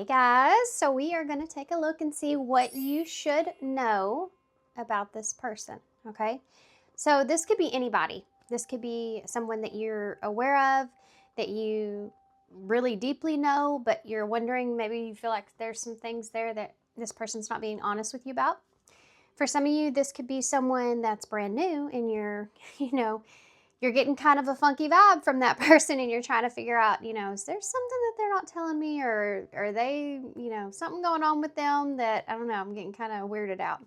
guys, so we are going to take a look and see what you should know about this person, okay? So this could be anybody. This could be someone that you're aware of, that you really deeply know, but you're wondering, maybe you feel like there's some things there that this person's not being honest with you about. For some of you, this could be someone that's brand new and you're, you're getting kind of a funky vibe from that person and you're trying to figure out, is there something that they're not telling me, or are they, something going on with them that, I don't know, I'm getting kind of weirded out.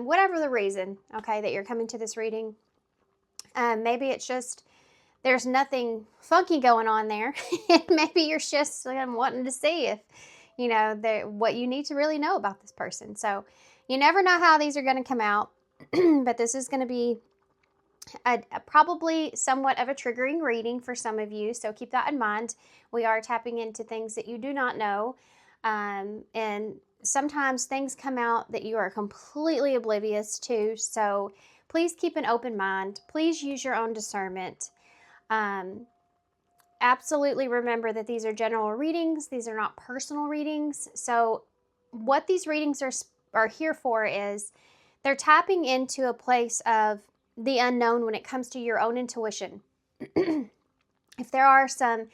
Whatever the reason, okay, that you're coming to this reading, maybe it's just there's nothing funky going on there. Maybe you're just wanting to see if, what you need to really know about this person. So you never know how these are going to come out, but this is going to be probably somewhat of a triggering reading for some of you, so keep that in mind. We are tapping into things that you do not know, and sometimes things come out that you are completely oblivious to, so please keep an open mind. Please use your own discernment. Absolutely remember that these are general readings. These are not personal readings. So what these readings are here for is they're tapping into a place of the unknown when it comes to your own intuition. If there are some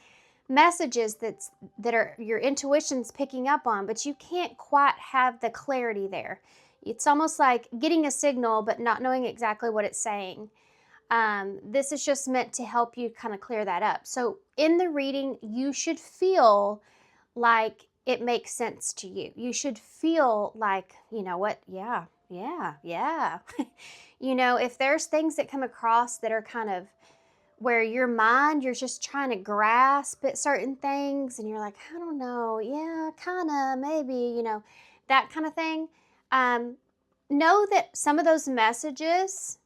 messages that are your intuition's picking up on, but you can't quite have the clarity there. It's almost like getting a signal but not knowing exactly what it's saying. This is just meant to help you kind of clear that up. So in the reading, you should feel like it makes sense to you. You should feel like, you know what? Yeah. If there's things that come across that are kind of where your mind, you're just trying to grasp at certain things and you're like, I don't know, yeah, kind of, maybe, that kind of thing. Know that some of those messages,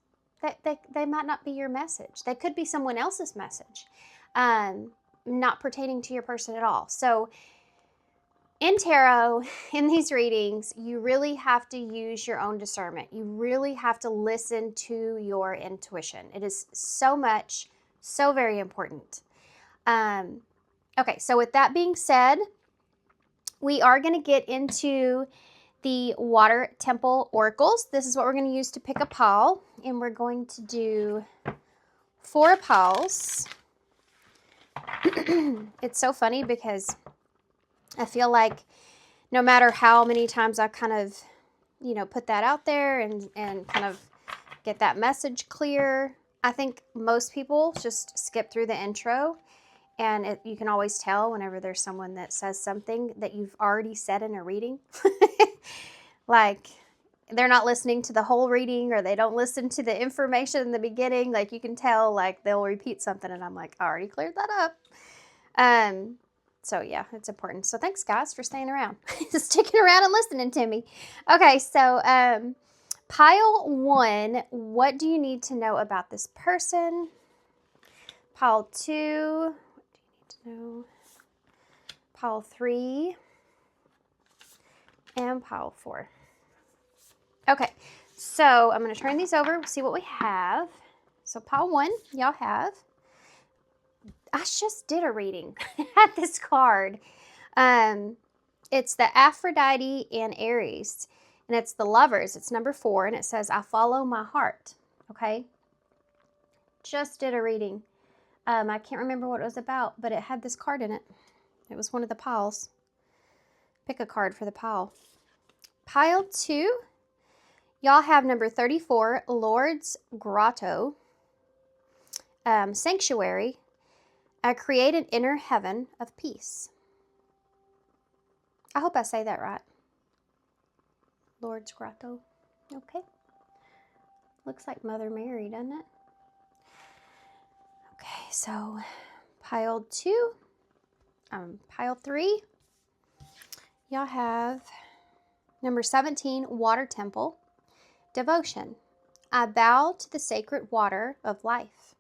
that they might not be your message. They could be someone else's message, not pertaining to your person at all. So in tarot, in these readings, you really have to use your own discernment. You really have to listen to your intuition. It is so very important. Okay, so with that being said, we are going to get into the Water Temple Oracles. This is what we're going to use to pick a pile, and we're going to do 4 piles. It's so funny because I feel like no matter how many times I kind of, put that out there and kind of get that message clear, I think most people just skip through the intro, and you can always tell whenever there's someone that says something that you've already said in a reading. Like they're not listening to the whole reading, or they don't listen to the information in the beginning. Like you can tell, like they'll repeat something and I'm like, I already cleared that up. So yeah, it's important. So thanks guys for staying around, sticking around and listening to me. Okay, so pile 1, what do you need to know about this person? Pile 2, what do you need to know? Pile 3, and pile 4. Okay, so I'm going to turn these over, see what we have. So pile 1, y'all have, I just did a reading. I had this card. It's the Aphrodite and Aries, and it's the Lovers. It's number 4, and it says, I follow my heart. Okay, just did a reading. I can't remember what it was about, but it had this card in it. It was one of the piles. Pick a card for the pile. Pile 2, y'all have number 34, Lord's Grotto, Sanctuary, create an inner heaven of peace. I hope I say that right. Lord's Grotto. Okay. Looks like Mother Mary, doesn't it? Okay, so pile 2, pile 3, y'all have number 17, Water Temple, Devotion. I bow to the sacred water of life.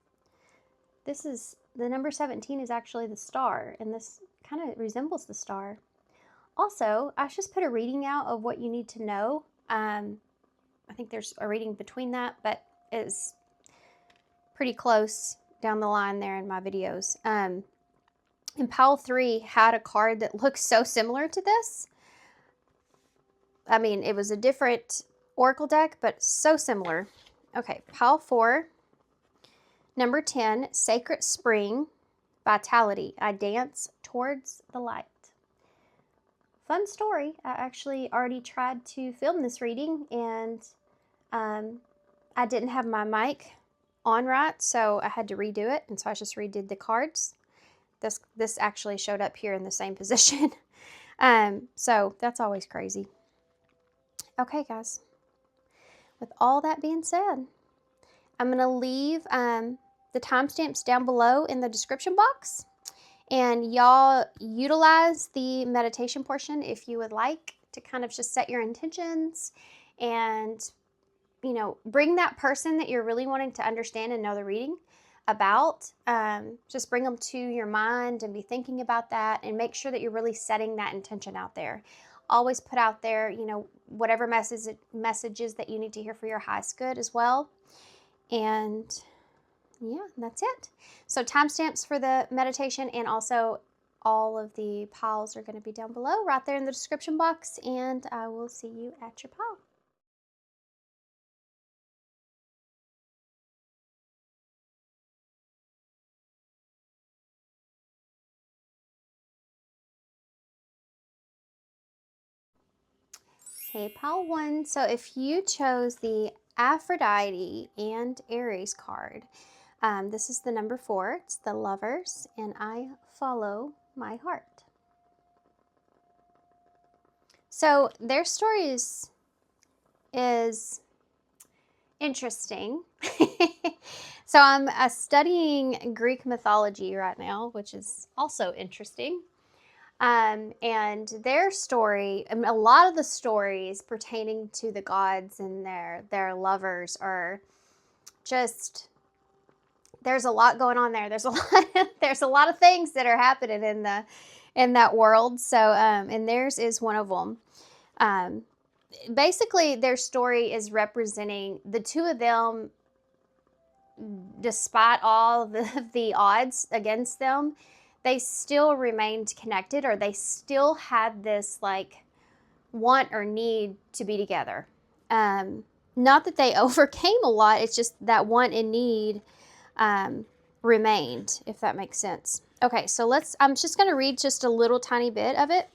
This is, the number 17 is actually the star, and this kind of resembles the star. Also, I just put a reading out of what you need to know. I think there's a reading between that, but it's pretty close down the line there in my videos. And pile 3 had a card that looked so similar to this. I mean, it was a different oracle deck, but so similar. Okay, pile 4, number 10, Sacred Spring, Vitality. I dance towards the light. Fun story. I actually already tried to film this reading, and I didn't have my mic on right, so I had to redo it, and so I just redid the cards. This actually showed up here in the same position. So that's always crazy. Okay, guys. With all that being said, I'm going to leave the timestamps down below in the description box. And y'all utilize the meditation portion if you would like to kind of just set your intentions and, you know, bring that person that you're really wanting to understand and know the reading about. Just bring them to your mind and be thinking about that, and make sure that you're really setting that intention out there. Always put out there, you know, whatever messages that you need to hear for your highest good as well. And yeah, that's it. So timestamps for the meditation and also all of the piles are going to be down below right there in the description box, and I will see you at your pile. Okay, pile 1. So if you chose the Aphrodite and Aries card, this is the number 4. It's the Lovers, and I follow my heart. So their story is interesting. So I'm studying Greek mythology right now, which is also interesting. And their story, I mean, a lot of the stories pertaining to the gods and their lovers are just, there's a lot going on there. There's a lot of things that are happening in that world. So and theirs is one of them. Basically, their story is representing the two of them, despite all the odds against them. They still remained connected, or they still had this like want or need to be together. Not that they overcame a lot, it's just that want and need remained, if that makes sense. Okay, so I'm just going to read just a little tiny bit of it.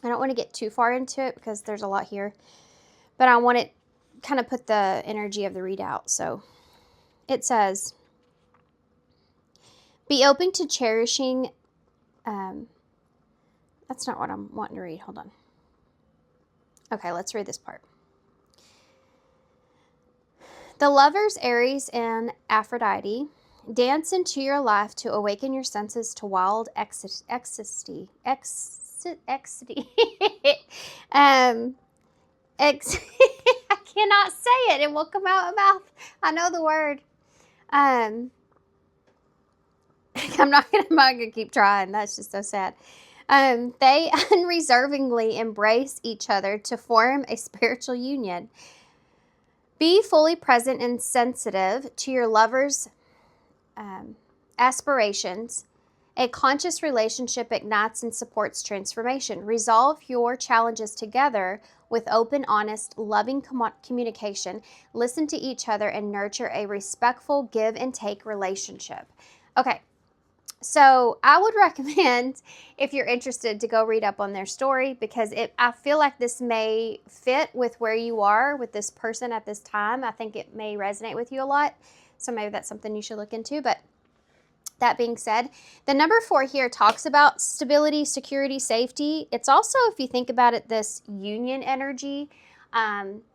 I don't want to get too far into it because there's a lot here, but I want to kind of put the energy of the readout. So it says, be open to cherishing. That's not what I'm wanting to read. Hold on. Okay, let's read this part. The lovers, Aries and Aphrodite, dance into your life to awaken your senses to wild ecstasy. I cannot say it. It will come out of my mouth. I know the word. I'm not gonna keep trying. That's just so sad. They unreservingly embrace each other to form a spiritual union. Be fully present and sensitive to your lover's aspirations. A conscious relationship ignites and supports transformation. Resolve your challenges together with open, honest, loving communication. Listen to each other and nurture a respectful give and take relationship. Okay, so I would recommend, if you're interested, to go read up on their story, because I feel like this may fit with where you are with this person at this time. I think it may resonate with you a lot. So maybe that's something you should look into. But that being said, the number 4 here talks about stability, security, safety. It's also, if you think about it, this union energy.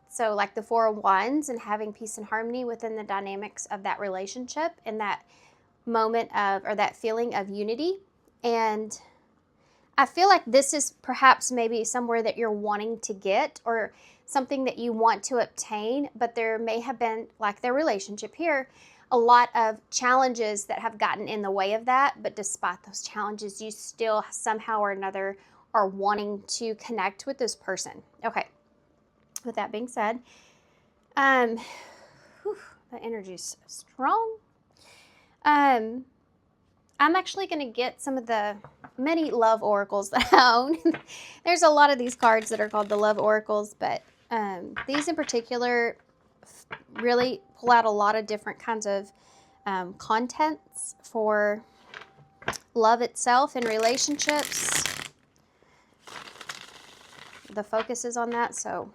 So like the 4 of Wands and having peace and harmony within the dynamics of that relationship and that moment of, or that feeling of unity. And I feel like this is perhaps maybe somewhere that you're wanting to get, or something that you want to obtain, but there may have been, like their relationship here, a lot of challenges that have gotten in the way of that. But despite those challenges, you still somehow or another are wanting to connect with this person. Okay, with that being said, the energy is strong. I I'm actually going to get some of the many love oracles that I own. There's a lot of these cards that are called the love oracles, but these in particular really pull out a lot of different kinds of contents for love itself and relationships. The focus is on that, so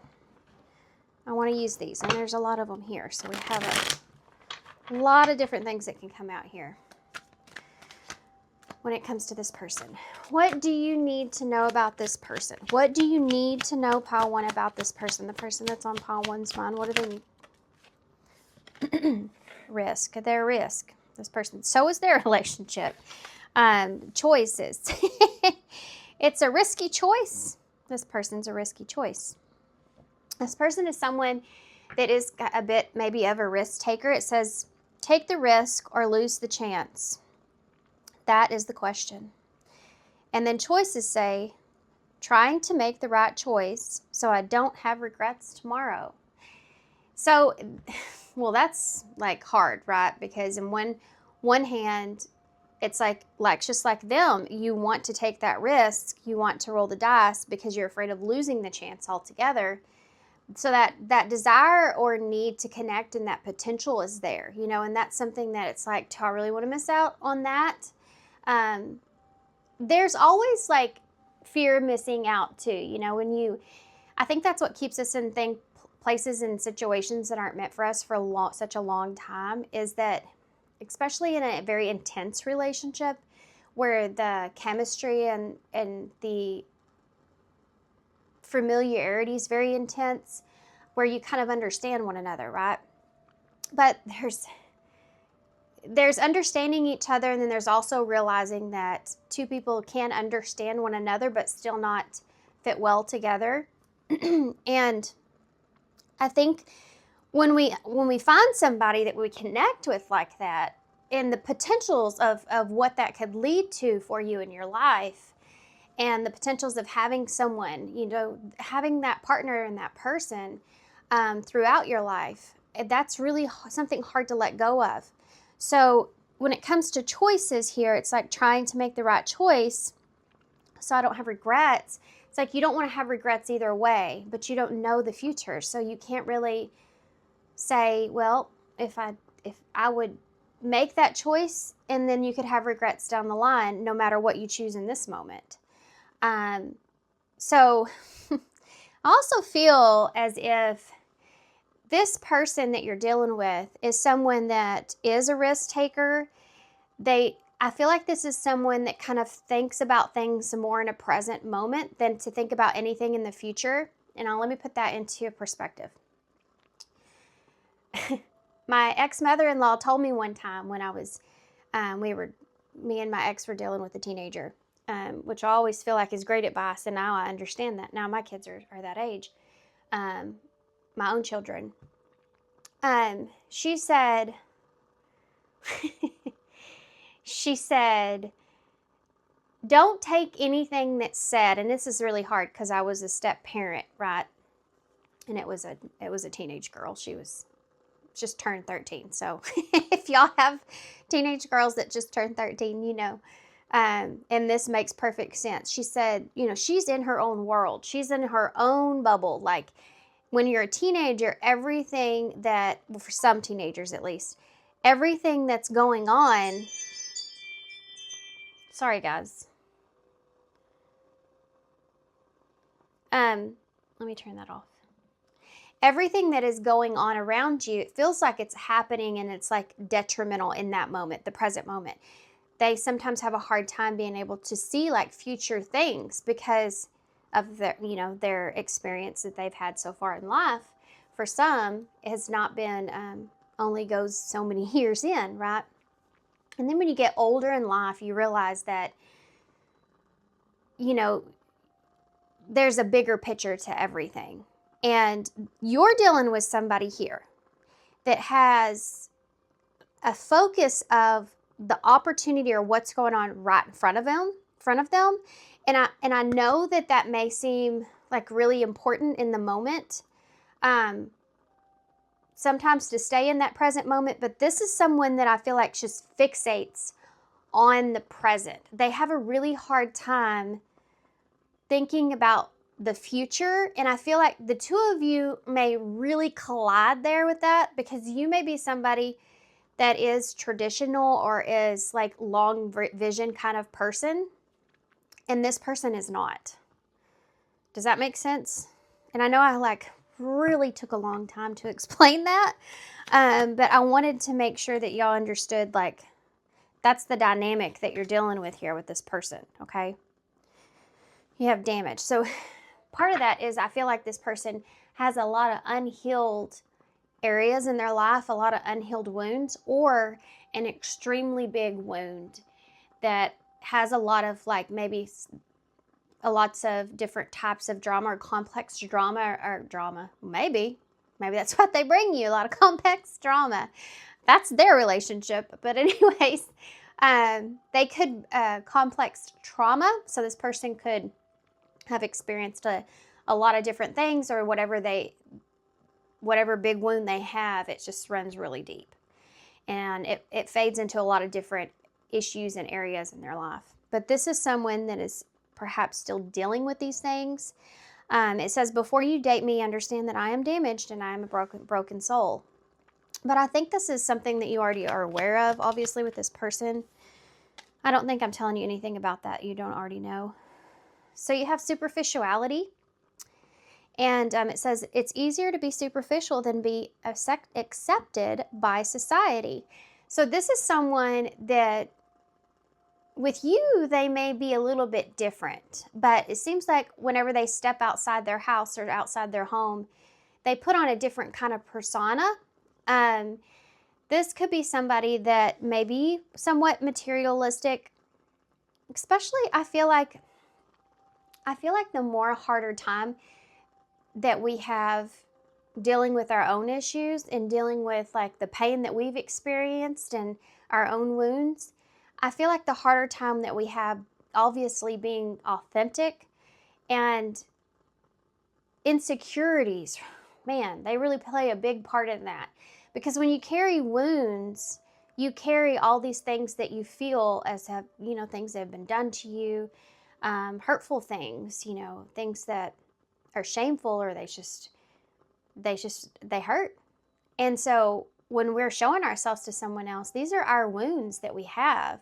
I want to use these, and there's a lot of them here, so we have a lot of different things that can come out here when it comes to this person. What do you need to know about this person? What do you need to know, pile 1, about this person? The person that's on pile 1's mind, what do they need? Risk. Their risk. This person. So is their relationship. Choices. It's a risky choice. This person's a risky choice. This person is someone that is a bit maybe of a risk taker. It says, take the risk or lose the chance. That is the question. And then choices say, trying to make the right choice so I don't have regrets tomorrow. So, well, that's like hard, right? Because in one hand, it's like just like them, you want to take that risk, you want to roll the dice because you're afraid of losing the chance altogether. So that desire or need to connect and that potential is there, you know, and that's something that it's like, do I really want to miss out on that? There's always like fear of missing out too, you know, I think that's what keeps us in places and situations that aren't meant for us for such a long time, is that especially in a very intense relationship where the chemistry and the familiarity is very intense, where you kind of understand one another, right? But there's understanding each other, and then there's also realizing that two people can understand one another but still not fit well together. And I think when we find somebody that we connect with like that, and the potentials of what that could lead to for you in your life, and the potentials of having someone, you know, having that partner and that person throughout your life, that's really something hard to let go of. So when it comes to choices here, it's like trying to make the right choice so I don't have regrets. It's like you don't want to have regrets either way, but you don't know the future. So you can't really say, well, if I would make that choice, and then you could have regrets down the line no matter what you choose in this moment. So I also feel as if this person that you're dealing with is someone that is a risk taker. I feel like this is someone that kind of thinks about things more in a present moment than to think about anything in the future. And let me put that into perspective. My ex-mother-in-law told me one time when I was, me and my ex were dealing with a teenager, which I always feel like is great advice, and now I understand that. Now my kids are that age, my own children. She said, don't take anything that's said, and this is really hard because I was a step parent, right? And it was a teenage girl. She was just turned 13. So if y'all have teenage girls that just turned 13, you know, and this makes perfect sense. She said, you know, she's in her own world. She's in her own bubble. Like when you're a teenager, everything that, well, for some teenagers at least, everything that's going on, sorry guys. Let me turn that off. Everything that is going on around you, it feels like it's happening and it's like detrimental in that moment, the present moment. They sometimes have a hard time being able to see like future things because of their experience that they've had so far in life. For some, it has not been, only goes so many years in, right? And then when you get older in life, you realize that, you know, there's a bigger picture to everything. And you're dealing with somebody here that has a focus of the opportunity or what's going on right in front of them. And I know that may seem like really important in the moment, sometimes to stay in that present moment. But this is someone that I feel like just fixates on the present. They have a really hard time thinking about the future. And I feel like the two of you may really collide there with that, because you may be somebody that is traditional or is like long vision kind of person, and this person is not. Does that make sense? And I know I like really took a long time to explain that, but I wanted to make sure that y'all understood, like, that's the dynamic that you're dealing with here with this person, okay? You have damage. So part of that is I feel like this person has a lot of unhealed areas in their life, a lot of unhealed wounds, or an extremely big wound that has a lot of like maybe lots of different types of drama or complex drama or drama. Maybe that's what they bring you, a lot of complex drama. That's their relationship. But anyways, they could complex trauma. So this person could have experienced a lot of different things, or whatever big wound they have, it just runs really deep. And it fades into a lot of different issues and areas in their life. But this is someone that is perhaps still dealing with these things. It says, before you date me, understand that I am damaged and I am a broken soul. But I think this is something that you already are aware of, obviously, with this person. I don't think I'm telling you anything about that you don't already know. So you have superficiality. And it says, it's easier to be superficial than be accepted by society. So this is someone that, with you, they may be a little bit different. But it seems like whenever they step outside their house or outside their home, they put on a different kind of persona. This could be somebody that may be somewhat materialistic. Especially, I feel like the more harder time that we have dealing with our own issues and dealing with like the pain that we've experienced and our own wounds, I feel like the harder time that we have, obviously, being authentic, and insecurities, man, they really play a big part in that. Because when you carry wounds, you carry all these things that you feel as have, things that have been done to you, hurtful things, things that are shameful, or they hurt. And so when we're showing ourselves to someone else, these are our wounds that we have.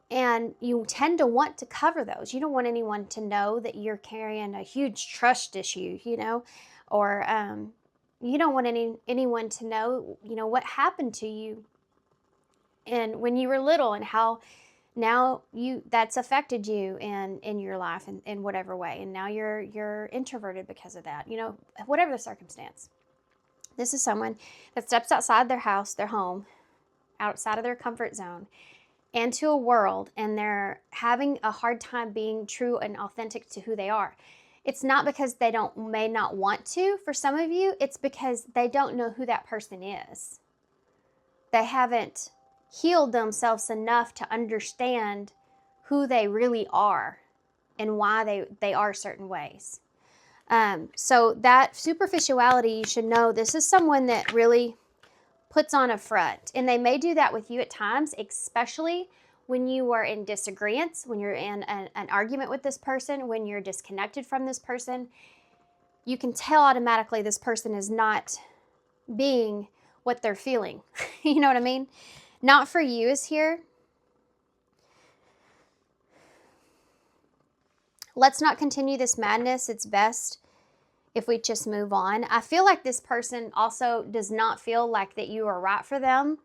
And you tend to want to cover those. You don't want anyone to know that you're carrying a huge trust issue, or you don't want anyone to know, what happened to you and when you were little, and how now that's affected you in your life in whatever way. And now you're introverted because of that, whatever the circumstance. This is someone that steps outside their house, their home, outside of their comfort zone, into a world, and they're having a hard time being true and authentic to who they are. It's not because they may not want to. For some of you, it's because they don't know who that person is. They haven't healed themselves enough to understand who they really are and why they are certain ways. So that superficiality, you should know, this is someone that really puts on a front. And they may do that with you at times, especially when you are in disagreements, when you're in an argument with this person, when you're disconnected from this person. You can tell automatically this person is not being what they're feeling. You know what I mean? Not for you is here. Let's not continue this madness. It's best if we just move on. I feel like this person also does not feel like that you are right for them.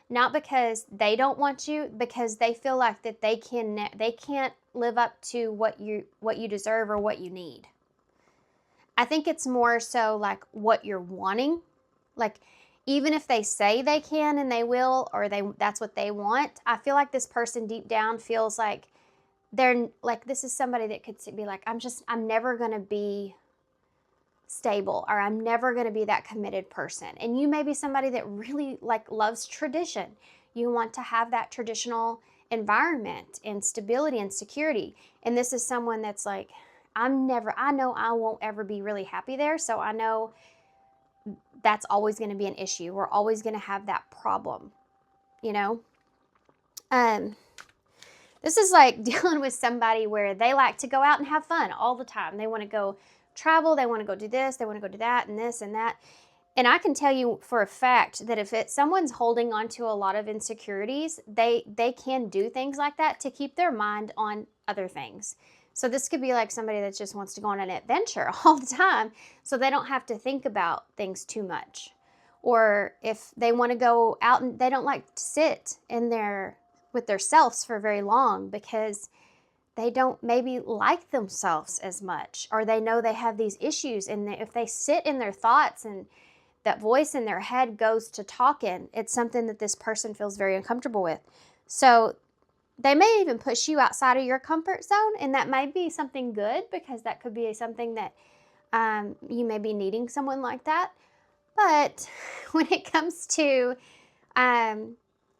Not because they don't want you, because they feel like that they can't live up to what you deserve or what you need. I think it's more so like what you're wanting. Like, even if they say they can and they will, or that's what they want, I feel like this person deep down feels like they're like, this is somebody that could be like, I'm never going to be stable, or I'm never going to be that committed person. And you may be somebody that really like loves tradition. You want to have that traditional environment and stability and security. And this is someone that's like, I know I won't ever be really happy there. So I know that's always going to be an issue. We're always going to have that problem, This is like dealing with somebody where they like to go out and have fun all the time. They want to go travel. They want to go do this. They want to go do that and this and that. And I can tell you for a fact that if someone's holding on to a lot of insecurities, they can do things like that to keep their mind on other things. So this could be like somebody that just wants to go on an adventure all the time so they don't have to think about things too much. Or if they want to go out and they don't like to sit with their selves for very long because they don't maybe like themselves as much, or they know they have these issues, and if they sit in their thoughts and that voice in their head goes to talking, it's something that this person feels very uncomfortable with. So they may even push you outside of your comfort zone, and that might be something good because that could be something that you may be needing someone like that. But when it comes to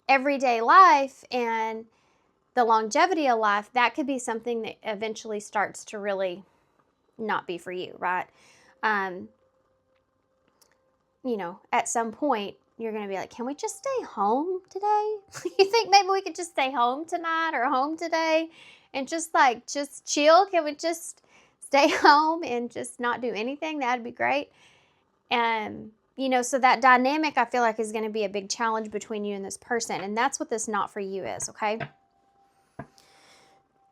everyday life and the longevity of life, that could be something that eventually starts to really not be for you, right? At some point, you're going to be like, can we just stay home today? You think maybe we could just stay home tonight or home today and just chill? Can we just stay home and just not do anything? That'd be great. And, so that dynamic, I feel like, is going to be a big challenge between you and this person. And that's what this not for you is, okay?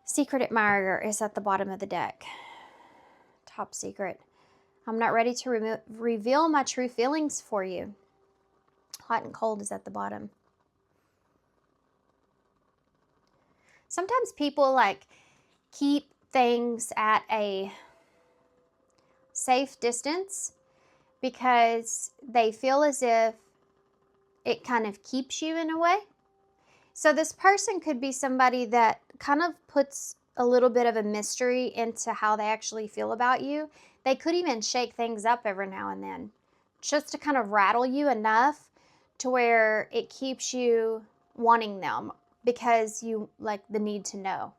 Secret admirer is at the bottom of the deck. Top secret. I'm not ready to reveal my true feelings for you. Hot and cold is at the bottom. Sometimes people keep things at a safe distance because they feel as if it kind of keeps you in a way. So this person could be somebody that kind of puts a little bit of a mystery into how they actually feel about you. They could even shake things up every now and then just to kind of rattle you enough to where it keeps you wanting them because you like the need to know.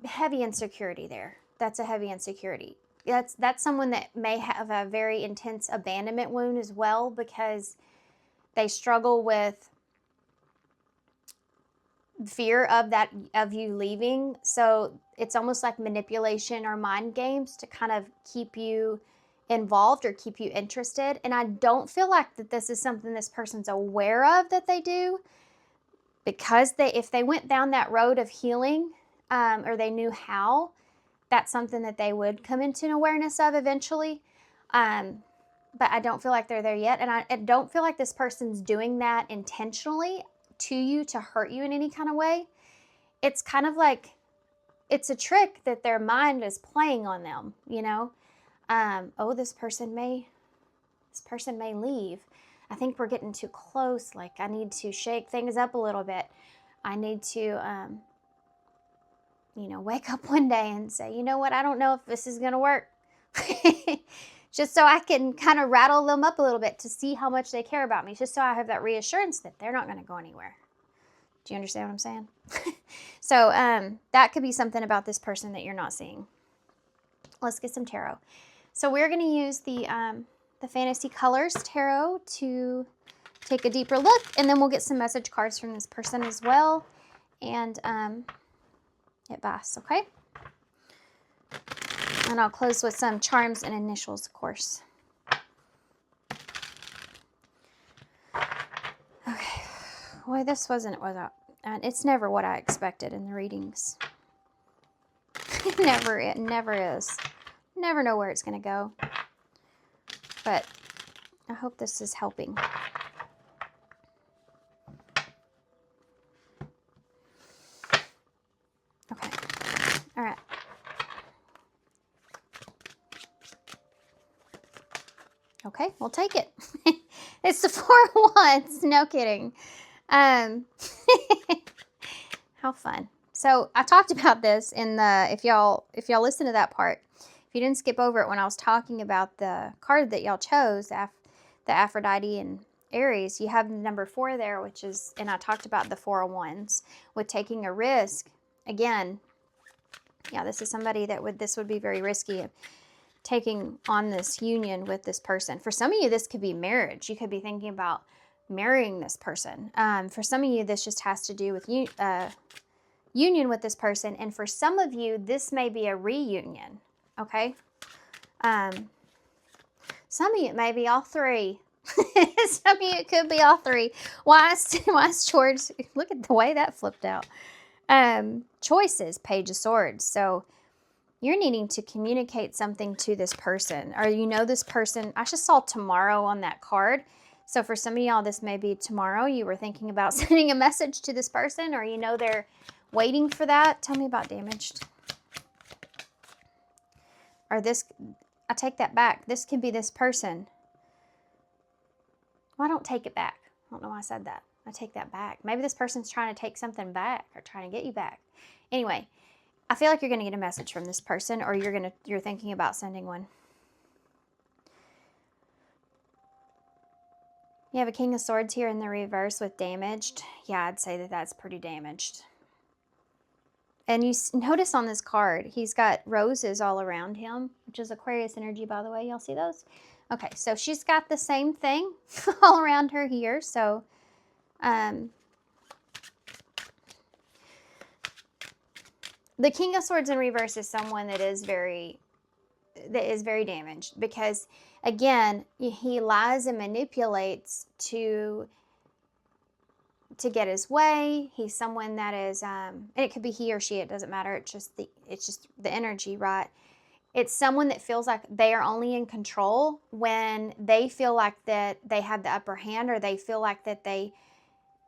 Heavy insecurity there. That's a heavy insecurity. That's someone that may have a very intense abandonment wound as well because they struggle with fear of you leaving. So it's almost like manipulation or mind games to kind of keep you involved or keep you interested. And I don't feel like that this is something this person's aware of that they do, because if they went down that road of healing, or they knew how, that's something that they would come into an awareness of eventually. But I don't feel like they're there yet. And I don't feel like this person's doing that intentionally to you to hurt you in any kind of way. It's kind of like it's a trick that their mind is playing on them, this person may leave. I think we're getting too close. Like, I need to shake things up a little bit. I need to wake up one day and say, you know what, I don't know if this is going to work. Just so I can kind of rattle them up a little bit to see how much they care about me, just so I have that reassurance that they're not going to go anywhere. Do you understand what I'm saying? So that could be something about this person that you're not seeing. Let's get some tarot. So we're going to use the Fantasy Colors Tarot to take a deeper look, and then we'll get some message cards from this person as well, and advice, okay? And I'll close with some charms and initials, of course. Okay. Boy, this wasn't what it's never what I expected in the readings. It never is. Never know where it's going to go. But I hope this is helping. Okay. All right. Okay, we'll take it. It's the 4 of Wands. No kidding. How fun. So I talked about this in if y'all listen to that part, if you didn't skip over it when I was talking about the card that y'all chose, the Aphrodite and Aries, you have the number 4 there, which is, and I talked about the 4 of Wands with taking a risk. Again, yeah, this is somebody this would be very risky, taking on this union with this person. For some of you, this could be marriage. You could be thinking about marrying this person. For some of you, this just has to do with union with this person. And for some of you, this may be a reunion, okay? Some of you, it may be all three. Some of you, it could be all three. Wise George, look at the way that flipped out. Choices, Page of Swords. So you're needing to communicate something to this person, or you know this person. I just saw tomorrow on that card. So for some of y'all, this may be tomorrow. You were thinking about sending a message to this person, or you know they're waiting for that. Tell me about damaged. Or this, I take that back. This could be this person. Well, I don't take it back. I don't know why I said that. I take that back. Maybe this person's trying to take something back or trying to get you back. Anyway, I feel like you're going to get a message from this person, or you're thinking about sending one. You have a King of Swords here in the reverse with damaged. Yeah, I'd say that that's pretty damaged. And you notice on this card, he's got roses all around him, which is Aquarius energy, by the way. Y'all see those? Okay, so she's got the same thing all around her here. So, the King of Swords in reverse is someone that is very damaged because, again, he lies and manipulates to get his way. He's someone that is, and it could be he or she. It doesn't matter. It's just the energy, right? It's someone that feels like they are only in control when they feel like that they have the upper hand, or they feel like that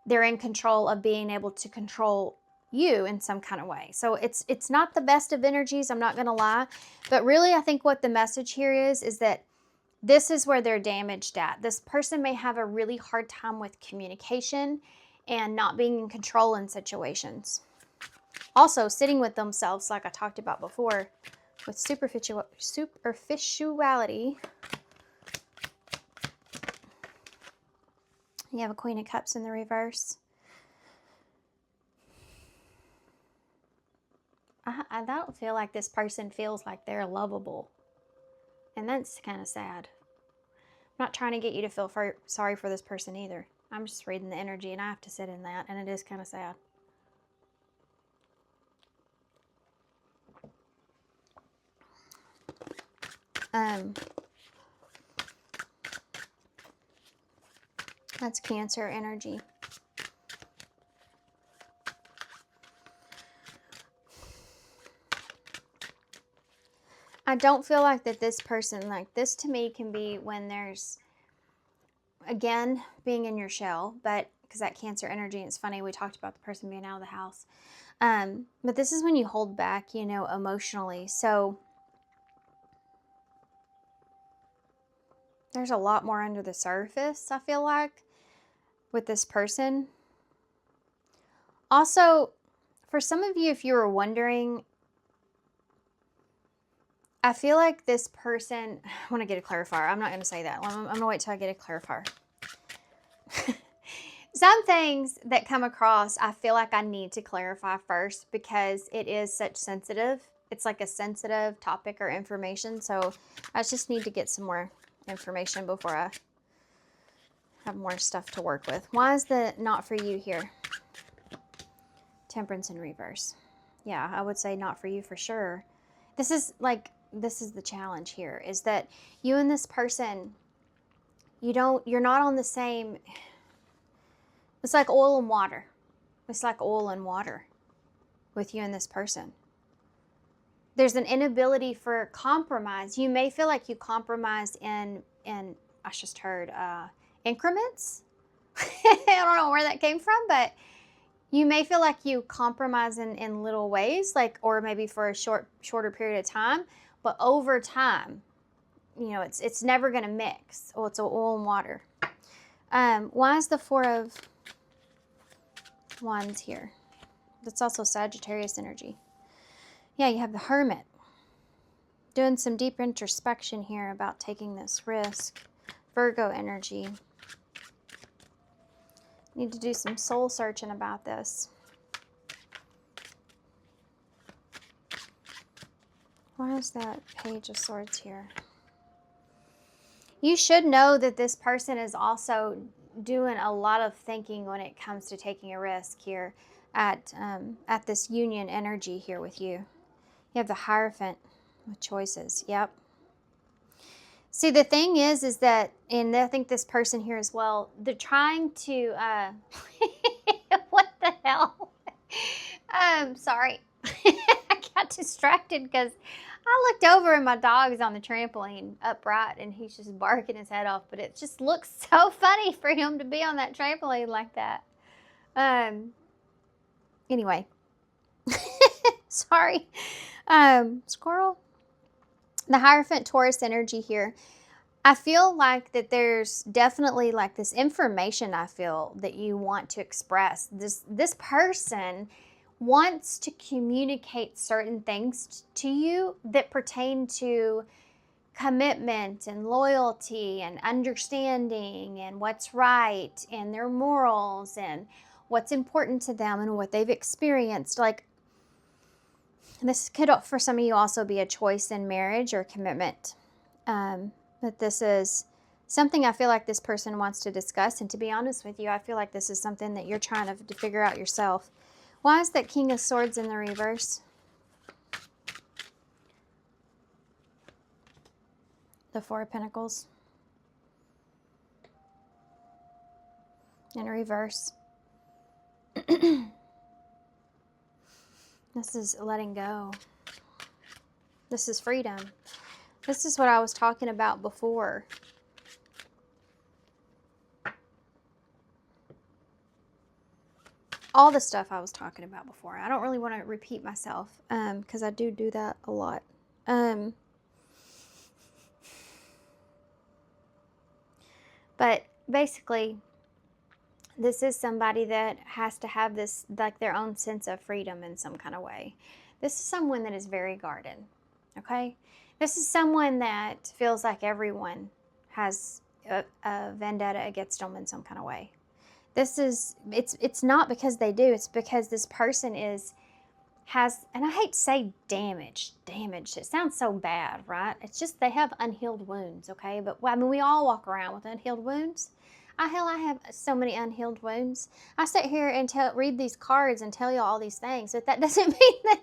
they're in control of being able to control you in some kind of way. So it's not the best of energies, I'm not going to lie. But really, I think what the message here is that this is where they're damaged at. This person may have a really hard time with communication and not being in control in situations. Also, sitting with themselves, like I talked about before, with superficiality. You have a Queen of Cups in the reverse. I don't feel like this person feels like they're lovable. And that's kind of sad. I'm not trying to get you to feel sorry for this person either. I'm just reading the energy, and I have to sit in that, and it is kind of sad. That's Cancer energy. I don't feel like that this person, like this to me can be when there's, again, being in your shell, but because that Cancer energy, it's funny, we talked about the person being out of the house. But this is when you hold back, you know, emotionally. So there's a lot more under the surface, I feel like, with this person. Also, for some of you, if you were wondering, I feel like this person, I want to get a clarifier. I'm not going to say that. I'm going to wait till I get a clarifier. Some things that come across, I feel like I need to clarify first because it is such sensitive. It's like a sensitive topic or information. So I just need to get some more information before I have more stuff to work with. Why is the not for you here? Temperance in reverse. Yeah, I would say not for you for sure. This is the challenge here, is that you and this person, you're not on the same, it's like oil and water. It's like oil and water with you and this person. There's an inability for compromise. You may feel like you compromise in I just heard increments. I don't know where that came from, but you may feel like you compromise in little ways, like, or maybe for a shorter period of time, but over time, you know, it's never going to mix. Well, it's oil and water. Why is the Four of Wands here? That's also Sagittarius energy. Yeah, you have the Hermit. Doing some deep introspection here about taking this risk. Virgo energy. Need to do some soul searching about this. Why is that Page of Swords here? You should know that this person is also doing a lot of thinking when it comes to taking a risk here at this union energy here with you. You have the Hierophant with choices. Yep. See, the thing is that, and I think this person here as well, they're trying to, what the hell? Sorry. I got distracted because I looked over and my dog's on the trampoline upright and he's just barking his head off, but it just looks so funny for him to be on that trampoline like that. Anyway. Sorry. Squirrel. The Hierophant Taurus energy here. I feel like that there's definitely like this information I feel that you want to express. This person wants to communicate certain things to you that pertain to commitment and loyalty and understanding and what's right and their morals and what's important to them and what they've experienced. Like, this could, for some of you, also be a choice in marriage or commitment. That this is something I feel like this person wants to discuss. And to be honest with you, I feel like this is something that you're trying to figure out yourself. Why is that King of Swords in the reverse? The Four of Pentacles. In reverse. This is letting go. This is freedom. This is what I was talking about before. All the stuff I was talking about before. I don't really want to repeat myself because I do that a lot. But basically, this is somebody that has to have this, like, their own sense of freedom in some kind of way. This is someone that is very guarded, okay? This is someone that feels like everyone has a vendetta against them in some kind of way. This is, it's not because they do, it's because this person has, and I hate to say damaged. It sounds so bad, right? It's just they have unhealed wounds, okay? But, I mean, we all walk around with unhealed wounds. I have so many unhealed wounds. I sit here and read these cards and tell you all these things, but that doesn't mean that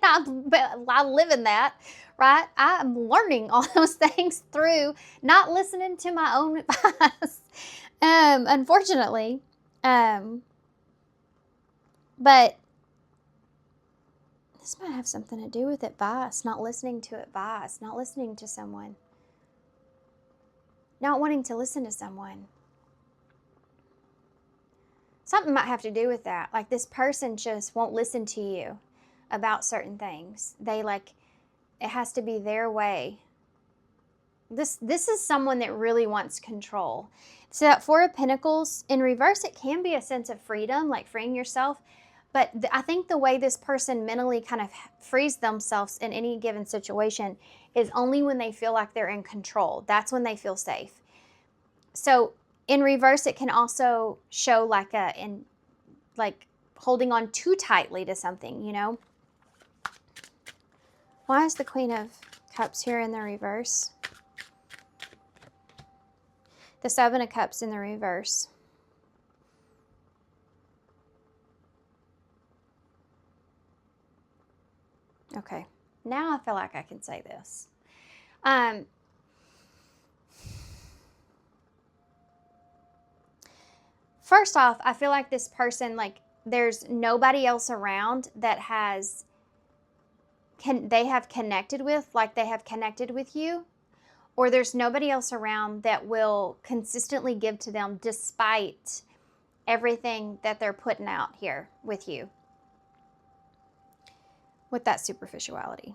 I live in that, right? I'm learning all those things through not listening to my own advice, unfortunately. But this might have something to do with advice, not listening to advice, not listening to someone, not wanting to listen to someone. Something might have to do with that. Like, this person just won't listen to you about certain things. They, like, it has to be their way. This is someone that really wants control. So that Four of Pentacles in reverse, it can be a sense of freedom, like freeing yourself. But I think the way this person mentally kind of frees themselves in any given situation is only when they feel like they're in control. That's when they feel safe. So in reverse, it can also show like holding on too tightly to something, you know? Why is the Queen of Cups here in the reverse? The Seven of Cups in the reverse. Okay, now I feel like I can say this. First off, I feel like this person, like, there's nobody else around that they have connected with, like they have connected with you, or there's nobody else around that will consistently give to them despite everything that they're putting out here with you, with that superficiality.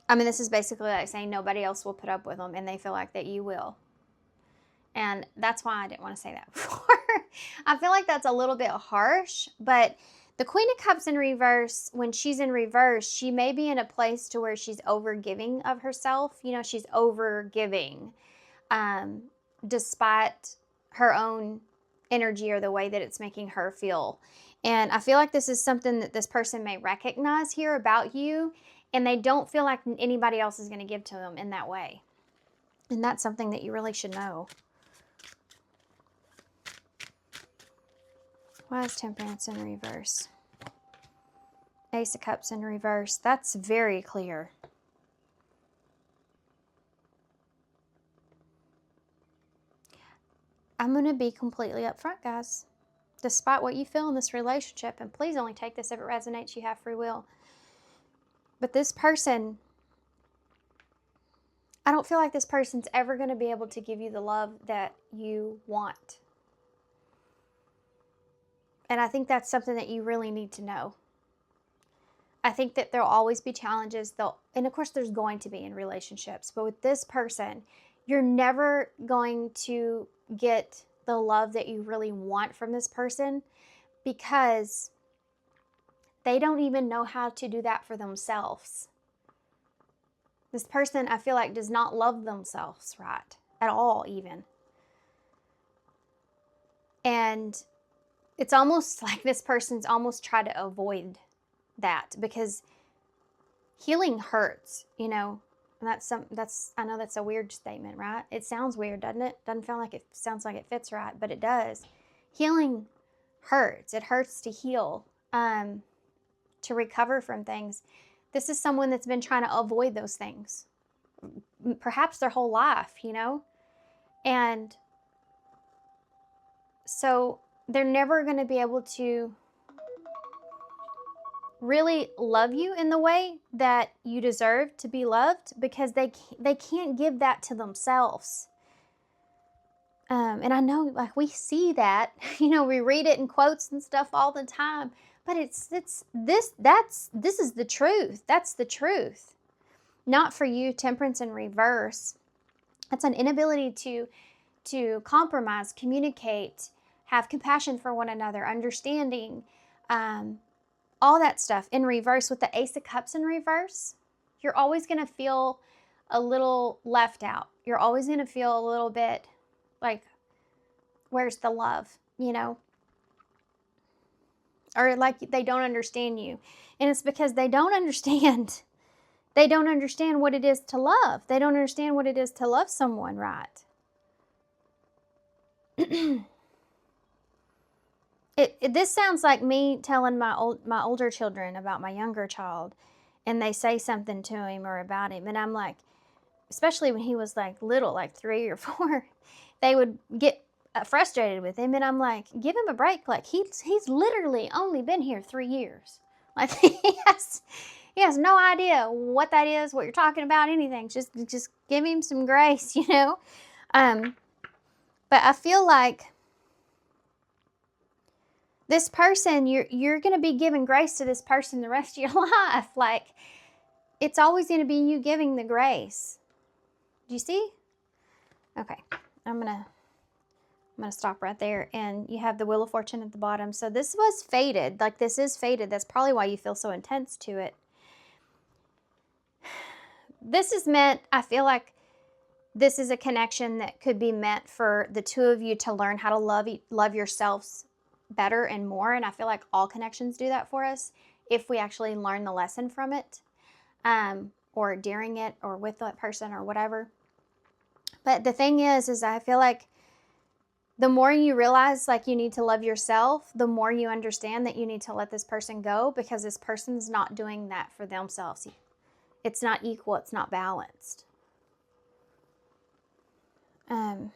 I mean, this is basically like saying nobody else will put up with them and they feel like that you will. And that's why I didn't want to say that before. I feel like that's a little bit harsh, but the Queen of Cups in reverse, when she's in reverse, she may be in a place to where she's overgiving of herself. You know, she's overgiving despite her own energy or the way that it's making her feel. And I feel like this is something that this person may recognize here about you, and they don't feel like anybody else is going to give to them in that way. And that's something that you really should know. Why is Temperance in reverse? Ace of Cups in reverse. That's very clear. I'm going to be completely upfront, guys. Despite what you feel in this relationship, and please only take this if it resonates, you have free will. But this person, I don't feel like this person's ever going to be able to give you the love that you want. And I think that's something that you really need to know. I think that there'll always be challenges, and of course there's going to be in relationships, but with this person, you're never going to get the love that you really want from this person because they don't even know how to do that for themselves. This person, I feel like, does not love themselves right at all, even. And it's almost like this person's almost tried to avoid that because healing hurts, you know. And I know that's a weird statement, right? It sounds weird, doesn't it? Doesn't feel like it sounds like it fits right, but it does. Healing hurts. It hurts to heal, to recover from things. This is someone that's been trying to avoid those things, perhaps their whole life, you know? And so they're never going to be able to really love you in the way that you deserve to be loved because they can't give that to themselves. And I know, like, we see that, you know, we read it in quotes and stuff all the time, but this is the truth. That's the truth. Not for you, Temperance in reverse. It's an inability to compromise, communicate, have compassion for one another, understanding, all that stuff in reverse. With the Ace of Cups in reverse, you're always going to feel a little left out. You're always going to feel a little bit like, where's the love, you know? Or like they don't understand you. And it's because they don't understand. They don't understand what it is to love. They don't understand what it is to love someone right. This sounds like me telling my older children about my younger child, and they say something to him or about him, and I'm like, especially when he was like little, like 3 or 4, they would get frustrated with him, and I'm like, give him a break. Like he's literally only been here 3 years. Like he has no idea what that is, what you're talking about, anything. Just give him some grace, you know. But I feel like this person, you're going to be giving grace to this person the rest of your life. Like, it's always going to be you giving the grace. Do you see? Okay, I'm going to stop right there. And you have the Wheel of Fortune at the bottom. So this was fated. Like, this is fated. That's probably why you feel so intense to it. This is meant, I feel like this is a connection that could be meant for the two of you to learn how to love yourselves better and more. And I feel like all connections do that for us if we actually learn the lesson from it, or during it, or with that person, or whatever. But the thing is I feel like the more you realize like you need to love yourself, the more you understand that you need to let this person go, because this person's not doing that for themselves. It's not equal. It's not balanced. Let's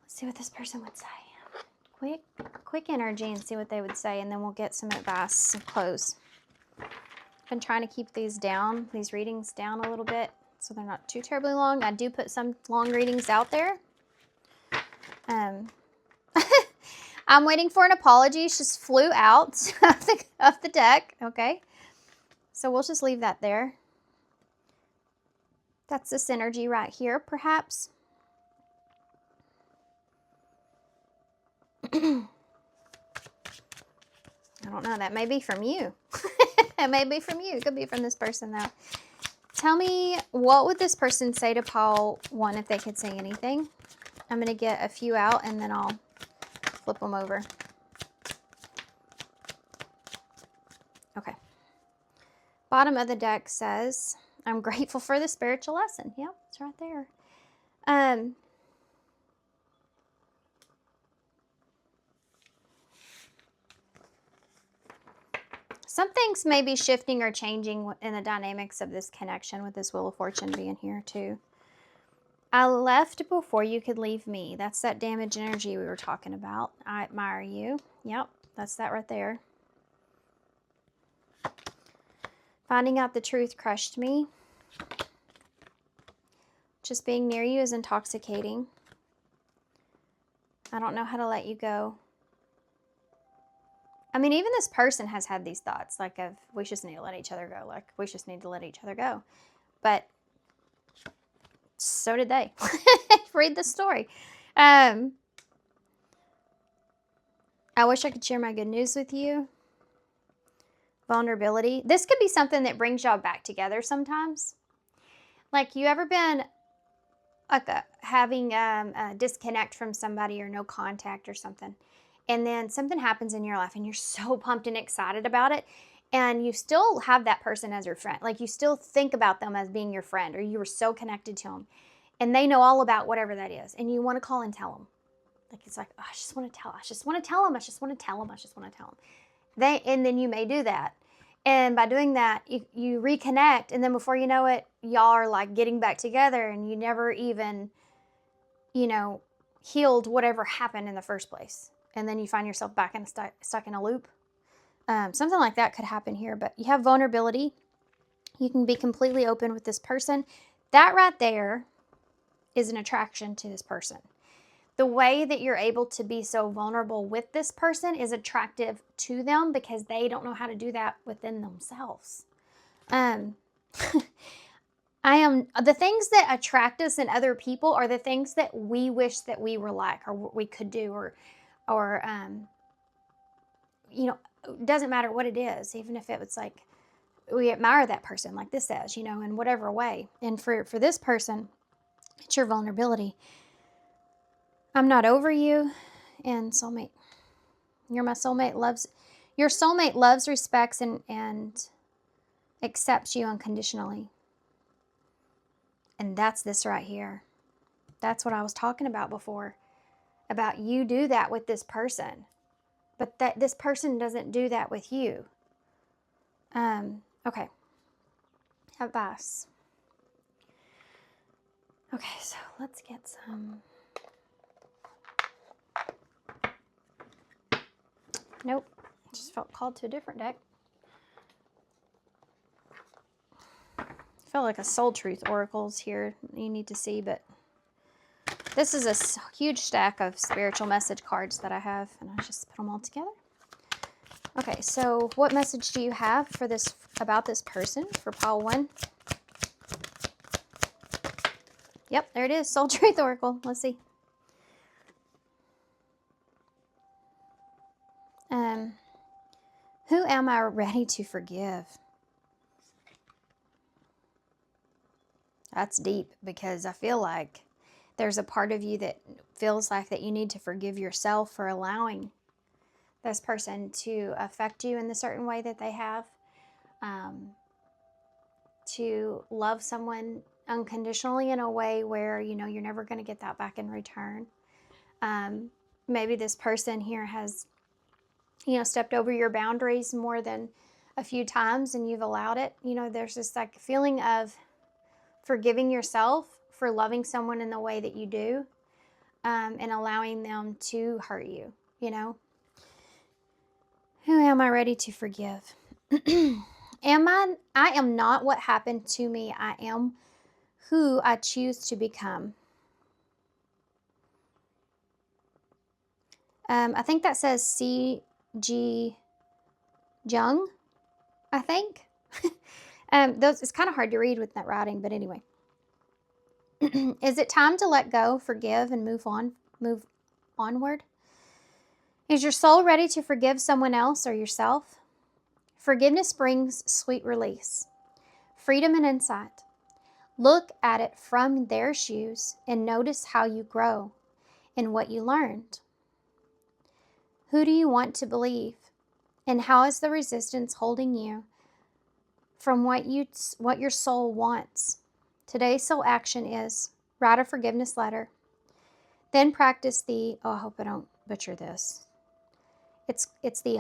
see what this person would say. Quick energy and see what they would say, and then we'll get some advice and close. I've been trying to keep these readings down a little bit so they're not too terribly long. I do put some long readings out there. I'm waiting for an apology. She just flew out of the deck. Okay. So we'll just leave that there. That's this energy right here, perhaps. I don't know. That may be from you. It may be from you. It could be from this person, though. Tell me, what would this person say to Paul 1 if they could say anything? I'm going to get a few out, and then I'll flip them over. Okay. Bottom of the deck says, I'm grateful for the spiritual lesson. Yep, it's right there. Some things may be shifting or changing in the dynamics of this connection with this Wheel of Fortune being here too. I left before you could leave me. That's that damage energy we were talking about. I admire you. Yep, that's that right there. Finding out the truth crushed me. Just being near you is intoxicating. I don't know how to let you go. I mean, even this person has had these thoughts, like of, we just need to let each other go. Like, we just need to let each other go. But so did they. Read the story. I wish I could share my good news with you. Vulnerability. This could be something that brings y'all back together sometimes. Like, you ever been like having a disconnect from somebody or no contact or something, and then something happens in your life and you're so pumped and excited about it, and you still have that person as your friend. Like, you still think about them as being your friend, or you were so connected to them, and they know all about whatever that is, and you want to call and tell them. Like, it's like, oh, I just want to tell them. And then you may do that. And by doing that, you reconnect, and then before you know it, y'all are like getting back together, and you never even, healed whatever happened in the first place. And then you find yourself back in stuck in a loop. Something like that could happen here, but you have vulnerability. You can be completely open with this person. That right there is an attraction to this person. The way that you're able to be so vulnerable with this person is attractive to them because they don't know how to do that within themselves. The things that attract us in other people are the things that we wish that we were like, or we could do, or it doesn't matter what it is, even if it was like, we admire that person, like this says, in whatever way. And for this person, it's your vulnerability. I'm not over you, and soulmate. You're my soulmate. Your soulmate loves, respects, and accepts you unconditionally. And that's this right here. That's what I was talking about before. About you do that with this person, but that this person doesn't do that with you. Okay. Advice. Okay, so let's get some. Nope, just felt called to a different deck. I feel like a soul truth oracles here you need to see, but this is a huge stack of spiritual message cards that I have, and I just put them all together. Okay, so what message do you have for this about this person for pile 1? Yep, there it is, soul truth oracle. Let's see. Who am I ready to forgive? That's deep, because I feel like there's a part of you that feels like that you need to forgive yourself for allowing this person to affect you in the certain way that they have. To love someone unconditionally in a way where, you're never going to get that back in return. Maybe this person here has stepped over your boundaries more than a few times, and you've allowed it. There's this like feeling of forgiving yourself for loving someone in the way that you do, and allowing them to hurt you. Who am I ready to forgive? I am not what happened to me. I am who I choose to become. I think that says C.G. Jung, I think. It's kind of hard to read with that writing, but anyway. Is it time to let go, forgive, and move onward? Is your soul ready to forgive someone else or yourself? Forgiveness brings sweet release, freedom, and insight. Look at it from their shoes and notice how you grow and what you learned. Who do you want to believe? And how is the resistance holding you from what your soul wants? Today's soul action is write a forgiveness letter. Then practice I hope I don't butcher this. It's the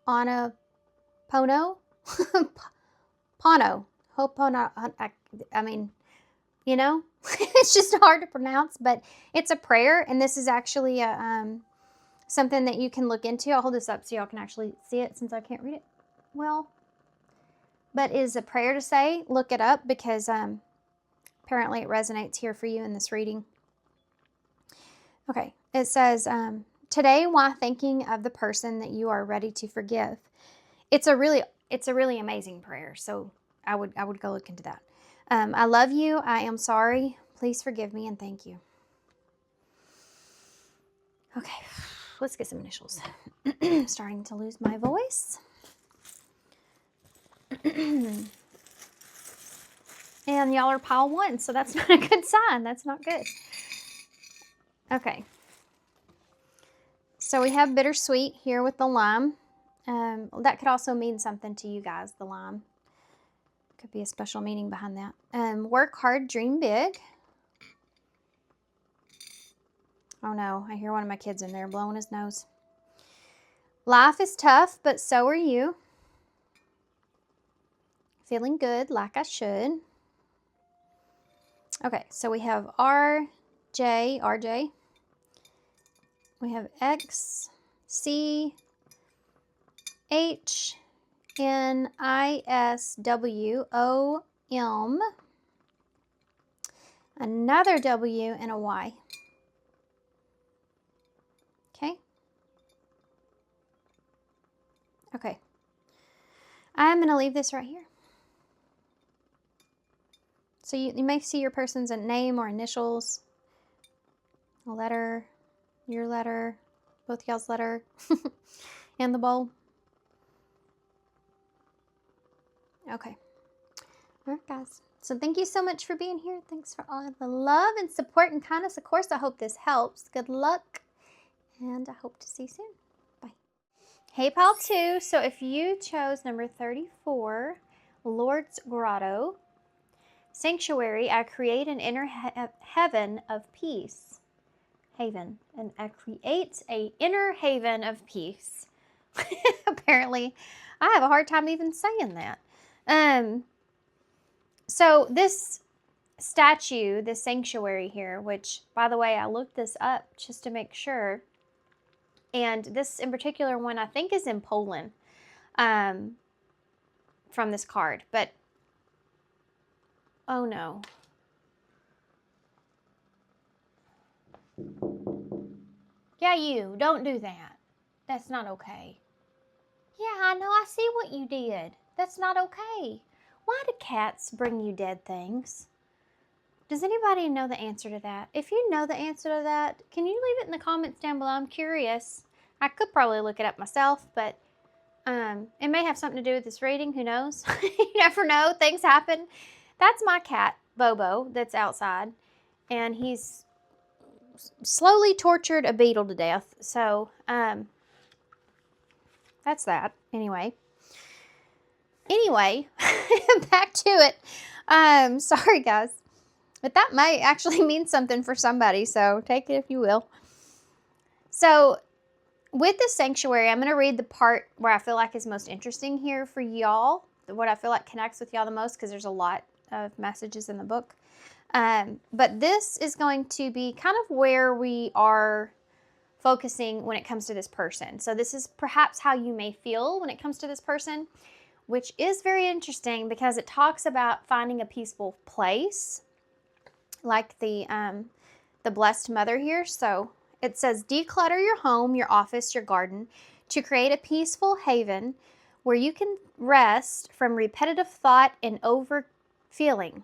Ho'oponopono. Pono. Ho'opono. I mean, you know, it's just hard to pronounce, but it's a prayer, and this is actually something that you can look into. I'll hold this up so y'all can actually see it since I can't read it well. But it is a prayer to say. Look it up because apparently it resonates here for you in this reading. Okay, it says, today, while thinking of the person that you are ready to forgive, it's a really amazing prayer. So I would go look into that. I love you. I am sorry. Please forgive me and thank you. Okay, let's get some initials. Starting to lose my voice. And y'all are pile 1, so that's not a good sign. That's not good. Okay. So we have bittersweet here with the lime. That could also mean something to you guys, the lime. Could be a special meaning behind that. Work hard, dream big. Oh no, I hear one of my kids in there blowing his nose. Life is tough, but so are you. Feeling good like I should. Okay, so we have RJ. We have XCHNISWM. Another W and a Y. Okay. Okay. I'm going to leave this right here. So you may see your person's name or initials, a letter, your letter, both y'all's letter, and the bowl. Okay. All right, guys. So thank you so much for being here. Thanks for all of the love and support and kindness. Of course, I hope this helps. Good luck, and I hope to see you soon. Bye. Hey, Pile 2. So if you chose number 34, Lord's Grotto, Sanctuary, I create an inner heaven of peace. Haven. And I create an inner haven of peace. Apparently, I have a hard time even saying that. So this statue, this sanctuary here, which, by the way, I looked this up just to make sure. And this in particular one, I think, is in Poland from this card. But, oh no. Yeah, you, don't do that. That's not okay. Yeah, I know, I see what you did. That's not okay. Why do cats bring you dead things? Does anybody know the answer to that? If you know the answer to that, can you leave it in the comments down below? I'm curious. I could probably look it up myself, but it may have something to do with this reading. Who knows? You never know. Things happen. That's my cat, Bobo, that's outside. And he's slowly tortured a beetle to death. So, that's that. Anyway, back to it. Sorry, guys. But that might actually mean something for somebody, so take it if you will. So, with the sanctuary, I'm going to read the part where I feel like is most interesting here for y'all, what I feel like connects with y'all the most, because there's a lot of messages in the book. But this is going to be kind of where we are focusing when it comes to this person. So this is perhaps how you may feel when it comes to this person, which is very interesting because it talks about finding a peaceful place, like the Blessed Mother here. So it says, declutter your home, your office, your garden to create a peaceful haven where you can rest from repetitive thought and over feeling.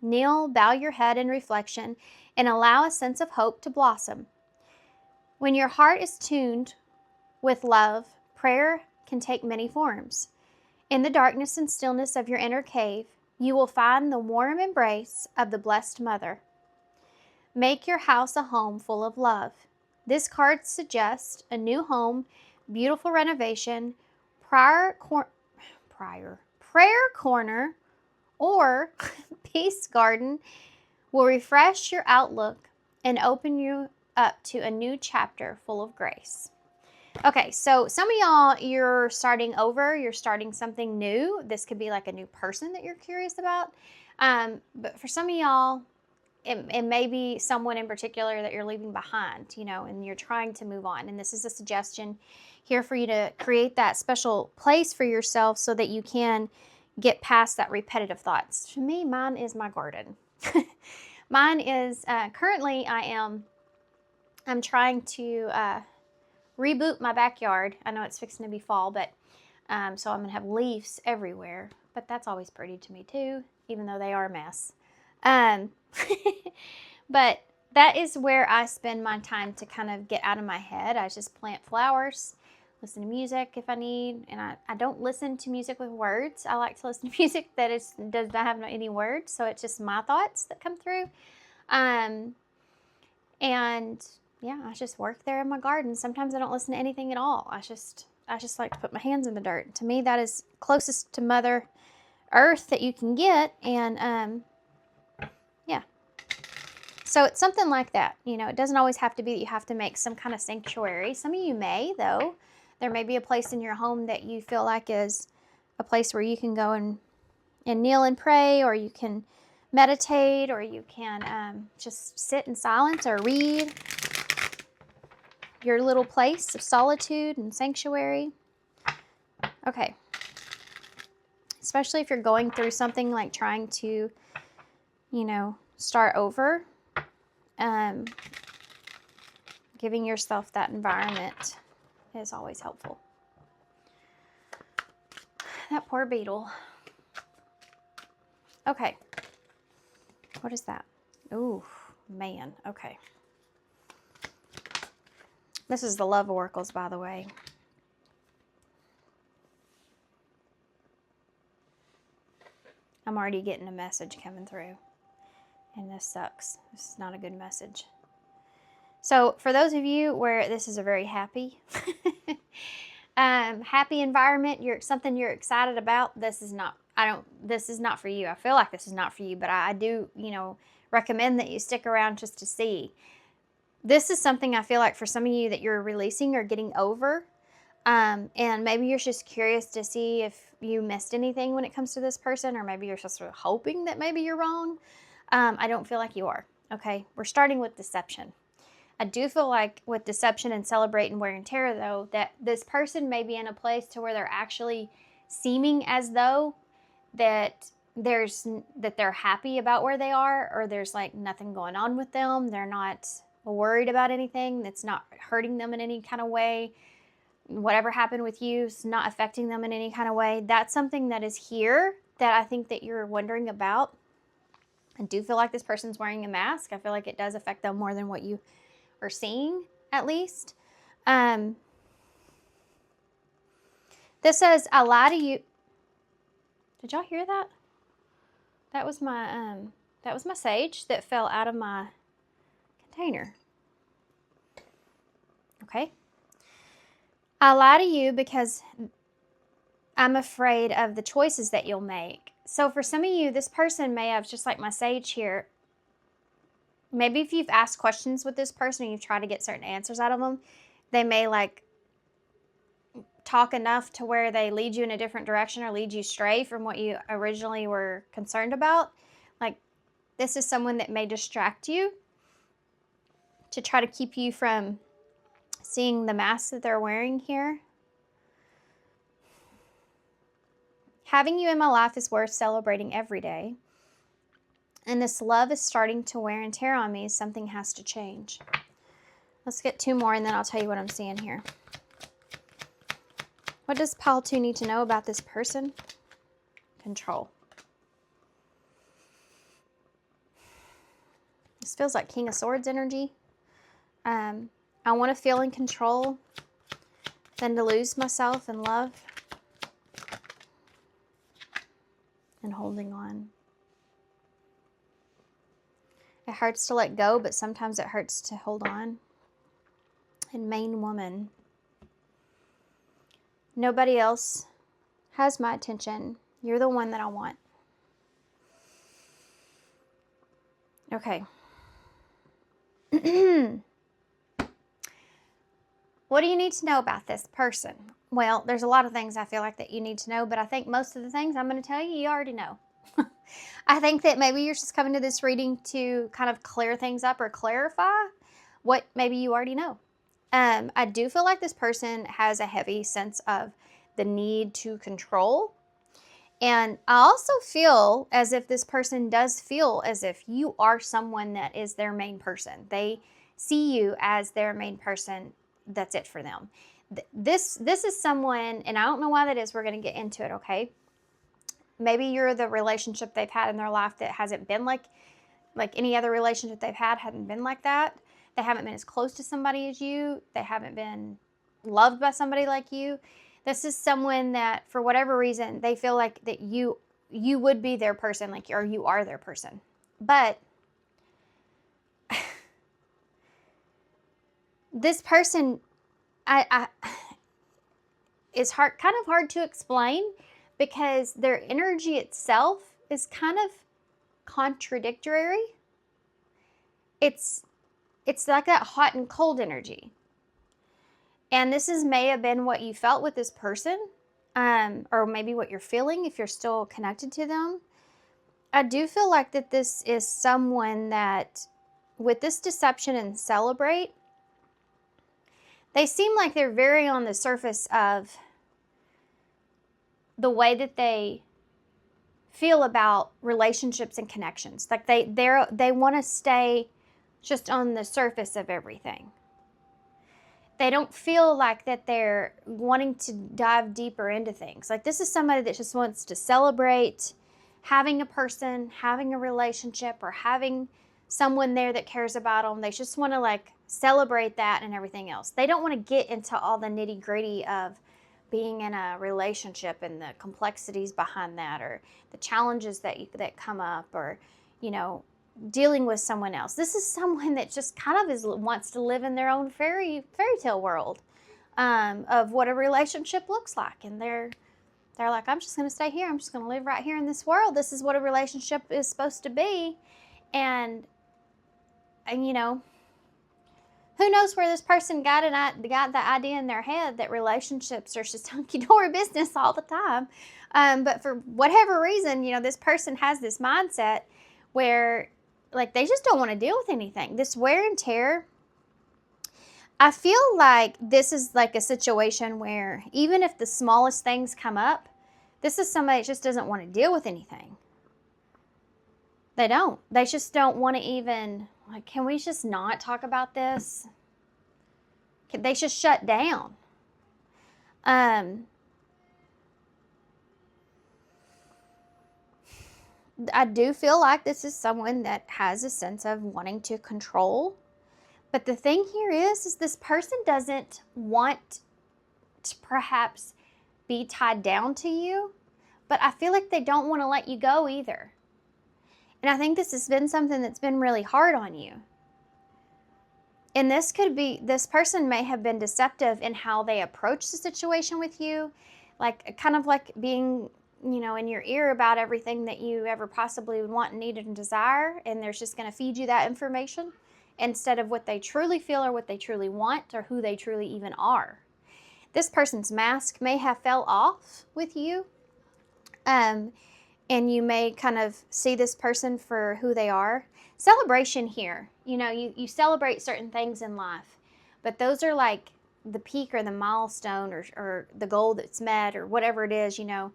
Kneel, bow your head in reflection, and allow a sense of hope to blossom. When your heart is tuned with love, prayer can take many forms. In the darkness and stillness of your inner cave, you will find the warm embrace of the Blessed Mother. Make your house a home full of love. This card suggests a new home, beautiful renovation, prayer corner, or peace garden will refresh your outlook and open you up to a new chapter full of grace. Okay, so some of y'all, you're starting over, you're starting something new. This could be like a new person that you're curious about. But for some of y'all, it may be someone in particular that you're leaving behind, and you're trying to move on. And this is a suggestion here for you to create that special place for yourself so that you can get past that repetitive thoughts. To me, mine is my garden. Mine is currently I'm trying to reboot my backyard. I know it's fixing to be fall, but so I'm gonna have leaves everywhere. But that's always pretty to me too, even though they are a mess. Um, but that is where I spend my time to kind of get out of my head. I just plant flowers, listen to music if I need, and I don't listen to music with words. I like to listen to music that does not have any words, so it's just my thoughts that come through. And yeah, I just work there in my garden. Sometimes I don't listen to anything at all. I just like to put my hands in the dirt. To me, that is closest to Mother Earth that you can get, and yeah. So it's something like that. It doesn't always have to be that you have to make some kind of sanctuary. Some of you may, though. There may be a place in your home that you feel like is a place where you can go and kneel and pray, or you can meditate, or you can just sit in silence or read. Your little place of solitude and sanctuary. Okay. Especially if you're going through something like trying to, start over. Giving yourself that environment is always helpful. That poor beetle. Okay. What is that? Ooh, man. Okay. This is the love oracles, by the way. I'm already getting a message coming through, and this sucks. This is not a good message. So for those of you where this is a very happy, happy environment, something you're excited about, this is not for you. I feel like this is not for you, but I do, recommend that you stick around just to see. This is something I feel like for some of you that you're releasing or getting over. And maybe you're just curious to see if you missed anything when it comes to this person, or maybe you're just sort of hoping that maybe you're wrong. I don't feel like you are. Okay. We're starting with deception. I do feel like with deception and celebrate and wear and tear, though, that this person may be in a place to where they're actually seeming as though that they're happy about where they are, or there's like nothing going on with them. They're not worried about anything. That's not hurting them in any kind of way. Whatever happened with you is not affecting them in any kind of way. That's something that is here that I think that you're wondering about. I do feel like this person's wearing a mask. I feel like it does affect them more than what you are seeing, at least. This says, I lie to you. Did y'all hear that? That was my sage that fell out of my container. Okay. I lie to you because I'm afraid of the choices that you'll make. So for some of you, this person may have, just like my sage here, maybe if you've asked questions with this person and you've tried to get certain answers out of them, they may like talk enough to where they lead you in a different direction or lead you stray from what you originally were concerned about. Like, this is someone that may distract you to try to keep you from seeing the mask that they're wearing here. Having you in my life is worth celebrating every day. And this love is starting to wear and tear on me. Something has to change. Let's get 2 more and then I'll tell you what I'm seeing here. What does pile 2 need to know about this person? Control. This feels like King of Swords energy. I want to feel in control than to lose myself in love and holding on. It hurts to let go, but sometimes it hurts to hold on. And main woman. Nobody else has my attention. You're the one that I want. Okay. What do you need to know about this person? Well, there's a lot of things I feel like that you need to know, but I think most of the things I'm going to tell you, you already know. I think that maybe you're just coming to this reading to kind of clear things up or clarify what maybe you already know. I do feel like this person has a heavy sense of the need to control. And I also feel as if this person does feel as if you are someone that is their main person. They see you as their main person. That's it for them. This is someone, and I don't know why that is. We're going to get into it, okay? Maybe you're the relationship they've had in their life that hasn't been like any other relationship they've had hadn't been like that. They haven't been as close to somebody as you. They haven't been loved by somebody like you. This is someone that, for whatever reason, they feel like that you would be their person, like, or you are their person. But this person, is kind of hard to explain because their energy itself is kind of contradictory. It's like that hot and cold energy. And this may have been what you felt with this person, or maybe what you're feeling if you're still connected to them. I do feel like that this is someone that, with this deception and celebrate, they seem like they're very on the surface of the way that they feel about relationships and connections. Like they want to stay just on the surface of everything. They don't feel like that they're wanting to dive deeper into things. Like, this is somebody that just wants to celebrate having a person, having a relationship, or having someone there that cares about them. They just want to like celebrate that and everything else. They don't want to get into all the nitty gritty of being in a relationship and the complexities behind that, or the challenges that come up, or, you know, dealing with someone else. This is someone that just kind of wants to live in their own fairy tale world of what a relationship looks like. And they're like, I'm just going to stay here. I'm just going to live right here in this world. This is what a relationship is supposed to be. And you know, who knows where this person got the idea in their head that relationships are just hunky-dory business all the time. But for whatever reason, you know, this person has this mindset where, like, they just don't want to deal with anything. This wear and tear, I feel like this is like a situation where even if the smallest things come up, this is somebody that just doesn't want to deal with anything. They don't. They just don't want to even, like, can we just not talk about this? They just shut down. I do feel like this is someone that has a sense of wanting to control. But the thing here is this person doesn't want to perhaps be tied down to you, but I feel like they don't want to let you go either. And I think this has been something that's been really hard on you. And this person may have been deceptive in how they approach the situation with you, like kind of like being, you know, in your ear about everything that you ever possibly would want, needed, and desire, and they're just going to feed you that information instead of what they truly feel or what they truly want or who they truly even are. This person's mask may have fell off with you, and you may kind of see this person for who they are. Celebration here, you know, you celebrate certain things in life, but those are like the peak or the milestone or the goal that's met or whatever it is, you know.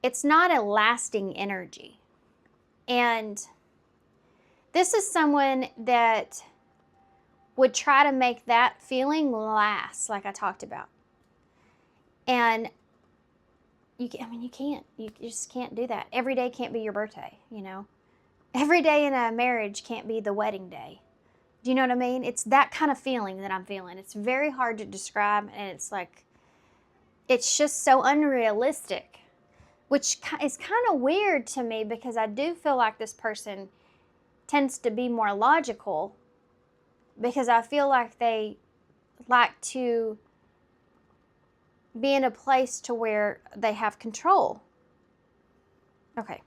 It's not a lasting energy. And this is someone that would try to make that feeling last, like I talked about. And you can't. You just can't do that. Every day can't be your birthday, you know. Every day in a marriage can't be the wedding day. Do you know what I mean? It's that kind of feeling that I'm feeling. It's very hard to describe, and it's like, it's just so unrealistic, which is kind of weird to me because I do feel like this person tends to be more logical, because I feel like they like to be in a place to where they have control. Okay.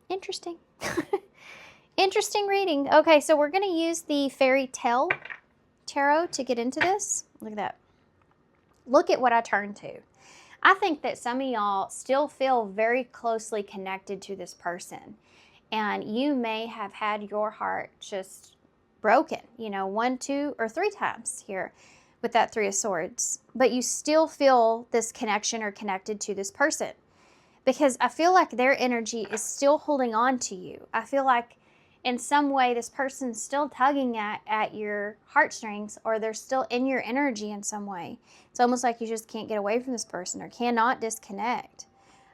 Interesting. Interesting reading. Okay, so we're going to use the Fairy Tale Tarot to get into this. Look at that. Look at what I turned to. I think that some of y'all still feel very closely connected to this person. And you may have had your heart just broken, you know, 1, 2, or 3 times here with that Three of Swords. But you still feel this connection or connected to this person. Because I feel like their energy is still holding on to you. I feel like in some way this person's still tugging at your heartstrings, or they're still in your energy in some way. It's almost like you just can't get away from this person or cannot disconnect.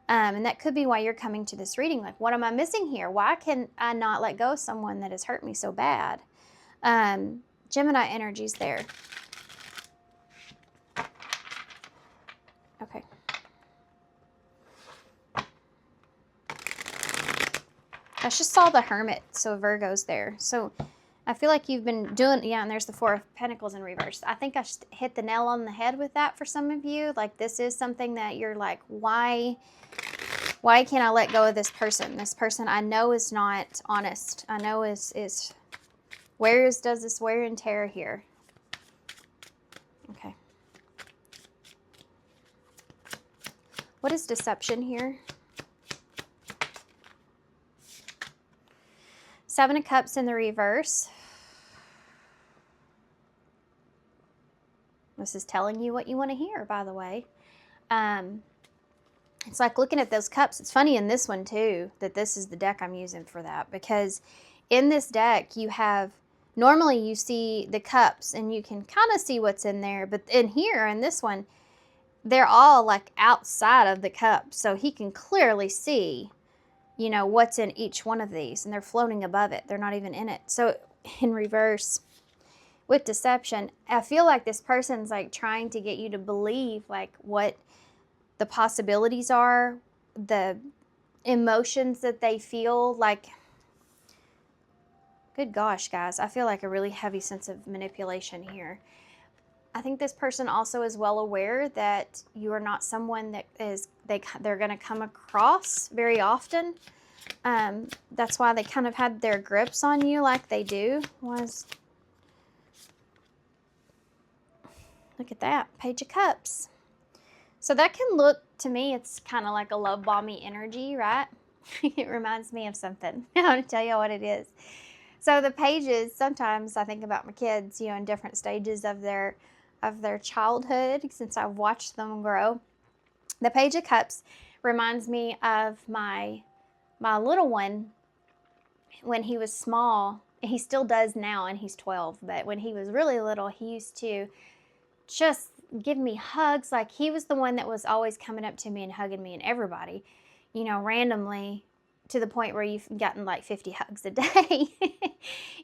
And that could be why you're coming to this reading. Like, what am I missing here? Why can I not let go of someone that has hurt me so bad? Gemini energy's there. Okay. I just saw the Hermit, so Virgo's there. So I feel like you've been doing, yeah, and there's the Four of Pentacles in reverse. I think I hit the nail on the head with that for some of you. Like, this is something that you're like, why can't I let go of this person? This person I know is not honest. I know does this wear and tear here? Okay. What is deception here? Seven of Cups in the reverse. This is telling you what you want to hear, by the way. It's like looking at those cups. It's funny in this one, too, that this is the deck I'm using for that. Because in this deck, you have, normally you see the cups and you can kind of see what's in there. But in here, in this one, they're all like outside of the cup. So he can clearly see, you know, what's in each one of these, and they're floating above it. They're not even in it. So in reverse, with deception, I feel like this person's like trying to get you to believe like what the possibilities are, the emotions that they feel. Like, good gosh, guys, I feel like a really heavy sense of manipulation here. I think this person also is well aware that you are not someone that they're going to come across very often. That's why they kind of had their grips on you like they do. Look at that, Page of Cups. So that can look, to me, it's kind of like a love bomby energy, right? It reminds me of something. I want to tell you what it is. So the pages, sometimes I think about my kids, you know, in different stages of their childhood, since I've watched them grow. The Page of Cups reminds me of my little one when he was small. He still does now, and he's 12, but when he was really little, he used to just give me hugs. Like, he was the one that was always coming up to me and hugging me and everybody, you know, randomly, to the point where you've gotten like 50 hugs a day.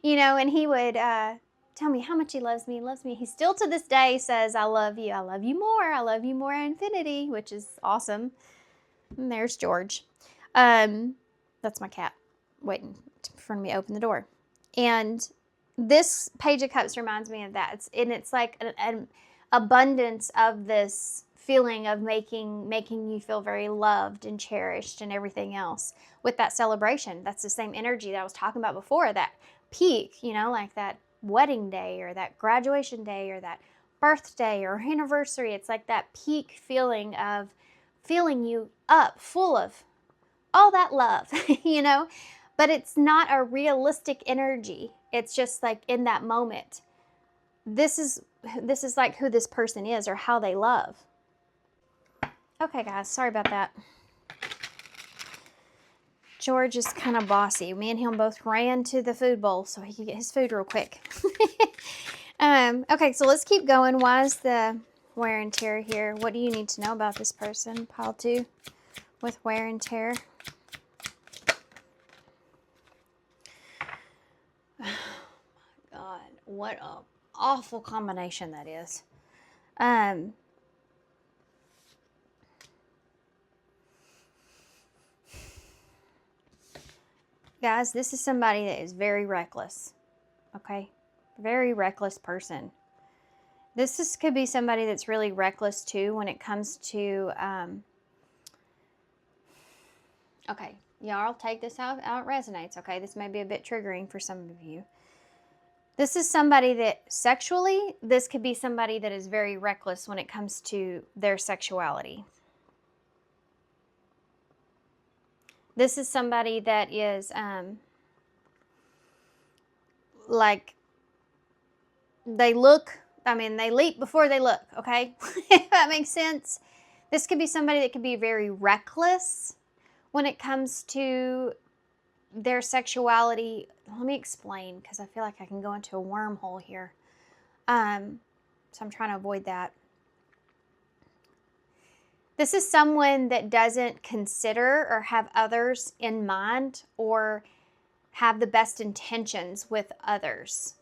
You know, and he would tell me how much he loves me, He still to this day says, I love you more, infinity, which is awesome. And there's George. That's my cat waiting for me to open the door. And this Page of Cups reminds me of that. It's like an abundance of this feeling of making you feel very loved and cherished and everything else with that celebration. That's the same energy that I was talking about before, that peak, you know, like that wedding day or that graduation day or that birthday or anniversary. It's like that peak feeling of filling you up full of all that love, you know, but it's not a realistic energy. It's just like in that moment. This is like who this person is or how they love. Okay, guys, sorry about that. George is kind of bossy. Me and him both ran to the food bowl so he could get his food real quick. Okay, so let's keep going. Why is the wear and tear here? What do you need to know about this person? Pile 2 with wear and tear. Oh my God, what a awful combination that is. Guys, this is somebody that is very reckless. Okay? Very reckless person. This could be somebody that's really reckless too when it comes to, okay, Y'all take this how it resonates, okay? This may be a bit triggering for some of you. This is somebody that sexually, this could be somebody that is very reckless when it comes to their sexuality. This is somebody that is like they leap before they look, okay? If that makes sense. This could be somebody that could be very reckless when it comes to their sexuality. Let me explain, because I feel like I can go into a wormhole here. So I'm trying to avoid that. This is someone that doesn't consider or have others in mind or have the best intentions with others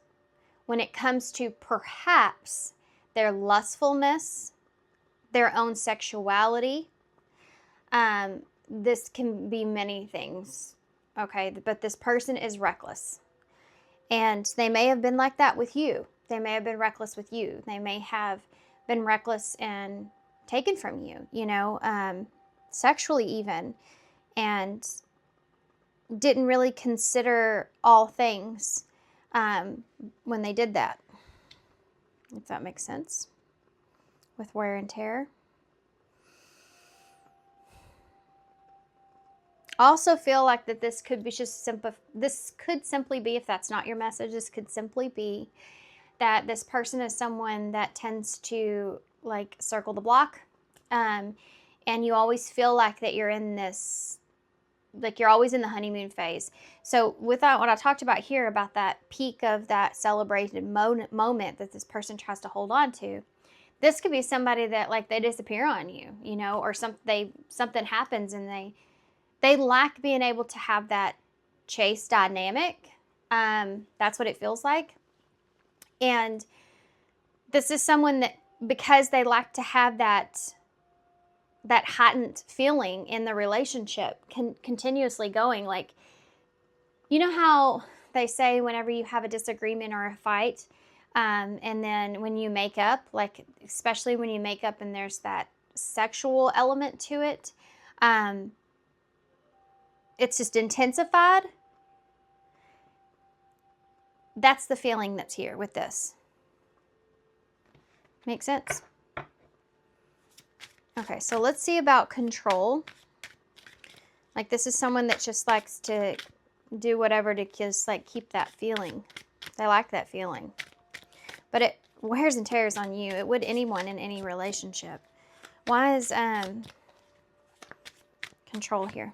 when it comes to perhaps their lustfulness, their own sexuality. This can be many things, okay? But this person is reckless. And they may have been like that with you. They may have been reckless with you. They may have been reckless and taken from you, sexually even, and didn't really consider all things when they did that, if that makes sense, with wear and tear. Also feel like that this could be this could simply be, if that's not your message, this could simply be that this person is someone that tends to like circle the block, and you always feel like that you're in this, like you're always in the honeymoon phase. So with that, what I talked about here, about that peak of that celebrated moment that this person tries to hold on to, this could be somebody that like they disappear on you, or something happens and they lack being able to have that chase dynamic. That's what it feels like. And this is someone that, because they like to have that heightened feeling in the relationship, continuously going, like, you know how they say whenever you have a disagreement or a fight, and then when you make up, like, especially when you make up and there's that sexual element to it, it's just intensified. That's the feeling that's here with this. Make sense? Okay, so let's see about control. Like, this is someone that just likes to do whatever to just like keep that feeling. They like that feeling. But it wears and tears on you. It would anyone in any relationship. Why is control here?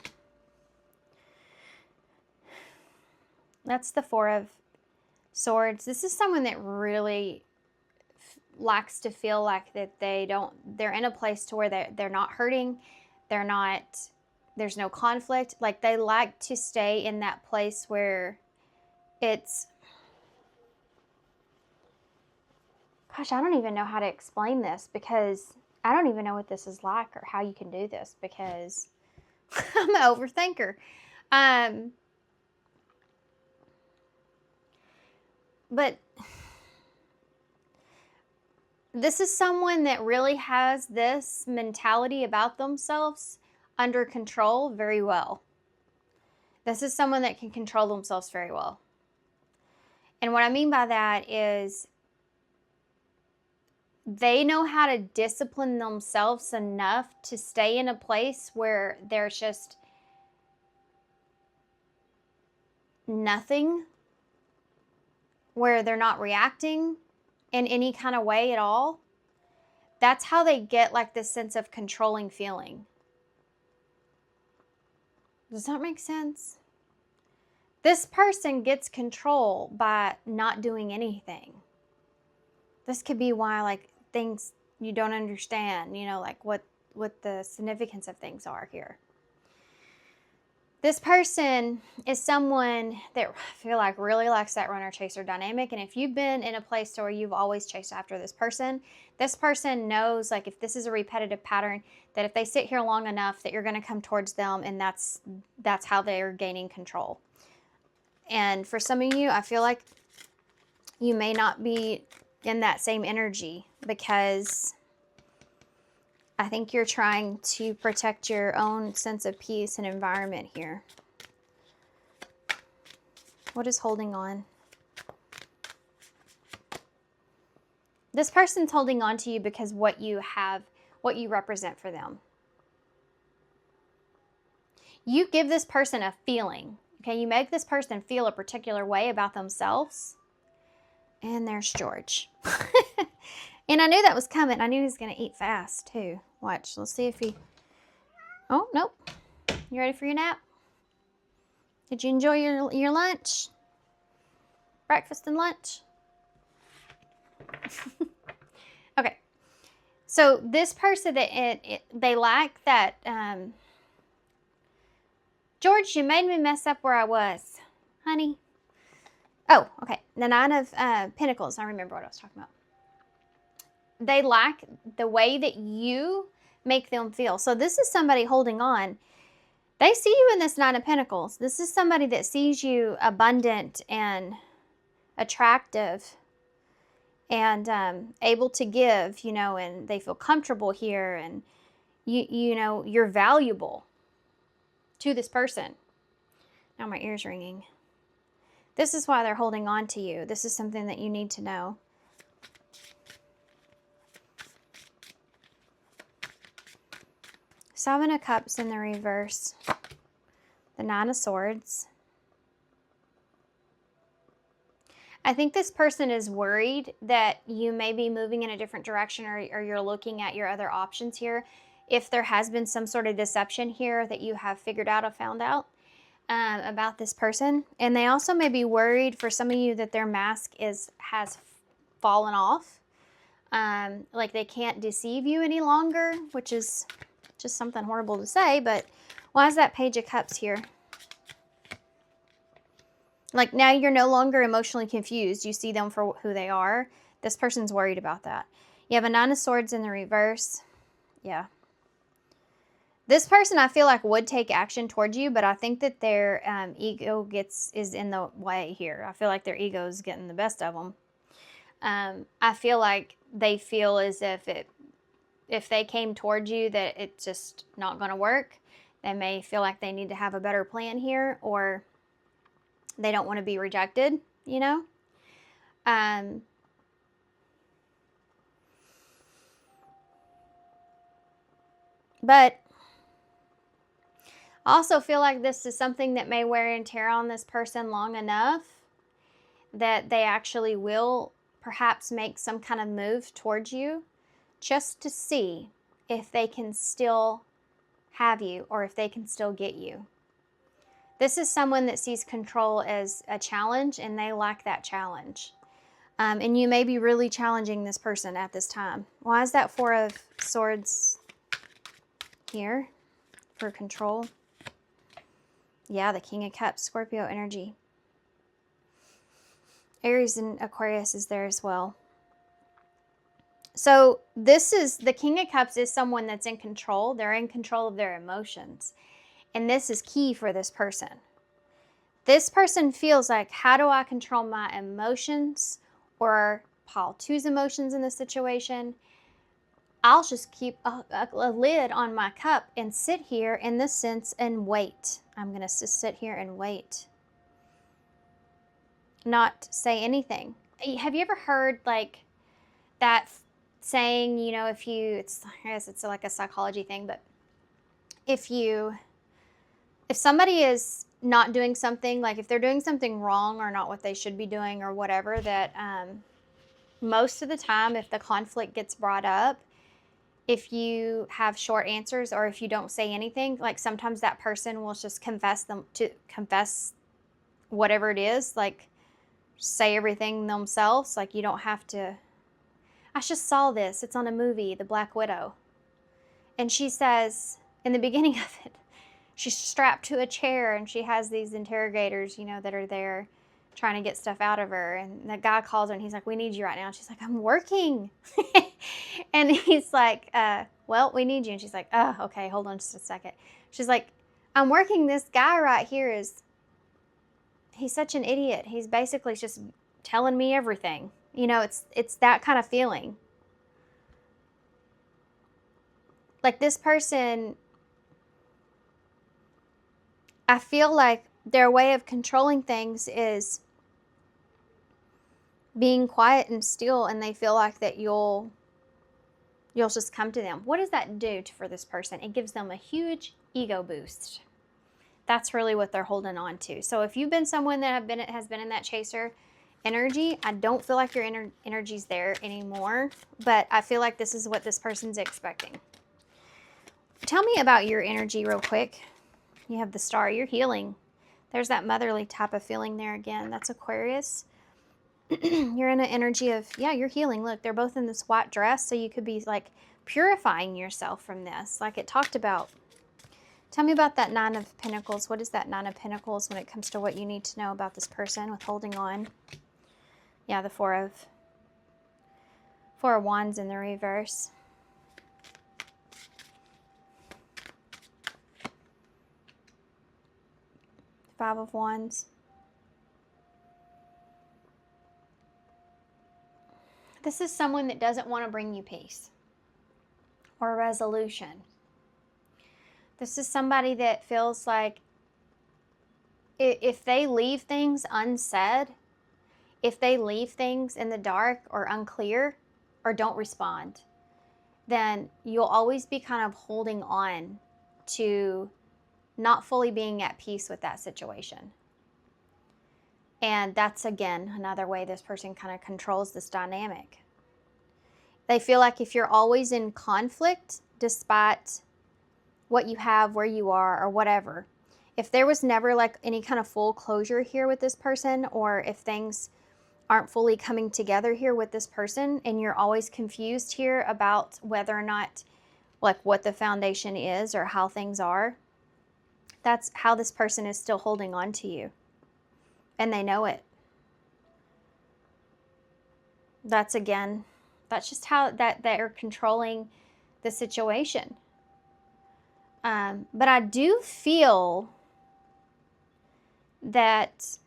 That's the Four of Swords. This is someone that really likes to feel like that they're in a place to where they're not hurting. There's no conflict. Like, they like to stay in that place where it's, gosh, I don't even know how to explain this, because I don't even know what this is like or how you can do this, because I'm an overthinker. But this is someone that really has this mentality about themselves under control very well. This is someone that can control themselves very well. And what I mean by that is they know how to discipline themselves enough to stay in a place where there's just nothing, where they're not reacting in any kind of way at all. That's how they get like this sense of controlling feeling. Does that make sense? This person gets control by not doing anything. This could be why, like, things you don't understand, like what the significance of things are here. This person is someone that I feel like really likes that runner-chaser dynamic. And if you've been in a place where you've always chased after this person knows, like, if this is a repetitive pattern, that if they sit here long enough that you're going to come towards them, and that's how they're gaining control. And for some of you, I feel like you may not be in that same energy, because I think you're trying to protect your own sense of peace and environment here. What is holding on? This person's holding on to you because what you represent for them. You give this person a feeling, okay? You make this person feel a particular way about themselves. And there's George. And I knew that was coming. I knew he was going to eat fast, too. Watch. Let's see if he... Oh, nope. You ready for your nap? Did you enjoy your lunch? Breakfast and lunch? Okay. So this person, they lack that... George, you made me mess up where I was. Honey. Oh, okay. The Nine of Pentacles. I remember what I was talking about. They lack the way that you make them feel. So this is somebody holding on. They see you in this Nine of Pentacles. This is somebody that sees you abundant and attractive and able to give, you know, and they feel comfortable here, and you know, you're valuable to this person. Now my ear's ringing. This is why they're holding on to you. This is something that you need to know. Seven of Cups in the reverse. The Nine of Swords. I think this person is worried that you may be moving in a different direction, or you're looking at your other options here. If there has been some sort of deception here that you have figured out or found out about this person. And they also may be worried for some of you that their mask has fallen off. Like they can't deceive you any longer, which is just something horrible to say, but why is that Page of Cups here? Like now you're no longer emotionally confused. You see them for who they are. This person's worried about that. You have a Nine of Swords in the reverse. Yeah. This person I feel like would take action towards you, but I think that their ego is in the way here. I feel like their ego is getting the best of them. I feel like they feel as if they came towards you that it's just not going to work. They may feel like they need to have a better plan here, or they don't want to be rejected, you know? But I also feel like this is something that may wear and tear on this person long enough that they actually will perhaps make some kind of move towards you just to see if they can still have you or if they can still get you. This is someone that sees control as a challenge, and they lack that challenge. And you may be really challenging this person at this time. Why is that Four of Swords here for control? Yeah, the King of Cups, Scorpio energy. Aries and Aquarius is there as well. So this is, the King of Cups is someone that's in control. They're in control of their emotions. And this is key for this person. This person feels like, how do I control my emotions or Paul II's emotions in this situation? I'll just keep a lid on my cup and sit here in this sense and wait. I'm going to just sit here and wait. Not say anything. Have you ever heard like that saying, you know, I guess it's like a psychology thing, but if somebody is not doing something, like if they're doing something wrong or not what they should be doing or whatever, that most of the time if the conflict gets brought up, if you have short answers or if you don't say anything, like sometimes that person will just confess whatever it is, like say everything themselves. Like you don't have to. I just saw this. It's on a movie, The Black Widow. And she says in the beginning of it, she's strapped to a chair and she has these interrogators, you know, that are there trying to get stuff out of her. And the guy calls her and he's like, we need you right now. And she's like, I'm working. And he's like, well, we need you. And she's like, oh, okay, hold on just a second. She's like, I'm working. This guy right here he's such an idiot. He's basically just telling me everything. You know, it's that kind of feeling. Like this person, I feel like their way of controlling things is being quiet and still, and they feel like that you'll just come to them. What does that do for this person? It gives them a huge ego boost. That's really what they're holding on to. So if you've been someone that has been in that chaser energy, I don't feel like your energy's there anymore, but I feel like this is what this person's expecting. Tell me about your energy real quick. You have the Star. You're healing. There's that motherly type of feeling there again. That's Aquarius. You're in an energy of, yeah, you're healing. Look, they're both in this white dress, so you could be like purifying yourself from this, like it talked about. Tell me about that Nine of Pentacles. What is that Nine of Pentacles when it comes to what you need to know about this person with holding on? Yeah, the Four of Wands in the reverse. Five of Wands. This is someone that doesn't want to bring you peace or resolution. This is somebody that feels like if they leave things unsaid, if they leave things in the dark or unclear or don't respond, then you'll always be kind of holding on to not fully being at peace with that situation. And that's, again, another way this person kind of controls this dynamic. They feel like if you're always in conflict, despite what you have, where you are, or whatever, if there was never like any kind of full closure here with this person, or if things aren't fully coming together here with this person, and you're always confused here about whether or not, like, what the foundation is or how things are, that's how this person is still holding on to you. And they know it. That's, again, that's just how they're controlling the situation. But I do feel that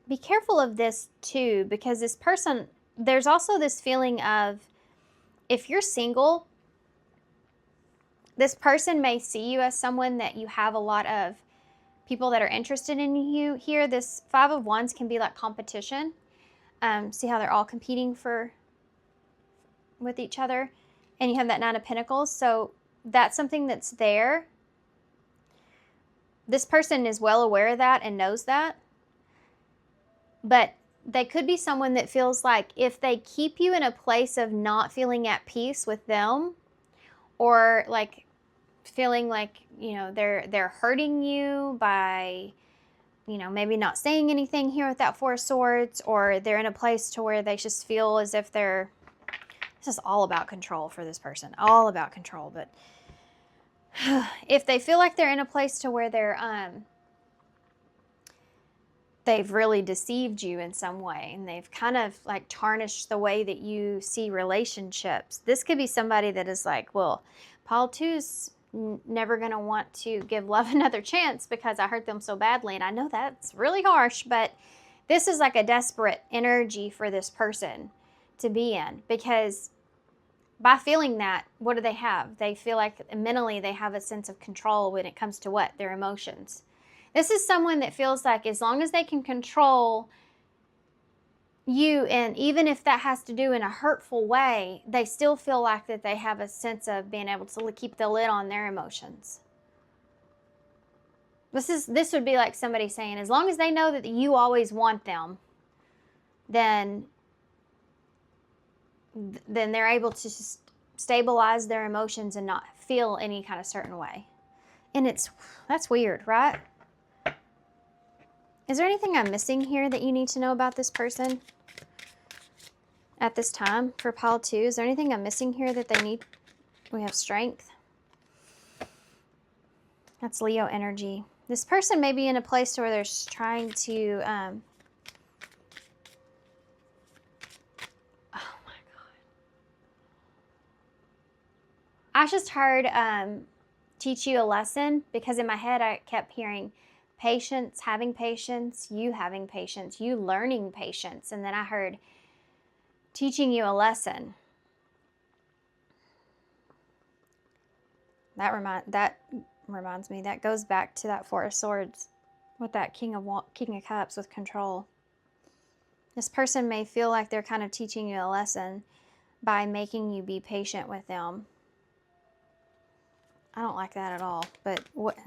be careful of this too, because this person, there's also this feeling of, if you're single, this person may see you as someone that you have a lot of people that are interested in you here. This Five of Wands can be like competition. See how they're all competing with each other, and you have that Nine of Pentacles. So that's something that's there. This person is well aware of that and knows that. But they could be someone that feels like if they keep you in a place of not feeling at peace with them, or like feeling like, you know, they're hurting you by, you know, maybe not saying anything here with that Four of Swords, or they're in a place to where they just feel as if this is all about control for this person, all about control. But if they feel like they're in a place to where they've really deceived you in some way, and they've kind of like tarnished the way that you see relationships. This could be somebody that is like, well, Paul too's never going to want to give love another chance because I hurt them so badly. And I know that's really harsh, but this is like a desperate energy for this person to be in, because by feeling that, what do they have? They feel like mentally they have a sense of control when it comes to what? Their emotions. This is someone that feels like as long as they can control you, and even if that has to do in a hurtful way, they still feel like that they have a sense of being able to keep the lid on their emotions. This would be like somebody saying, as long as they know that you always want them, then they're able to just stabilize their emotions and not feel any kind of certain way. And that's weird, right? Is there anything I'm missing here that you need to know about this person at this time for pile 2? Is there anything I'm missing here that they need? We have strength. That's Leo energy. This person may be in a place where they're trying to, oh my God. I just heard teach you a lesson, because in my head I kept hearing patience, having patience, you having patience, you learning patience. And then I heard teaching you a lesson. That reminds me, that goes back to that Four of Swords. with that King of Cups with control. This person may feel like they're kind of teaching you a lesson by making you be patient with them. I don't like that at all, but what...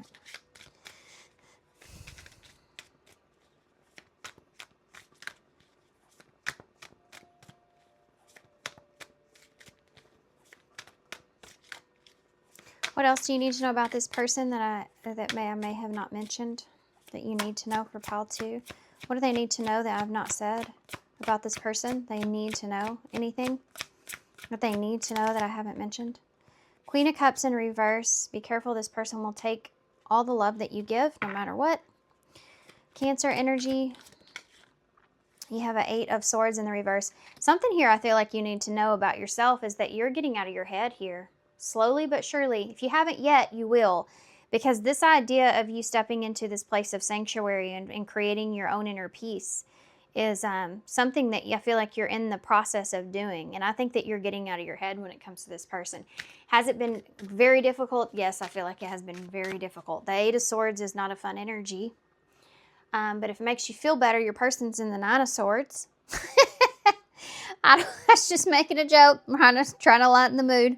What else do you need to know about this person that I may have not mentioned that you need to know for pile 2? What do they need to know that I've not said about this person? They need to know anything that they need to know that I haven't mentioned? Queen of Cups in reverse. Be careful, this person will take all the love that you give no matter what. Cancer energy. You have an 8 of Swords in the reverse. Something here I feel like you need to know about yourself is that you're getting out of your head here. Slowly but surely. If you haven't yet, you will. Because this idea of you stepping into this place of sanctuary and creating your own inner peace is something that I feel like you're in the process of doing. And I think that you're getting out of your head when it comes to this person. Has it been very difficult? Yes, I feel like it has been very difficult. The 8 of Swords is not a fun energy. But if it makes you feel better, your person's in the 9 of Swords. I was just making a joke. I'm trying to lighten the mood.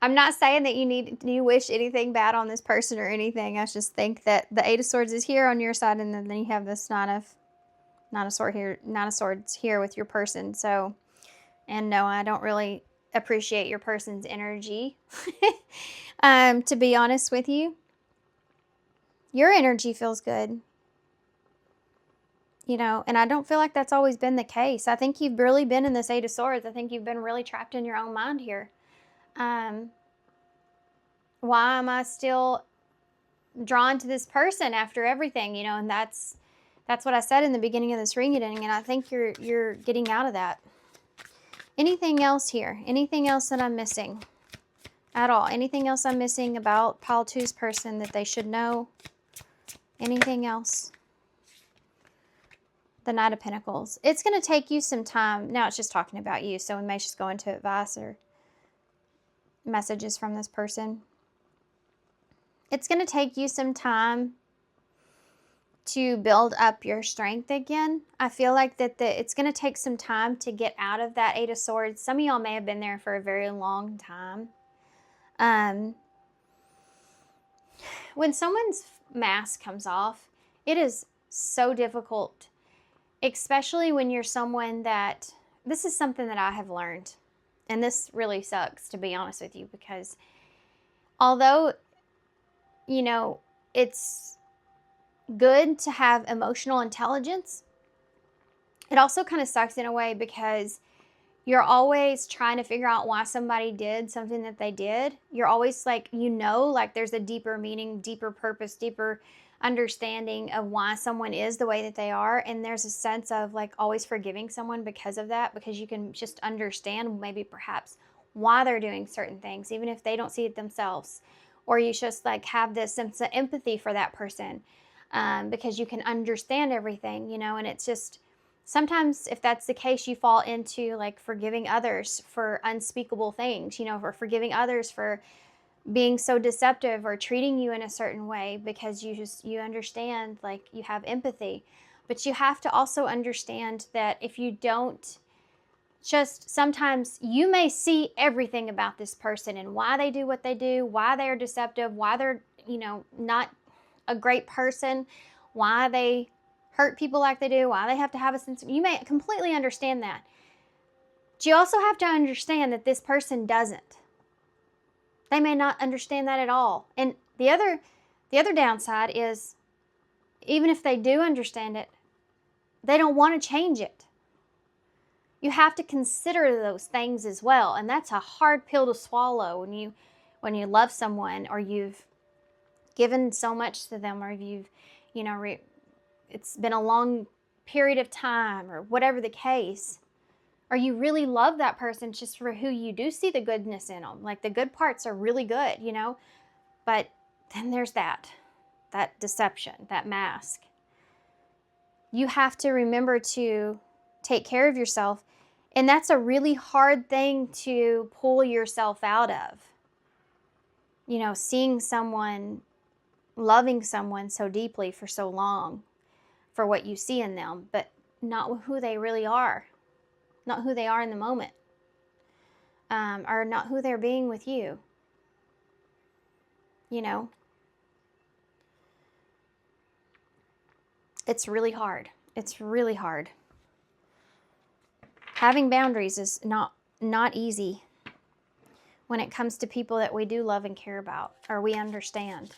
I'm not saying that you wish anything bad on this person or anything. I just think that the 8 of Swords is here on your side, and then you have this 9 of Swords here with your person. So, and no, I don't really appreciate your person's energy. To be honest with you, your energy feels good. You know, and I don't feel like that's always been the case. I think you've really been in this 8 of Swords. I think you've been really trapped in your own mind here. Why am I still drawn to this person after everything? You know, and that's what I said in the beginning of this reading, and I think you're getting out of that. Anything else here? Anything else that I'm missing at all? Anything else I'm missing about pile 2's person that they should know? Anything else? The Knight of Pentacles. It's going to take you some time. Now it's just talking about you, so we may just go into advice or messages from this person. It's going to take you some time to build up your strength again. I feel like it's going to take some time to get out of that 8 of Swords. Some of y'all may have been there for a very long time. When someone's mask comes off, it is so difficult, especially when you're someone that, this is something that I have learned, and this really sucks, to be honest with you, because although, you know, it's good to have emotional intelligence, it also kind of sucks in a way because you're always trying to figure out why somebody did something that they did. You're always like, you know, like there's a deeper meaning, deeper purpose, deeper understanding of why someone is the way that they are. And there's a sense of like always forgiving someone because of that, because you can just understand maybe perhaps why they're doing certain things, even if they don't see it themselves. Or you just like have this sense of empathy for that person because you can understand everything, you know, and it's just, sometimes if that's the case, you fall into like forgiving others for unspeakable things, you know, or forgiving others for being so deceptive or treating you in a certain way because you understand, like you have empathy. But you have to also understand that if you don't, just sometimes you may see everything about this person and why they do what they do, why they're deceptive, why they're, you know, not a great person, why they hurt people like they do, why they have to have a sense of, you may completely understand that. But you also have to understand that this person doesn't. They may not understand that at all. And the other downside is, even if they do understand it, they don't want to change it. You have to consider those things as well. And that's a hard pill to swallow when you love someone, or you've given so much to them, or you've, you know, it's been a long period of time, or whatever the case, or you really love that person just for who you do see the goodness in them. Like the good parts are really good, you know, but then there's that deception, that mask. You have to remember to take care of yourself. And that's a really hard thing to pull yourself out of. You know, seeing someone loving someone so deeply for so long for what you see in them, but not who they really are, not who they are in the moment, or not who they're being with you. You know, it's really hard. It's really hard. Having boundaries is not easy when it comes to people that we do love and care about, or we understand.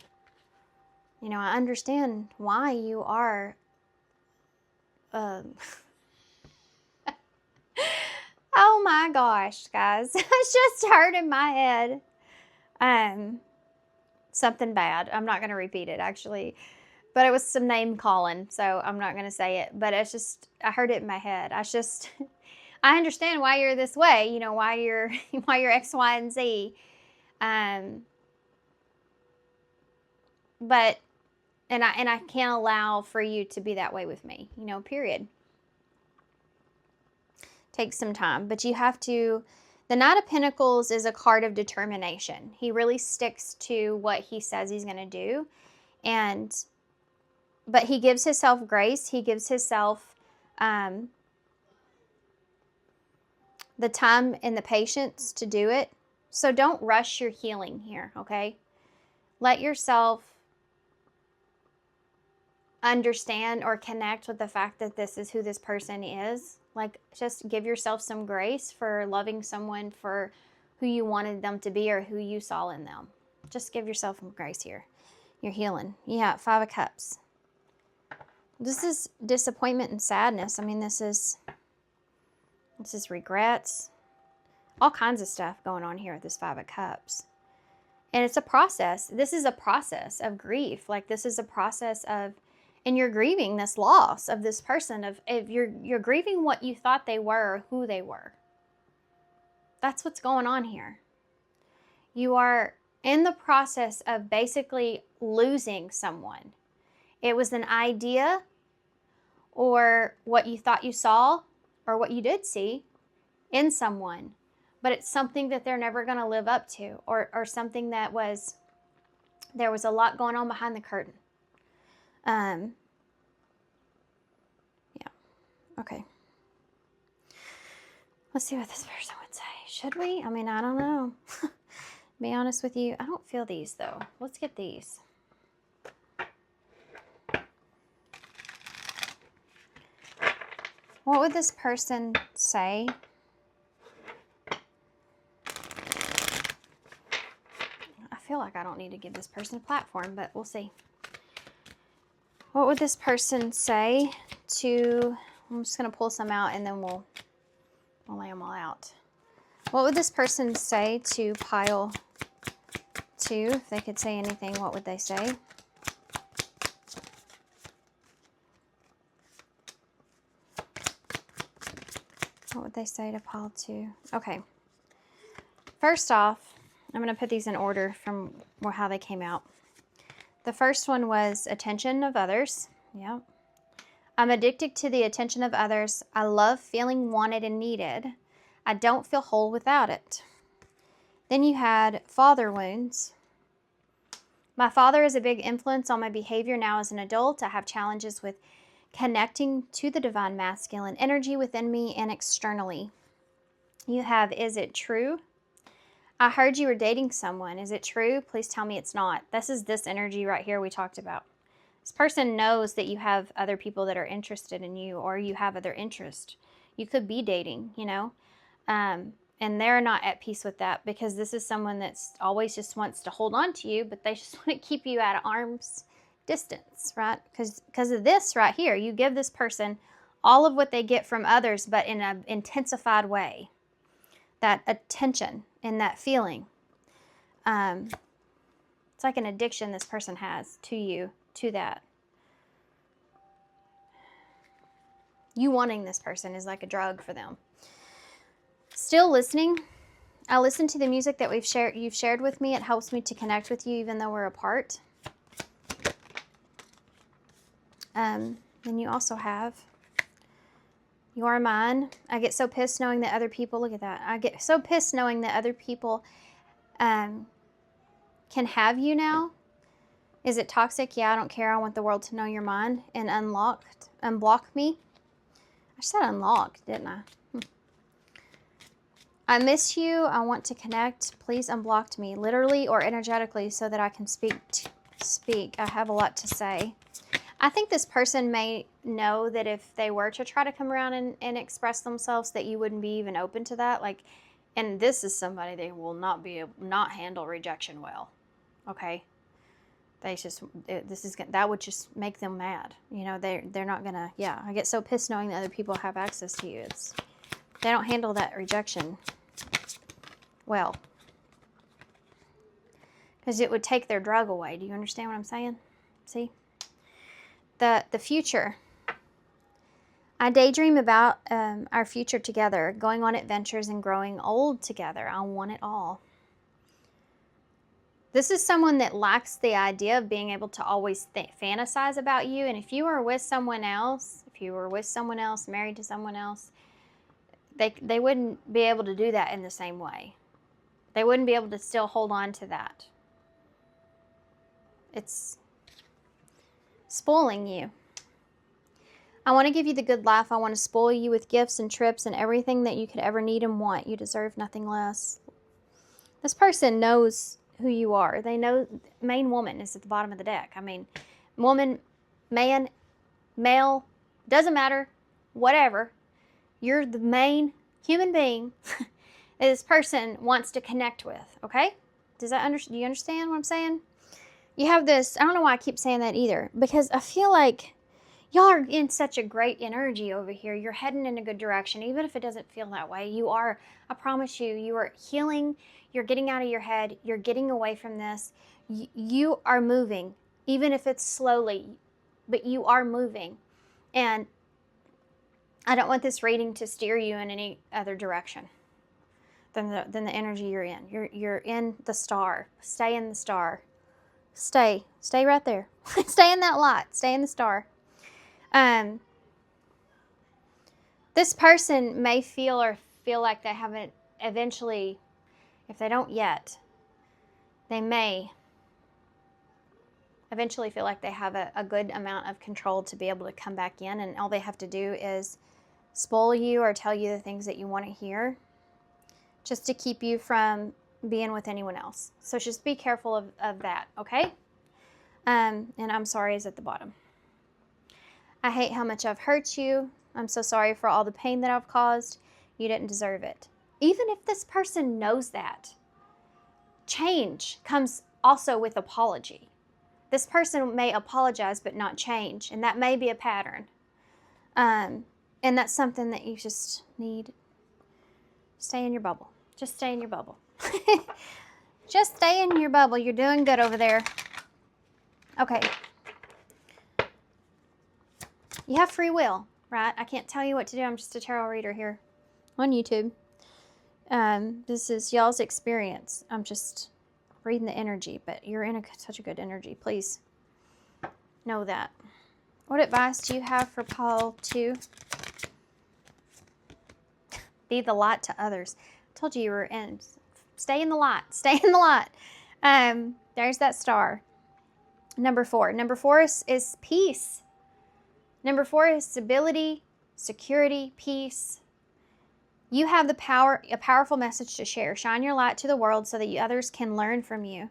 You know, I understand why you are oh my gosh, guys. It's just hurt in my head. Something bad. I'm not going to repeat it, actually. But it was some name calling, so I'm not going to say it. But it's just, I heard it in my head. I understand why you're this way, you know, why you're X, Y, and Z. But, and I can't allow for you to be that way with me, you know, period. Takes some time, but you have to. The Knight of Pentacles is a card of determination. He really sticks to what he says he's going to do. But he gives himself grace. He gives himself the time and the patience to do it. So don't rush your healing here, okay? Let yourself understand or connect with the fact that this is who this person is. Like, just give yourself some grace for loving someone for who you wanted them to be or who you saw in them. Just give yourself some grace here. You're healing. Yeah, 5 of Cups. This is disappointment and sadness. I mean, this is regrets. All kinds of stuff going on here with this 5 of Cups. And it's a process. This is a process of grief. Like, this is a process of, and you're grieving this loss of this person, of you're grieving what you thought they were or who they were. That's what's going on here. You are in the process of basically losing someone. It was an idea or what you thought you saw or what you did see in someone, but it's something that they're never going to live up to, or something that there was a lot going on behind the curtain. Yeah. Okay. Let's see what this person would say. Should we? I mean, I don't know. Be honest with you, I don't feel these though. Let's get these. What would this person say? I feel like I don't need to give this person a platform, but we'll see. What would this person say to, I'm just going to pull some out and then we'll lay them all out. What would this person say to pile 2? If they could say anything, what would they say? What would they say to pile 2? Okay. First off, I'm going to put these in order from how they came out. The first one was attention of others. Yeah. I'm addicted to the attention of others. I love feeling wanted and needed. I don't feel whole without it. Then you had father wounds. My father is a big influence on my behavior now as an adult. I have challenges with connecting to the divine masculine energy within me and externally. You have, is it true? I heard you were dating someone. Is it true? Please tell me it's not. This is this energy right here we talked about. This person knows that you have other people that are interested in you, or you have other interests. You could be dating, you know, and they're not at peace with that, because this is someone that's always just wants to hold on to you, but they just want to keep you at arm's distance, right? Because of this right here, you give this person all of what they get from others, but in an intensified way. That attention and that feeling. It's like an addiction this person has to you, to that. You wanting this person is like a drug for them. Still listening. I listen to the music that you've shared with me. It helps me to connect with you even though we're apart. Then you also have, you are mine. I get so pissed knowing that other people, look at that. I get so pissed knowing that other people can have you now. Is it toxic? Yeah, I don't care. I want the world to know you're mine. And unblock me. I said unlocked, didn't I? I miss you. I want to connect. Please unblock me, literally or energetically, so that I can speak. I have a lot to say. I think this person may know that if they were to try to come around and express themselves, that you wouldn't be even open to that. Like, and this is somebody they will not handle rejection well. Okay. That would just make them mad. You know, they're not gonna, yeah, I get so pissed knowing that other people have access to you. They don't handle that rejection well. Because it would take their drug away. Do you understand what I'm saying? See? The future. I daydream about our future together, going on adventures and growing old together. I want it all. This is someone that lacks the idea of being able to always fantasize about you. And if you were with someone else, married to someone else, they wouldn't be able to do that in the same way. They wouldn't be able to still hold on to that. It's spoiling you. I want to give you the good life. I want to spoil you with gifts and trips and everything that you could ever need and want. You deserve nothing less. This person knows who you are. They know. Main woman is at the bottom of the deck. I mean, woman, man, male, doesn't matter, whatever. You're the main human being that this person wants to connect with, okay? Do you understand what I'm saying? You have this, I don't know why I keep saying that either, because I feel like y'all are in such a great energy over here. You're heading in a good direction, even if it doesn't feel that way. You are, I promise you, you are healing. You're getting out of your head. You're getting away from this. You are moving, even if it's slowly, but you are moving. And I don't want this reading to steer you in any other direction than the energy you're in. You're in the star. Stay in the star. Stay right there. Stay in that light. Stay in the star. This person may feel like they haven't eventually, if they don't yet, they may eventually feel like they have a good amount of control to be able to come back in, and all they have to do is spoil you or tell you the things that you want to hear just to keep you from being with anyone else. So just be careful of that, okay? And I'm sorry is at the bottom. I hate how much I've hurt you. I'm so sorry for all the pain that I've caused. You didn't deserve it. Even if this person knows that, change comes also with apology. This person may apologize but not change, and that may be a pattern. And that's something that you just need. Stay in your bubble. Just stay in your bubble. Just stay in your bubble. You're doing good over there. Okay. You have free will, right? I can't tell you what to do. I'm just a tarot reader here on YouTube. This is y'all's experience. I'm just reading the energy, but you're in such a good energy. Please know that. What advice do you have for Paul to be the light to others? I told you were in. Stay in the light. Stay in the light. There's that star. Number 4. Number 4 is peace. Number 4 is stability, security, peace. You have a powerful message to share. Shine your light to the world so that others can learn from you.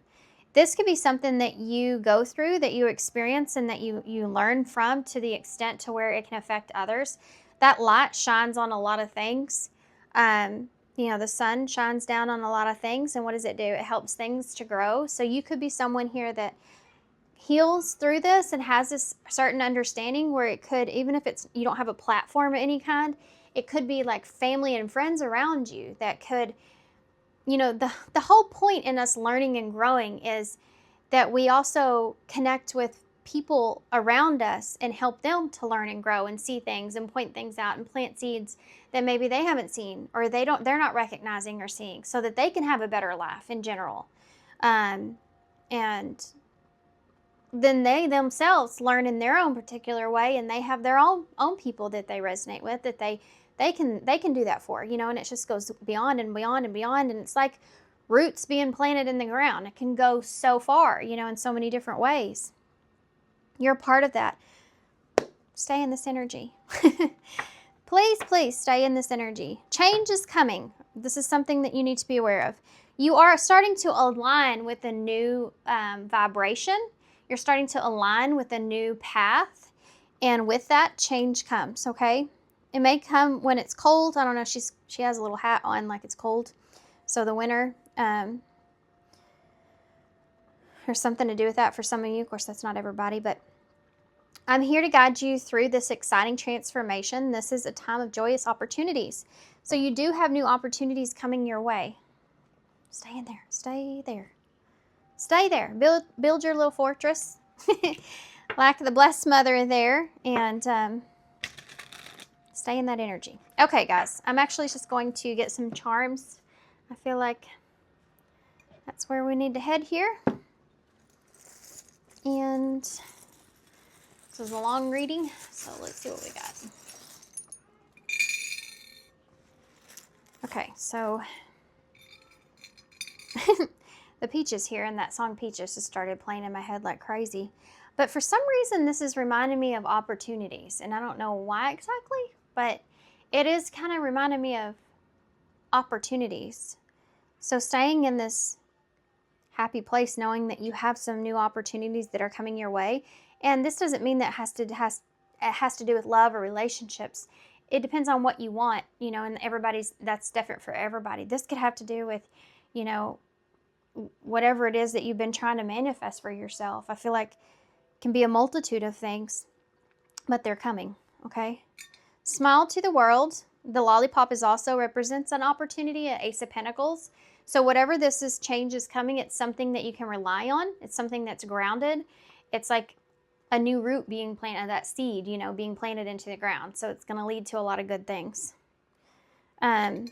This could be something that you go through, that you experience, and that you learn from to the extent to where it can affect others. That light shines on a lot of things. The sun shines down on a lot of things, and what does it do? It helps things to grow. So you could be someone here that heals through this and has this certain understanding where it could, even if you don't have a platform of any kind, it could be like family and friends around you that could, the whole point in us learning and growing is that we also connect with people around us and help them to learn and grow and see things and point things out and plant seeds that maybe they haven't seen or they're not recognizing or seeing, so that they can have a better life in general. And then they themselves learn in their own particular way, and they have their own people that they resonate with, that they can do that for, and it just goes beyond and beyond and beyond. And it's like roots being planted in the ground. It can go so far, you know, in so many different ways. You're a part of that. Stay in this energy. Please, please stay in this energy. Change is coming. This is something that you need to be aware of. You are starting to align with a new vibration. You're starting to align with a new path. And with that, change comes, okay? It may come when it's cold. I don't know. She has a little hat on like it's cold. So the winter, there's something to do with that for some of you. Of course, that's not everybody, but I'm here to guide you through this exciting transformation. This is a time of joyous opportunities. So you do have new opportunities coming your way. Stay in there. Stay there. Stay there. Build your little fortress. Like the Blessed Mother there. And stay in that energy. Okay, guys. I'm actually just going to get some charms. I feel like that's where we need to head here. And this is a long reading, so let's see what we got. Okay, so the Peaches here, and that song Peaches just started playing in my head like crazy. But for some reason, this is reminding me of opportunities, and I don't know why exactly, but it is kind of reminding me of opportunities. So staying in this happy place, knowing that you have some new opportunities that are coming your way. And this doesn't mean that it has to do with love or relationships. It depends on what you want, you know, and that's different for everybody. This could have to do with, you know, whatever it is that you've been trying to manifest for yourself. I feel like it can be a multitude of things, but they're coming, okay? Smile to the world. The lollipop also represents an opportunity, an Ace of Pentacles. So whatever this is, change is coming. It's something that you can rely on. It's something that's grounded. It's like a new root being planted, that seed, you know, being planted into the ground. So it's going to lead to a lot of good things. And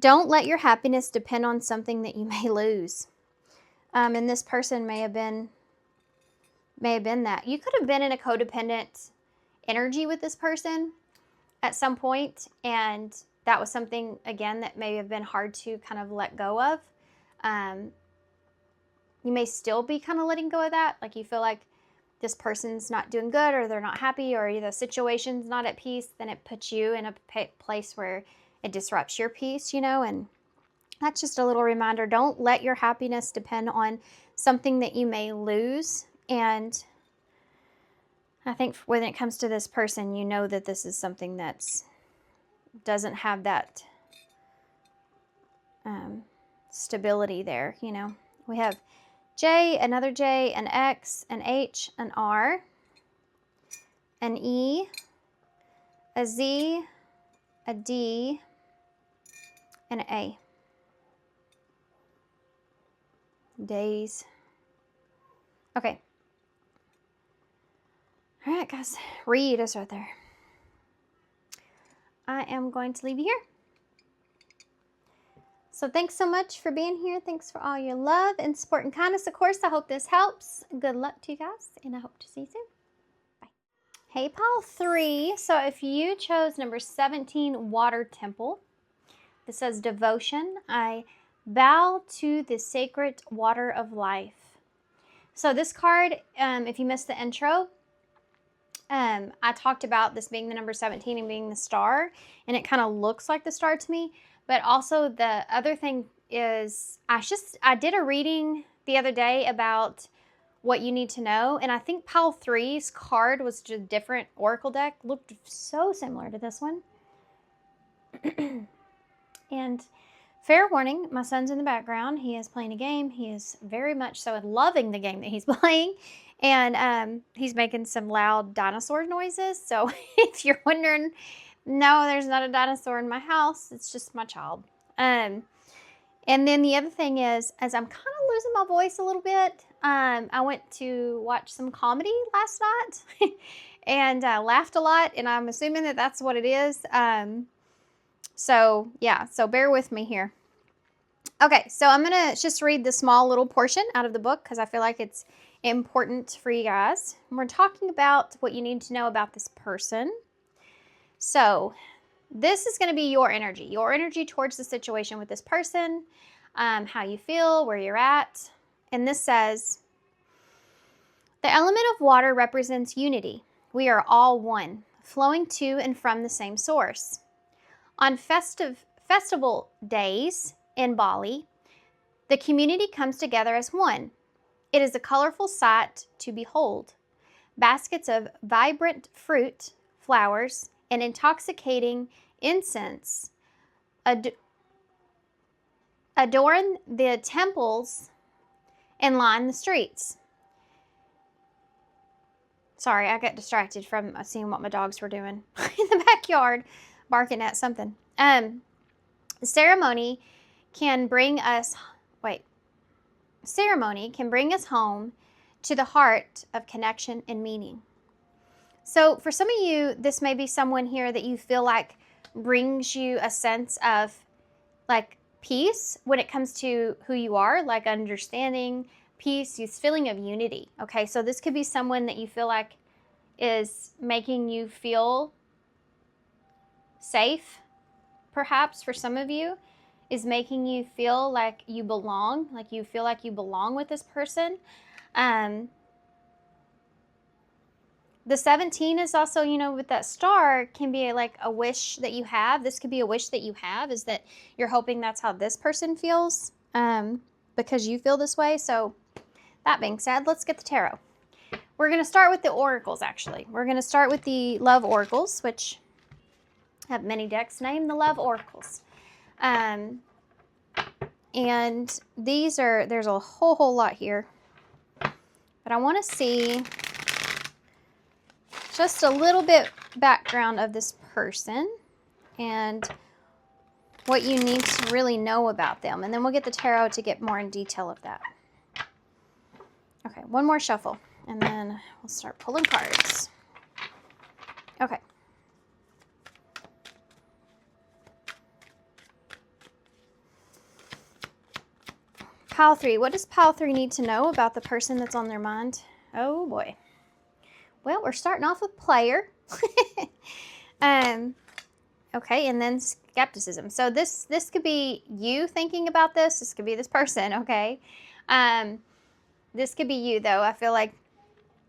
don't let your happiness depend on something that you may lose. And this person may have been that. You could have been in a codependent energy with this person at some point, and that was something, again, that may have been hard to kind of let go of. You may still be kind of letting go of that. Like you feel like this person's not doing good, or they're not happy, or the situation's not at peace. Then it puts you in a place where it disrupts your peace, you know, and that's just a little reminder. Don't let your happiness depend on something that you may lose. And I think when it comes to this person, you know that this is something that's doesn't have that stability there, you know. We have J, another J, an X, an H, an R, an E, a Z, a D, and an A. Days. Okay. All right, guys. Read is right there. I am going to leave you here. So thanks so much for being here. Thanks for all your love and support and kindness. Of course, I hope this helps. Good luck to you guys, and I hope to see you soon. Bye. Hey, pile 3. So if you chose number 17, Water Temple, this says devotion. I bow to the sacred water of life. So this card, if you missed the intro, I talked about this being the number 17 and being the star, and it kind of looks like the star to me. But also the other thing is I did a reading the other day about what you need to know, and I think pile 3's card was just a different oracle deck. Looked so similar to this one. And fair warning, my son's in the background. He is playing a game. He is very much so loving the game that he's playing. And he's making some loud dinosaur noises. So if you're wondering, no, there's not a dinosaur in my house. It's just my child. And then the other thing is, as I'm kind of losing my voice a little bit, I went to watch some comedy last night and laughed a lot. And I'm assuming that that's what it is. So yeah, so bear with me here. Okay, so I'm going to just read the small little portion out of the book because I feel like it's important for you guys. And we're talking about what you need to know about this person. So this is going to be your energy towards the situation with this person, how you feel, where you're at. And this says, the element of water represents unity. We are all one, flowing to and from the same source. On festival days in Bali, the community comes together as one. It is a colorful sight to behold. Baskets of vibrant fruit, flowers, and intoxicating incense adorn the temples and line the streets. Sorry, I got distracted from seeing what my dogs were doing in the backyard, barking at something. The ceremony can bring us home to the heart of connection and meaning. So for some of you, this may be someone here that you feel like brings you a sense of like peace when it comes to who you are, like understanding, peace, this feeling of unity. Okay, so this could be someone that you feel like is making you feel safe, perhaps for some of you, is making you feel like you belong, like you feel like you belong with this person. The 17 is also, with that star, can be like a wish that you have. This could be a wish that you have, is that you're hoping that's how this person feels, because you feel this way. So that being said, let's get the tarot. We're going to start with the oracles, actually. We're going to start with the love oracles, which have many decks named the love oracles. And there's a whole lot here. But I want to see just a little bit background of this person and what you need to really know about them. And then we'll get the tarot to get more in detail of that. Okay, one more shuffle, and then we'll start pulling cards. Okay. Pile 3. What does Pile 3 need to know about the person that's on their mind? Oh, boy. Well, we're starting off with player. Okay, and then skepticism. So this could be you thinking about this. This could be this person, okay? This could be you, though. I feel like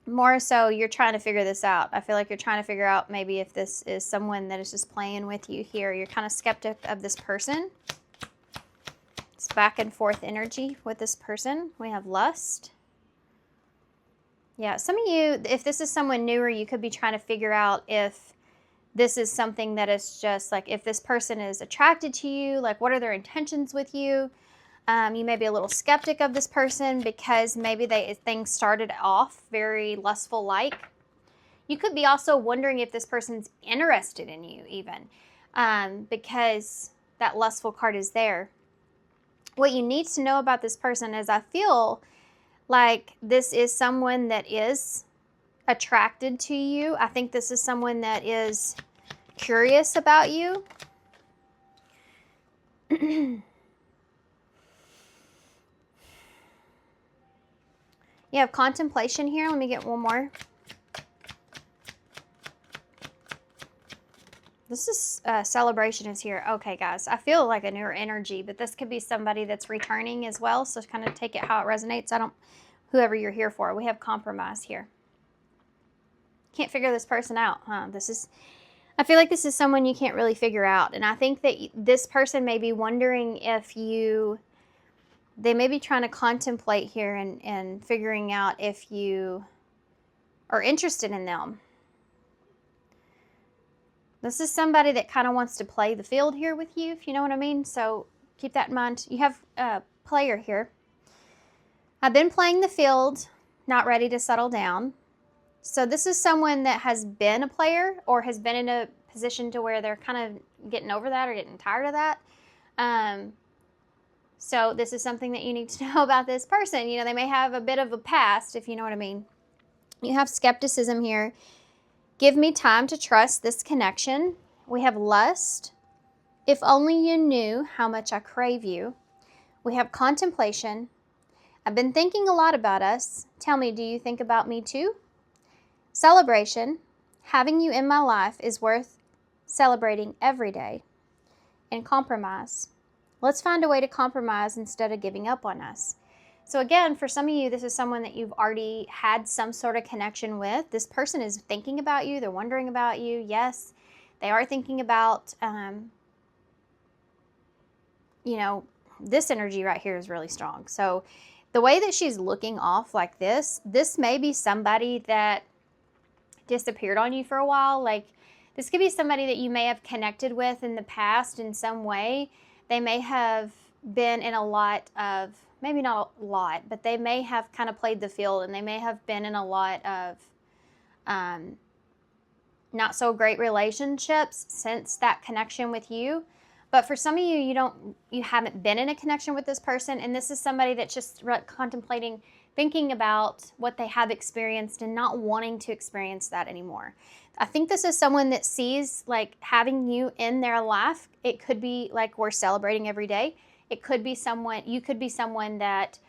more so you're trying to figure this out. I feel like you're trying to figure out maybe if this is someone that is just playing with you here. You're kind of skeptic of this person. It's back and forth energy with this person. We have lust. Yeah, some of you, if this is someone newer, you could be trying to figure out if this is something that is just like, if this person is attracted to you, like what are their intentions with you? You may be a little skeptic of this person because maybe things started off very lustful-like. You could be also wondering if this person's interested in you even, because that lustful card is there. What you need to know about this person is, I feel like this is someone that is attracted to you. I think this is someone that is curious about you. You have contemplation here. Let me get one more. This is celebration is here. Okay, guys, I feel like a newer energy, but this could be somebody that's returning as well. So kind of take it how it resonates. Whoever you're here for. We have compromise here. Can't figure this person out, huh? I feel like this is someone you can't really figure out. And I think that this person may be wondering if they may be trying to contemplate here and figuring out if you are interested in them. This is somebody that kind of wants to play the field here with you, if you know what I mean. So keep that in mind. You have a player here. I've been playing the field, not ready to settle down. So this is someone that has been a player or has been in a position to where they're kind of getting over that or getting tired of that. So this is something that you need to know about this person. They may have a bit of a past, if you know what I mean. You have skepticism here. Give me time to trust this connection. We have lust. If only you knew how much I crave you. We have contemplation. I've been thinking a lot about us. Tell me, do you think about me too? Celebration. Having you in my life is worth celebrating every day, and compromise. Let's find a way to compromise instead of giving up on us. So again, for some of you, this is someone that you've already had some sort of connection with. This person is thinking about you. They're wondering about you. Yes, they are thinking about, this energy right here is really strong. So the way that she's looking off like this may be somebody that disappeared on you for a while. Like, this could be somebody that you may have connected with in the past in some way. They may have been in a lot of, maybe not a lot, but they may have kind of played the field, and they may have been in a lot of not so great relationships since that connection with you. But for some of you, you haven't been in a connection with this person, and this is somebody that's just contemplating, thinking about what they have experienced and not wanting to experience that anymore. I think this is someone that sees like having you in their life. It could be like we're celebrating every day. It could be you could be someone that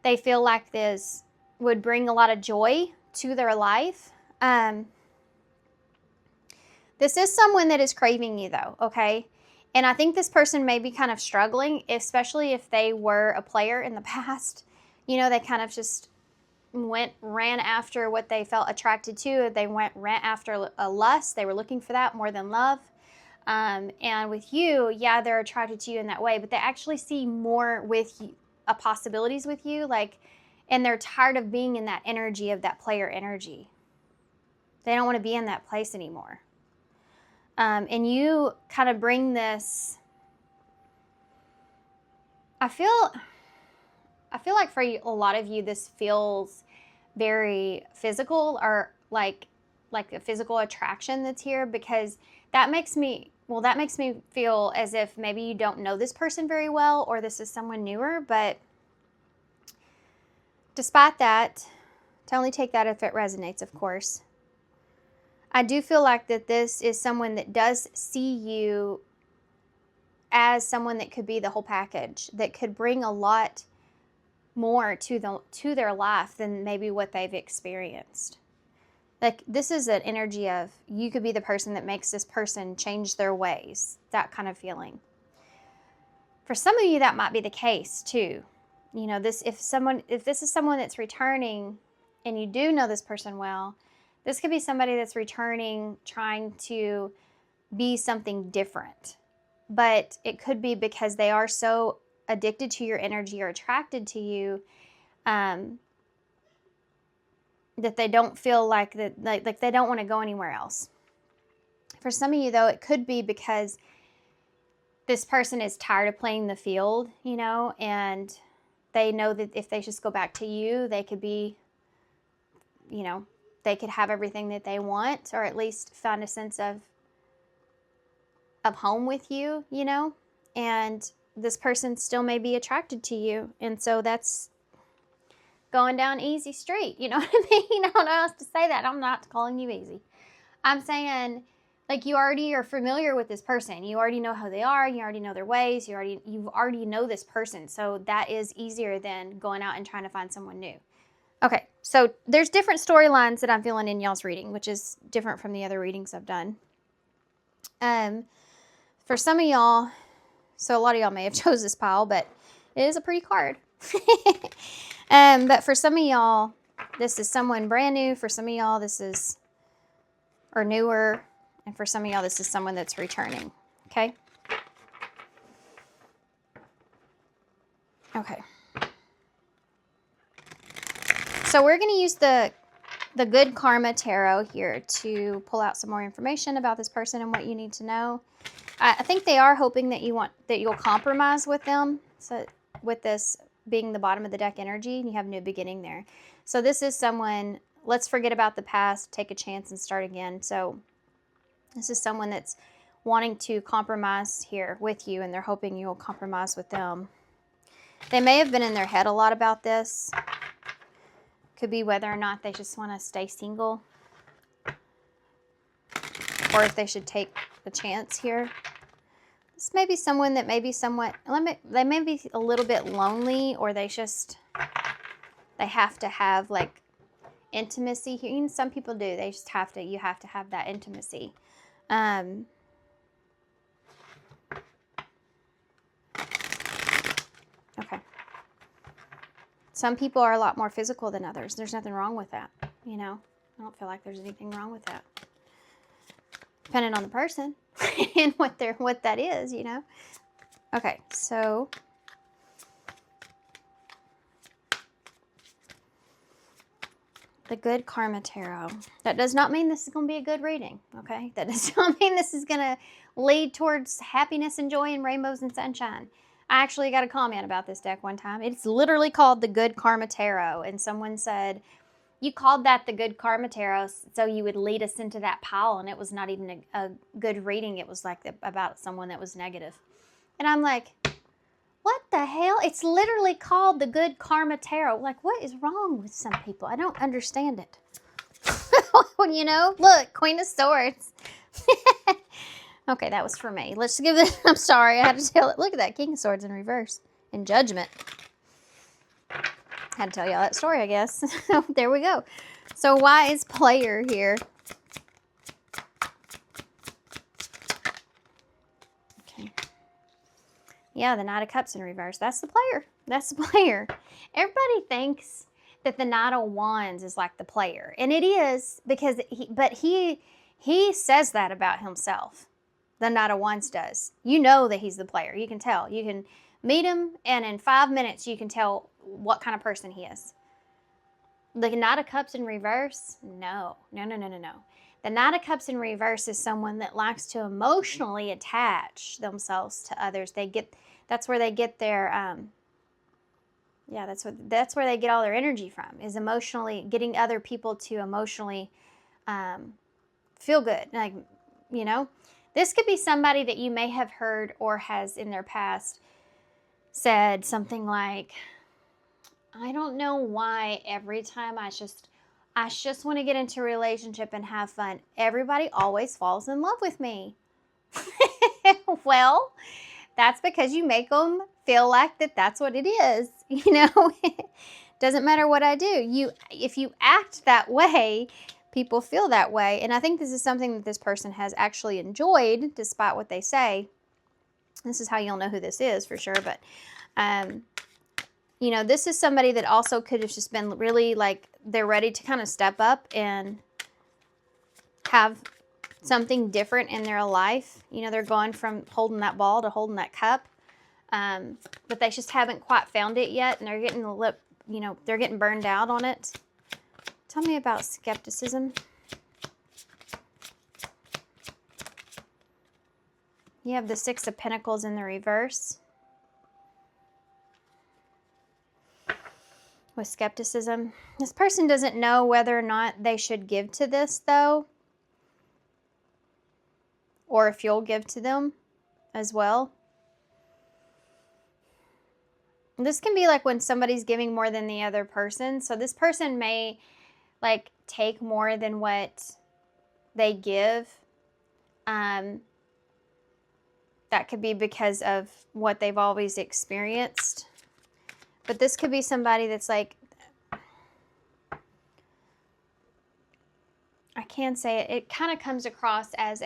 they feel like this would bring a lot of joy to their life. This is someone that is craving you though, okay? And I think this person may be kind of struggling, especially if they were a player in the past. They kind of just ran after what they felt attracted to. They ran after a lust. They were looking for that more than love. And with you, yeah, they're attracted to you in that way, but they actually see more with you, possibilities with you, and they're tired of being in that energy of that player energy. They don't want to be in that place anymore. And you kind of bring this, I feel like for a lot of you, this feels very physical, or like a physical attraction that's here, because that makes me feel as if maybe you don't know this person very well, or this is someone newer. But despite that, to only take that if it resonates, of course, I do feel like that this is someone that does see you as someone that could be the whole package, that could bring a lot more to their life than maybe what they've experienced. Like, this is an energy of you could be the person that makes this person change their ways, that kind of feeling. For some of you, that might be the case too. If this is someone that's returning and you do know this person well, this could be somebody that's returning trying to be something different. But it could be because they are so addicted to your energy or attracted to you, that they don't feel like that, like they don't want to go anywhere else. For some of you, though, it could be because this person is tired of playing the field, and they know that if they just go back to you, they could be, they could have everything that they want, or at least find a sense of home with you, and this person still may be attracted to you. And so that's going down easy street. You know what I mean? I don't know how else to say that. I'm not calling you easy. I'm saying, like, you already are familiar with this person. You already know who they are. You already know their ways. You already know this person. So that is easier than going out and trying to find someone new. Okay, so there's different storylines that I'm feeling in y'all's reading, which is different from the other readings I've done. For some of y'all, so a lot of y'all may have chose this pile, but it is a pretty card. But for some of y'all, this is someone brand new. For some of y'all, this is, or newer. And for some of y'all, this is someone that's returning. Okay? Okay. So we're going to use the Good Karma Tarot here to pull out some more information about this person and what you need to know. I think they are hoping that you'll compromise with them. So with this being the bottom of the deck energy, you have new beginning there. So this is someone, let's forget about the past, take a chance and start again. So this is someone that's wanting to compromise here with you, and they're hoping you'll compromise with them. They may have been in their head a lot about this. Could be whether or not they just want to stay single, or if they should take the chance here. This may be someone that may be they may be a little bit lonely, or they have to have like intimacy here. Some people do. You have to have that intimacy. Okay. Some people are a lot more physical than others. There's nothing wrong with that, you know. I don't feel like there's anything wrong with that. Depending on the person and what that is, you know. Okay, so the Good Karma Tarot. That does not mean this is going to be a good reading, okay? That does not mean this is going to lead towards happiness and joy and rainbows and sunshine. I actually got a comment about this deck one time. It's literally called the Good Karma Tarot, and someone said, you called that the Good Karma Tarot so you would lead us into that pile, and it was not even a good reading. It was like about someone that was negative. And I'm like, what the hell? It's literally called the Good Karma Tarot. Like, what is wrong with some people? I don't understand it. You know, look, Queen of Swords. Okay, that was for me. Let's give it, I'm sorry, I had to tell it. Look at that, King of Swords in reverse, in Judgment. Had to tell y'all that story, I guess. There we go. So why is player here? Okay. Yeah, the Knight of Cups in reverse. That's the player. That's the player. Everybody thinks that the Knight of Wands is like the player. And it is, because he says that about himself. The Knight of Wands does. You know that he's the player. You can tell. You can meet him, and in 5 minutes you can tell what kind of person he is. The Knight of Cups in reverse? No. No, no, no, no, no. The Knight of Cups in reverse is someone that likes to emotionally attach themselves to others. That's where they get their that's where they get all their energy from, is emotionally getting other people to emotionally feel good. Like, you know, this could be somebody that you may have heard or has in their past said something like, I don't know why every time I just want to get into a relationship and have fun, everybody always falls in love with me. Well, that's because you make them feel like that's what it is. You know, doesn't matter what I do. If you act that way, people feel that way. And I think this is something that this person has actually enjoyed, despite what they say. This is how you'll know who this is for sure. But, you know, this is somebody that also could have just been really like, they're ready to kind of step up and have something different in their life. You know, they're going from holding that ball to holding that cup. But they just haven't quite found it yet. And they're getting they're getting burned out on it. Tell me about skepticism. You have the Six of Pentacles in the reverse. With skepticism. This person doesn't know whether or not they should give to this, though. Or if you'll give to them as well. This can be like when somebody's giving more than the other person. So this person may like take more than what they give. That could be because of what they've always experienced. But this could be somebody that's like, I can't say it. It kind of comes across as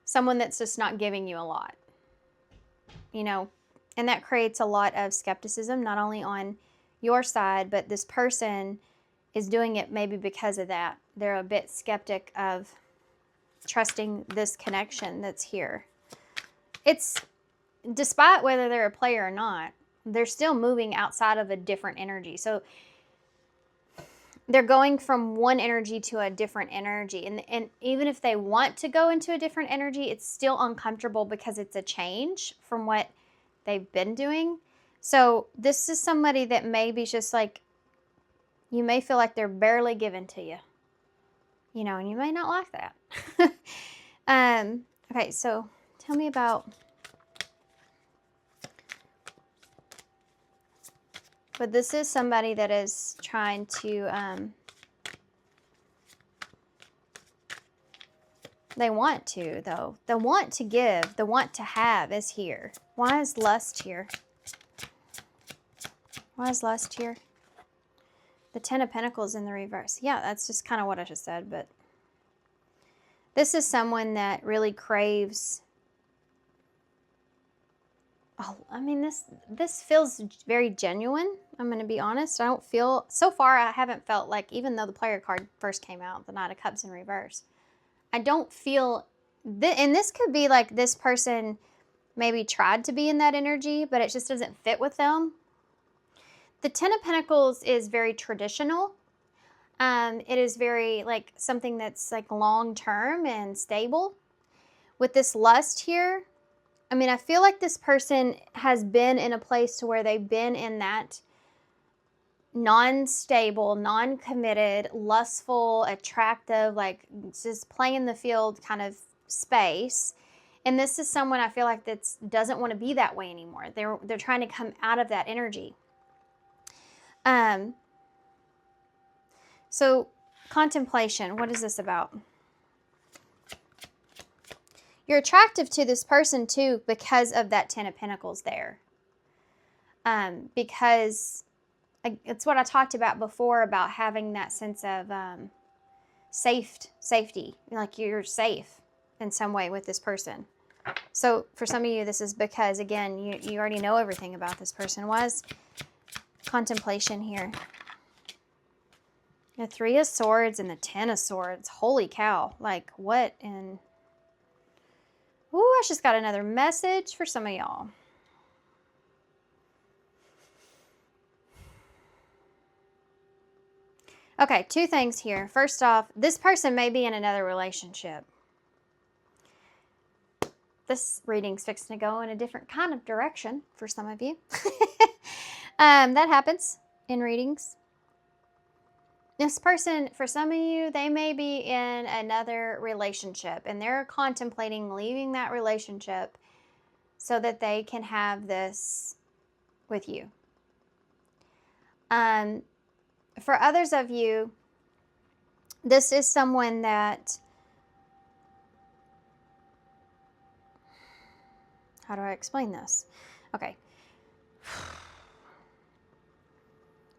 someone that's just not giving you a lot. You know, and that creates a lot of skepticism, not only on your side, but this person is doing it maybe because of that. They're a bit skeptic of trusting this connection that's here. It's, despite whether they're a player or not, they're still moving outside of a different energy. So they're going from one energy to a different energy. And even if they want to go into a different energy, it's still uncomfortable because it's a change from what they've been doing. So this is somebody that maybe just like, you may feel like they're barely given to you. You know, and you may not like that. Okay, so tell me about... But this is somebody that is trying to, they want to, though. The want to give, the want to have is here. Why is lust here? Why is lust here? The Ten of Pentacles in the reverse. Yeah, that's just kind of what I just said, but this is someone that really craves Oh, I mean, this feels very genuine. I'm going to be honest. I don't feel, so far I haven't felt like, even though the player card first came out, the Knight of Cups in reverse, I don't feel, and this could be like this person maybe tried to be in that energy, but it just doesn't fit with them. The Ten of Pentacles is very traditional. It is very like something that's like long term and stable. With this lust here, I mean, I feel like this person has been in a place to where they've been in that non-stable, non-committed, lustful, attractive, like just playing the field kind of space. And this is someone I feel like that doesn't want to be that way anymore. They're trying to come out of that energy. So contemplation, what is this about? You're attractive to this person too because of that Ten of Pentacles there. Because it's what I talked about before about having that sense of safety. Like you're safe in some way with this person. So for some of you, this is because, again, you already know everything about this person. Was contemplation here. The Three of Swords and the Ten of Swords. Holy cow. Like what in... Ooh, I just got another message for some of y'all. Okay, two things here. First off, this person may be in another relationship. This reading's fixing to go in a different kind of direction for some of you. That happens in readings. This person, for some of you, they may be in another relationship and they're contemplating leaving that relationship so that they can have this with you. For others of you, this is someone that, how do I explain this? Okay.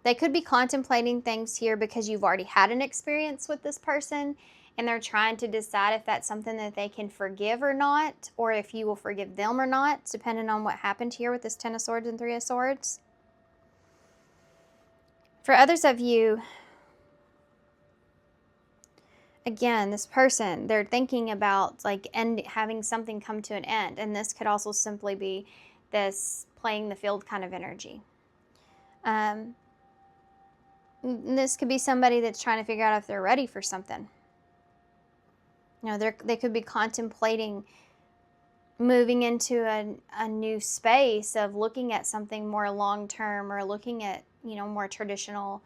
They could be contemplating things here because you've already had an experience with this person and they're trying to decide if that's something that they can forgive or not, or if you will forgive them or not, depending on what happened here with this Ten of Swords and Three of Swords. For others of you, again, this person, they're thinking about like having something come to an end. And this could also simply be this playing the field kind of energy. This could be somebody that's trying to figure out if they're ready for something. You know, they could be contemplating moving into a new space of looking at something more long-term or looking at, you know, more traditional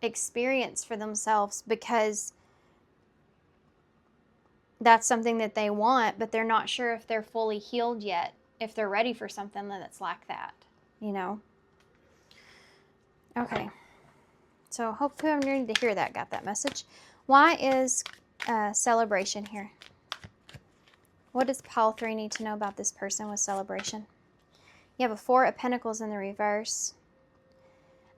experience for themselves because that's something that they want, but they're not sure if they're fully healed yet, if they're ready for something that's like that, you know? Okay. So hopefully I'm needing to hear that, got that message. Why is celebration here? What does Pile 3 need to know about this person with celebration? You have a Four of Pentacles in the reverse.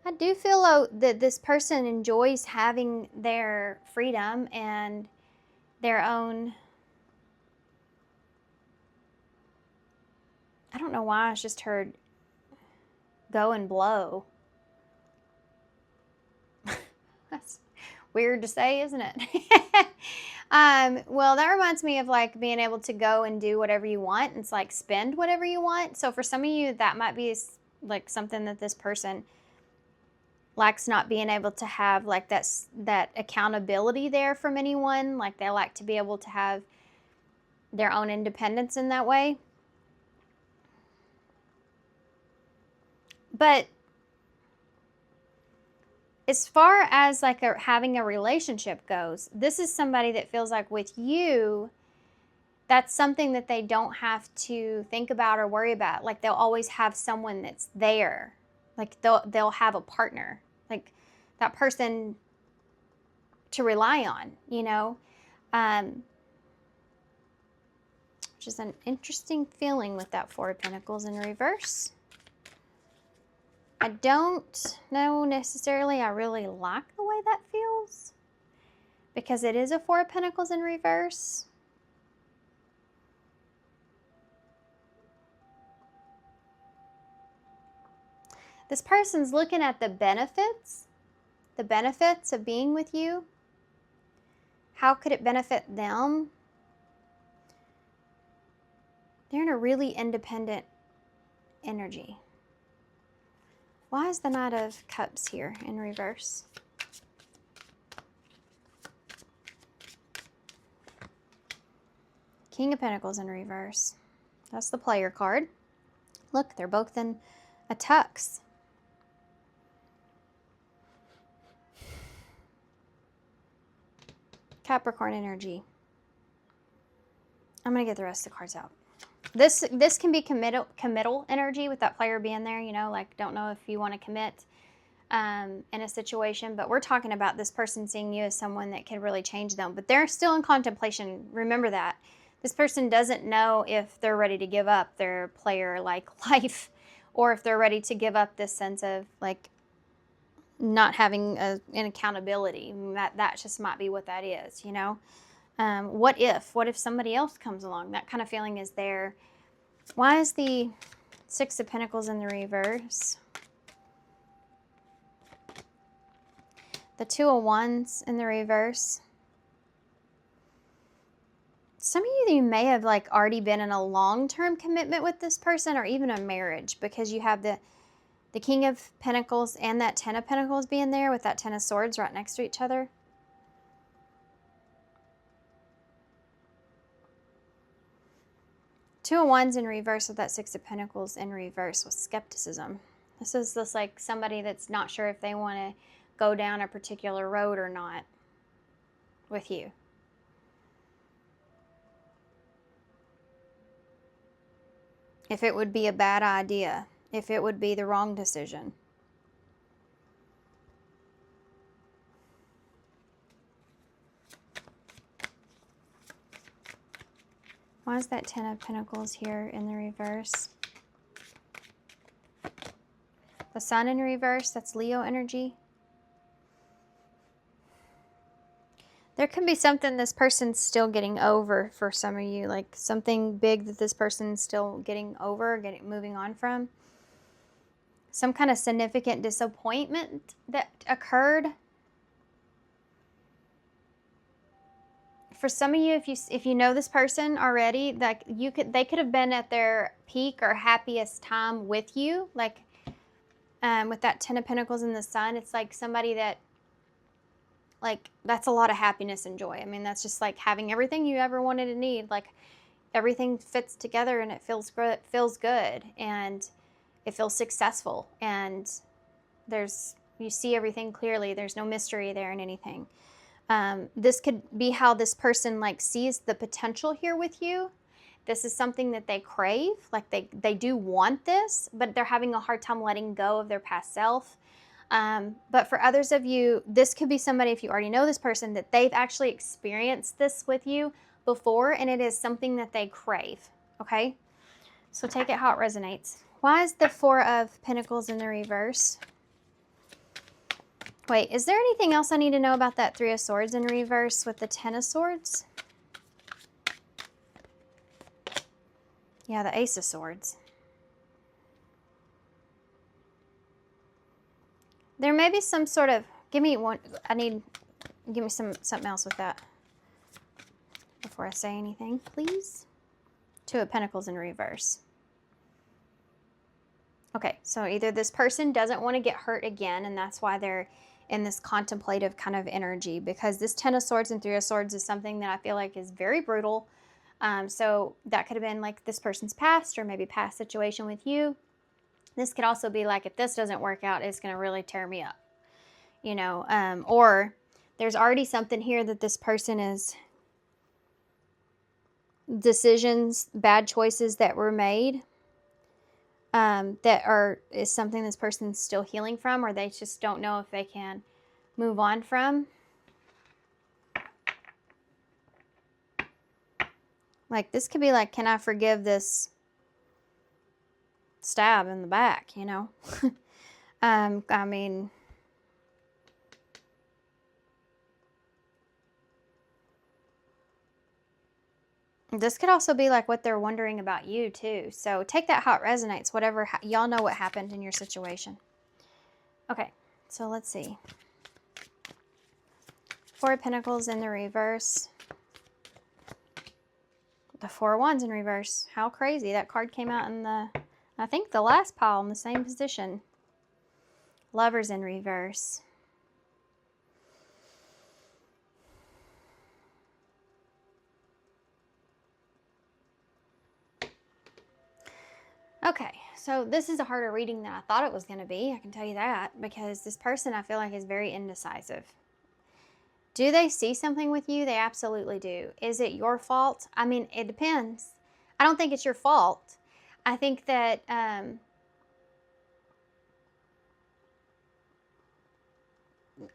I do feel that this person enjoys having their freedom and their own... I don't know why I just heard go and blow. That's weird to say, isn't it? Well, that reminds me of like being able to go and do whatever you want. It's like spend whatever you want. So for some of you, that might be like something that this person likes, not being able to have like that accountability there from anyone. Like they like to be able to have their own independence in that way. But as far as like having a relationship goes, this is somebody that feels like with you, that's something that they don't have to think about or worry about. Like they'll always have someone that's there. Like they'll have a partner, like that person to rely on, you know, which is an interesting feeling with that Four of Pentacles in reverse. I don't know necessarily I really like the way that feels because it is a Four of Pentacles in reverse. This person's looking at the benefits of being with you. How could it benefit them? They're in a really independent energy. Why is the Knight of Cups here in reverse? King of Pentacles in reverse. That's the player card. Look, they're both in a tux. Capricorn energy. I'm going to get the rest of the cards out. This can be committal energy with that player being there, you know, like don't know if you want to commit in a situation, but we're talking about this person seeing you as someone that can really change them, but they're still in contemplation. Remember that. This person doesn't know if they're ready to give up their player-like life or if they're ready to give up this sense of like not having an accountability. That just might be what that is, you know. What if somebody else comes along? That kind of feeling is there. Why is the Six of Pentacles in the reverse? The Two of Wands in the reverse. Some of you may have like already been in a long-term commitment with this person or even a marriage, because you have the King of Pentacles and that Ten of Pentacles being there with that Ten of Swords right next to each other. Two of Wands in reverse with that Six of Pentacles in reverse with skepticism. This is just like somebody that's not sure if they want to go down a particular road or not with you. If it would be a bad idea, if it would be the wrong decision. Why is that Ten of Pentacles here in the reverse? The Sun in reverse, that's Leo energy. There can be something this person's still getting over for some of you, like something big that this person's still getting over, moving on from. Some kind of significant disappointment that occurred. For some of you, if you know this person already, like they could have been at their peak or happiest time with you, like with that Ten of Pentacles in the Sun. It's like somebody that, like, that's a lot of happiness and joy. I mean, that's just like having everything you ever wanted to need. Like everything fits together and it feels good and it feels successful, and you see everything clearly. There's no mystery there in anything. This could be how this person like sees the potential here with you. This is something that they crave, like they do want this, but they're having a hard time letting go of their past self. But for others of you, this could be somebody, if you already know this person, that they've actually experienced this with you before, and it is something that they crave, okay? So take it how it resonates. Why is the Four of Pentacles in the reverse? Wait, is there anything else I need to know about that Three of Swords in reverse with the Ten of Swords? Yeah, the Ace of Swords. There may be some sort of, give me something else with that before I say anything, please. Two of Pentacles in reverse. Okay, so either this person doesn't want to get hurt again, and that's why they're in this contemplative kind of energy, because this Ten of Swords and Three of Swords is something that I feel like is very brutal. So that could have been like this person's past or maybe past situation with you. This could also be like, if this doesn't work out, it's going to really tear me up, you know, or there's already something here that this person is, decisions, bad choices that were made, is something this person's still healing from, or they just don't know if they can move on from. Like this could be like, can I forgive this stab in the back, you know? I mean, this could also be like what they're wondering about you too. So take that how it resonates, whatever, y'all know what happened in your situation. Okay, so let's see. Four of Pentacles in the reverse. The Four of Wands in reverse. How crazy. That card came out in the, I think, the last pile in the same position. Lovers in reverse. Okay, so this is a harder reading than I thought it was going to be. I can tell you that, because this person I feel like is very indecisive. Do they see something with you? They absolutely do. Is it your fault? I mean, it depends. I don't think it's your fault. I think that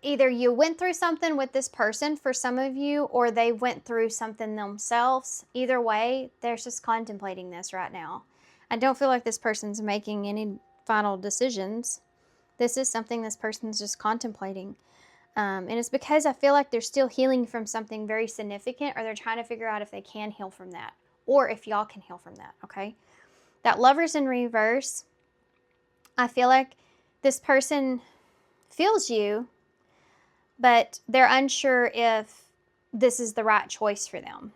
either you went through something with this person for some of you, or they went through something themselves. Either way, they're just contemplating this right now. I don't feel like this person's making any final decisions. This is something this person's just contemplating. And it's because I feel like they're still healing from something very significant, or they're trying to figure out if they can heal from that, or if y'all can heal from that, okay? That Lover's in reverse, I feel like this person feels you, but they're unsure if this is the right choice for them.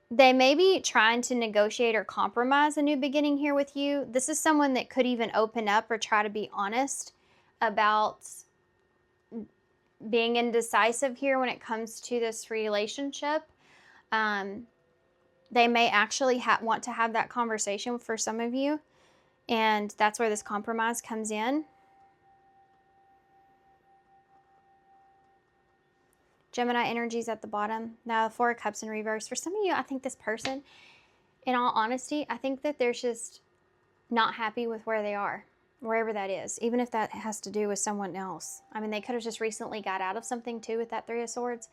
They may be trying to negotiate or compromise a new beginning here with you. This is someone that could even open up or try to be honest about being indecisive here when it comes to this relationship. They may actually want to have that conversation for some of you, and that's where this compromise comes in. Gemini energies at the bottom. Now, the Four of Cups in reverse. For some of you, I think this person, in all honesty, I think that they're just not happy with where they are, wherever that is, even if that has to do with someone else. I mean, they could have just recently got out of something too with that Three of Swords.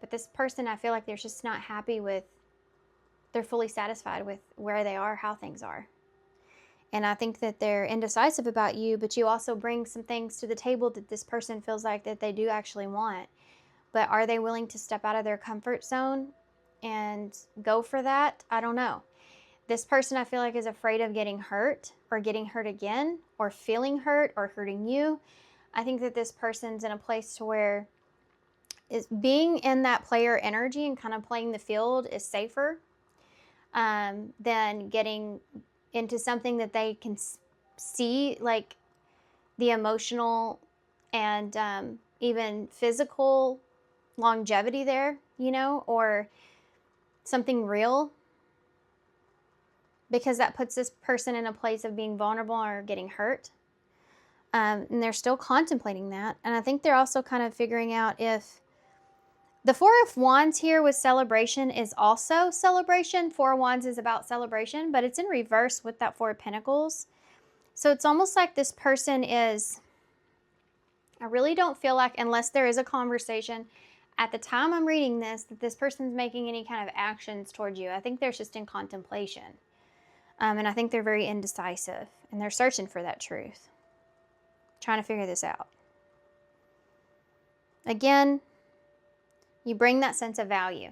But this person, I feel like they're just not happy with, they're fully satisfied with where they are, how things are. And I think that they're indecisive about you, but you also bring some things to the table that this person feels like that they do actually want. But are they willing to step out of their comfort zone and go for that? I don't know. This person I feel like is afraid of getting hurt, or getting hurt again, or feeling hurt or hurting you. I think that this person's in a place to where is being in that player energy and kind of playing the field is safer than getting into something that they can see, like the emotional and even physical longevity there, you know, or something real, because that puts this person in a place of being vulnerable or getting hurt. And they're still contemplating that. And I think they're also kind of figuring out if the Four of Wands here with celebration is also celebration. Four of Wands is about celebration, but it's in reverse with that Four of Pentacles. So it's almost like this person is, I really don't feel like, unless there is a conversation at the time I'm reading this, that this person's making any kind of actions towards you. I think they're just in contemplation. And I think they're very indecisive, and they're searching for that truth, trying to figure this out. Again, you bring that sense of value,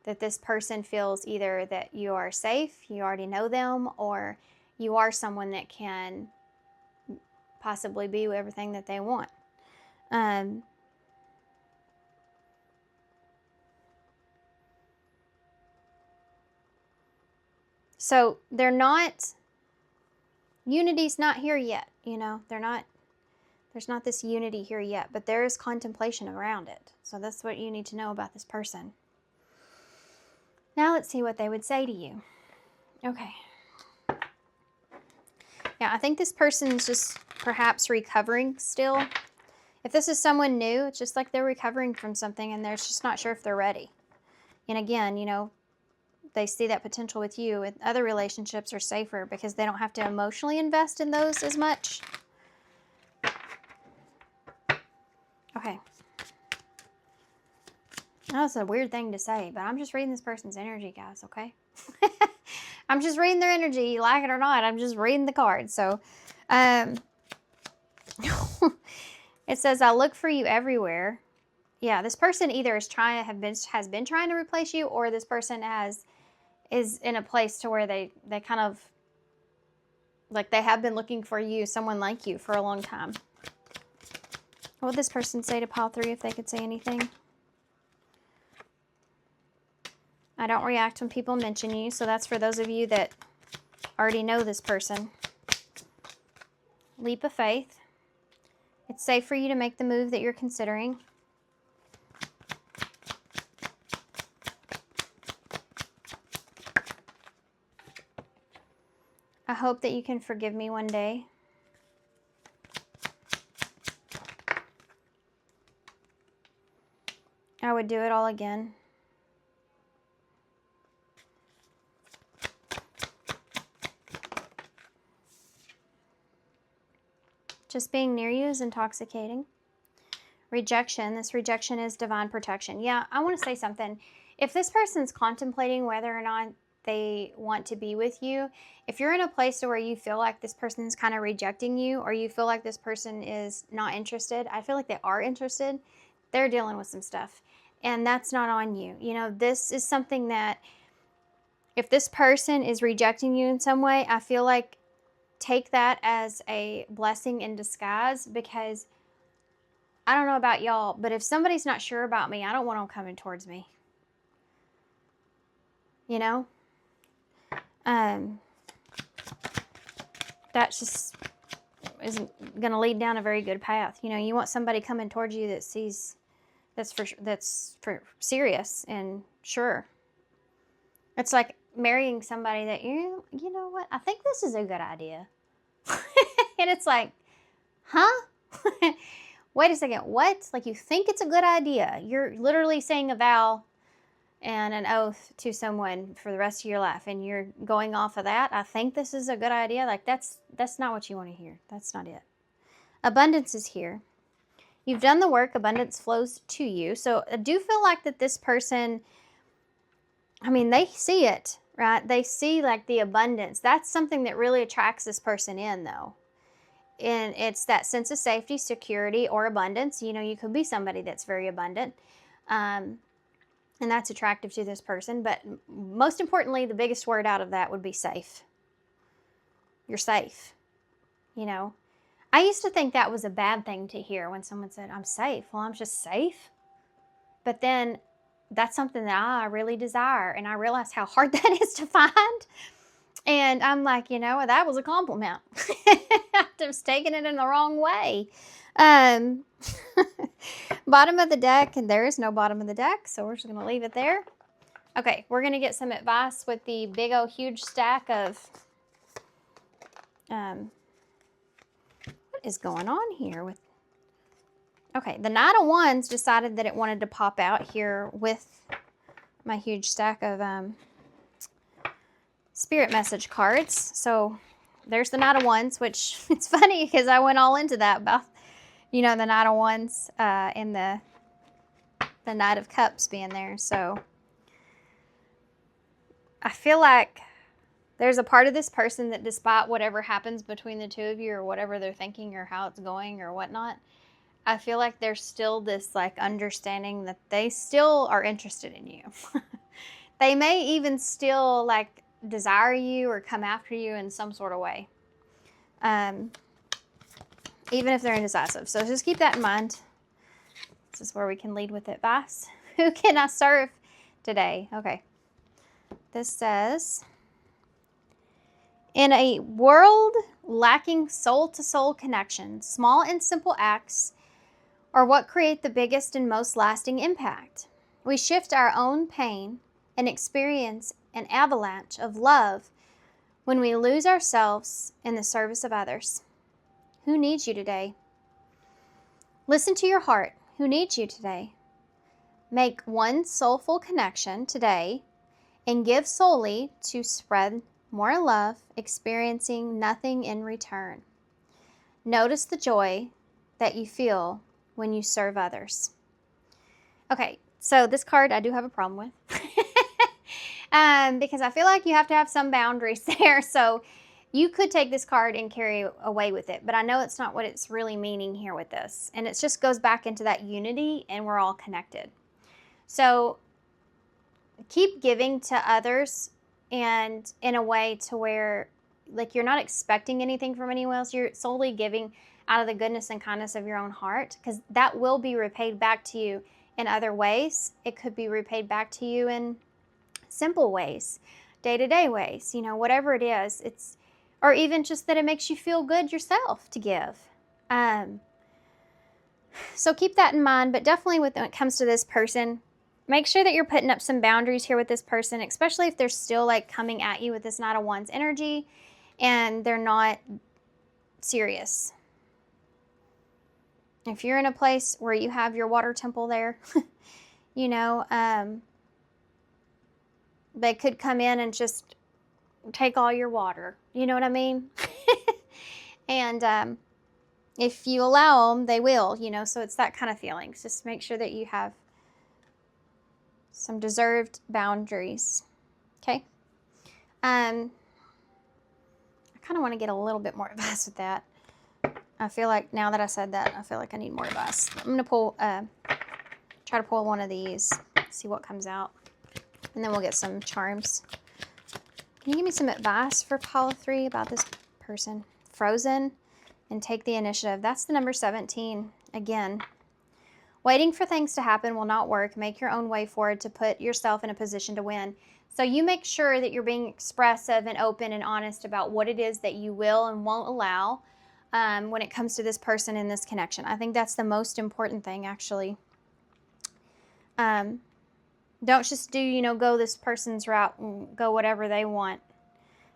that this person feels either that you are safe, you already know them, or you are someone that can possibly be everything that they want. So they're not, unity's not here yet, you know, there's not this unity here yet, but there is contemplation around it. So that's what you need to know about this person. Now let's see what they would say to you. Okay. Yeah, I think this person's just perhaps recovering still. If this is someone new, it's just like they're recovering from something and they're just not sure if they're ready. And again, you know, they see that potential with you. And other relationships are safer because they don't have to emotionally invest in those as much. Okay. That's a weird thing to say, but I'm just reading this person's energy, guys, okay? I'm just reading their energy, you like it or not. I'm just reading the cards. So, it says, I look for you everywhere. Yeah, this person either has been trying to replace you, or this person is in a place to where they kind of Like they have been looking for you, someone like you, for a long time. What would this person say to pile 3 if they could say anything? I don't react when people mention you, so that's for those of you that already know this person. Leap of faith. It's safe for you to make the move that you're considering. I hope that you can forgive me one day. I would do it all again. Just being near you is intoxicating. Rejection. This rejection is divine protection. Yeah, I want to say something. If this person's contemplating whether or not they want to be with you, if you're in a place where you feel like this person's kind of rejecting you, or you feel like this person is not interested, I feel like they are interested. They're dealing with some stuff, and that's not on you. You know, this is something that if this person is rejecting you in some way, I feel like take that as a blessing in disguise, because I don't know about y'all, but if somebody's not sure about me, I don't want them coming towards me. You know? That just isn't going to lead down a very good path. You know, you want somebody coming towards you that sees that's for serious and sure. It's like marrying somebody that you know what? I think this is a good idea. And it's like, huh? Wait a second, what? Like you think it's a good idea. You're literally saying a vow and an oath to someone for the rest of your life, and you're going off of that. I think this is a good idea. Like that's not what you want to hear. That's not it. Abundance is here. You've done the work. Abundance flows to you. So I do feel like that this person, I mean, they see it, right? They see like the abundance. That's something that really attracts this person in, though. And it's that sense of safety, security, or abundance. You know, you could be somebody that's very abundant. And that's attractive to this person. But most importantly, the biggest word out of that would be safe. You're safe. You know, I used to think that was a bad thing to hear when someone said, I'm safe. Well, I'm just safe. But then that's something that I really desire. And I realize how hard that is to find. And I'm like, you know, that was a compliment. I was taking it in the wrong way. Bottom of the deck, and there is no bottom of the deck, so we're just going to leave it there. Okay, we're going to get some advice with the big old huge stack of, what is going on here with, okay, the Knight of Wands decided that it wanted to pop out here with my huge stack of spirit message cards. So there's the Knight of Wands, which it's funny because I went all into that about, you know, the Knight of Wands and the Knight of Cups being there. So I feel like there's a part of this person that despite whatever happens between the two of you or whatever they're thinking or how it's going or whatnot, I feel like there's still this like understanding that they still are interested in you. They may even still like desire you or come after you in some sort of way. Even if they're indecisive. So just keep that in mind. This is where we can lead with advice. Who can I serve today? Okay. This says, in a world lacking soul-to-soul connection, small and simple acts are what create the biggest and most lasting impact. We shift our own pain and experience an avalanche of love when we lose ourselves in the service of others. Who needs you today? Listen to your heart. Who needs you today? Make one soulful connection today and give solely to spread more love, experiencing nothing in return. Notice the joy that you feel when you serve others. Okay, so this card I do have a problem with. Because I feel like you have to have some boundaries there. So you could take this card and carry away with it, but I know it's not what it's really meaning here with this. And it just goes back into that unity and we're all connected. So keep giving to others and in a way to where like you're not expecting anything from anyone else. You're solely giving out of the goodness and kindness of your own heart, because that will be repaid back to you in other ways. It could be repaid back to you in simple ways, day-to-day ways, you know, whatever it is. It's, or even just that it makes you feel good yourself to give. So keep that in mind, but definitely when it comes to this person, make sure that you're putting up some boundaries here with this person, especially if they're still like coming at you with this Knight of Wands energy and they're not serious. If you're in a place where you have your water temple there, you know, they could come in and just take all your water. You know what I mean? And if you allow them, they will, you know, so it's that kind of feeling. Just make sure that you have some deserved boundaries. Okay? I kind of want to get a little bit more advice with that. I feel like now that I said that, I feel like I need more advice. I'm going to pull, try to pull one of these, see what comes out. And then we'll get some charms. Can you give me some advice for pile 3 about this person? Frozen and take the initiative. That's the number 17. Again, waiting for things to happen will not work. Make your own way forward to put yourself in a position to win. So you make sure that you're being expressive and open and honest about what it is that you will and won't allow when it comes to this person in this connection. I think that's the most important thing, actually. Don't just do, you know, go this person's route and go whatever they want.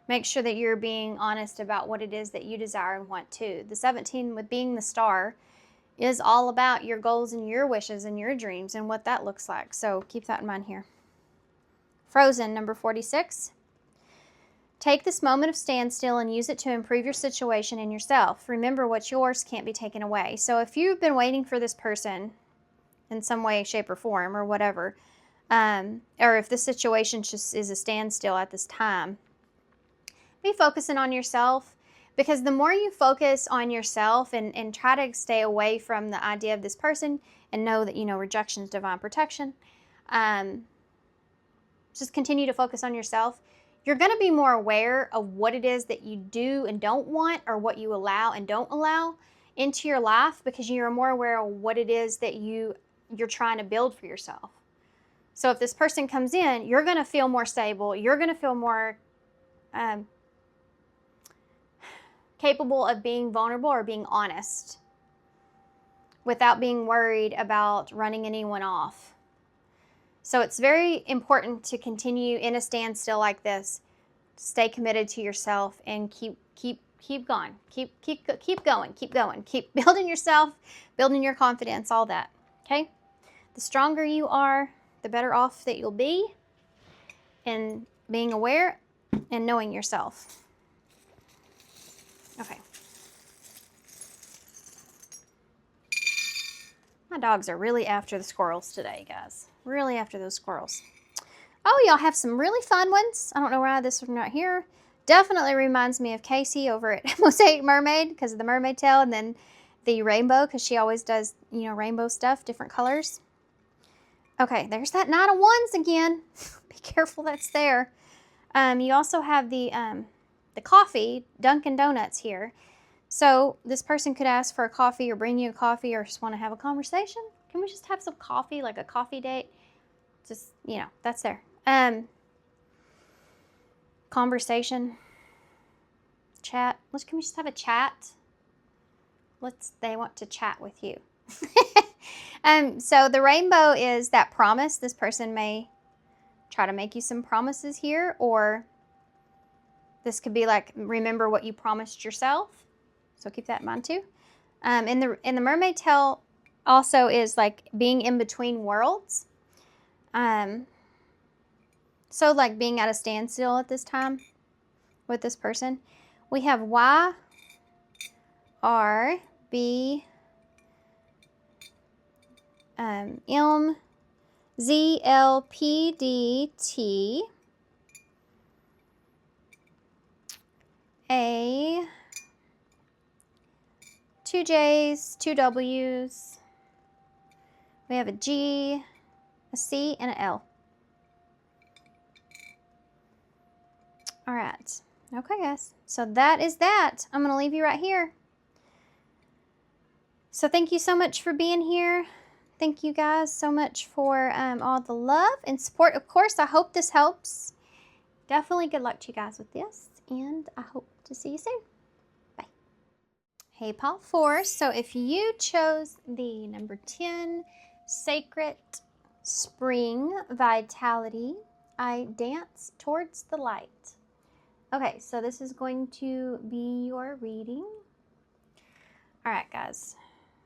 Make sure that you're being honest about what it is that you desire and want too. The 17, with being the star, is all about your goals and your wishes and your dreams and what that looks like. So keep that in mind here. Frozen, number 46. Take this moment of standstill and use it to improve your situation and yourself. Remember, what's yours can't be taken away. So if you've been waiting for this person in some way, shape, or form, or whatever, or if this situation just is a standstill at this time, be focusing on yourself, because the more you focus on yourself and try to stay away from the idea of this person and know that, you know, rejection is divine protection, just continue to focus on yourself. You're going to be more aware of what it is that you do and don't want, or what you allow and don't allow into your life, because you're more aware of what it is that you're trying to build for yourself. So if this person comes in, you're going to feel more stable. You're going to feel more capable of being vulnerable or being honest without being worried about running anyone off. So it's very important to continue in a standstill like this. Stay committed to yourself and keep going. Keep going. Keep building yourself, building your confidence, all that. Okay? The stronger you are, the better off that you'll be in being aware and knowing yourself. Okay. My dogs are really after the squirrels today, guys. Really after those squirrels. Oh, y'all have some really fun ones. I don't know why this one's not here. Definitely reminds me of Casey over at Mosaic Mermaid because of the mermaid tail, and then the rainbow because she always does, you know, rainbow stuff, different colors. Okay, there's that Knight of Wands again. Be careful that's there. You also have the coffee, Dunkin' Donuts here. So this person could ask for a coffee or bring you a coffee or just want to have a conversation. Can we just have some coffee, like a coffee date? Just, you know, that's there. Conversation, chat. Can we just have a chat? They want to chat with you. So the rainbow is that promise. This person may try to make you some promises here, or this could be like, remember what you promised yourself. So keep that in mind too. In the mermaid tail also is like being in between worlds. So like being at a standstill at this time with this person. We have Y, R, B, M, Z, L, P, D, T, A, 2 J's, 2 W's. We have a G, a C, and an L. All right. Okay, guys. So that is that. I'm going to leave you right here. So thank you so much for being here. Thank you guys so much for all the love and support. Of course, I hope this helps. Definitely good luck to you guys with this, and I hope to see you soon. Bye. Hey, Paul 4. So if you chose the number 10, Sacred Spring Vitality, I dance towards the light. Okay, so this is going to be your reading. All right, guys.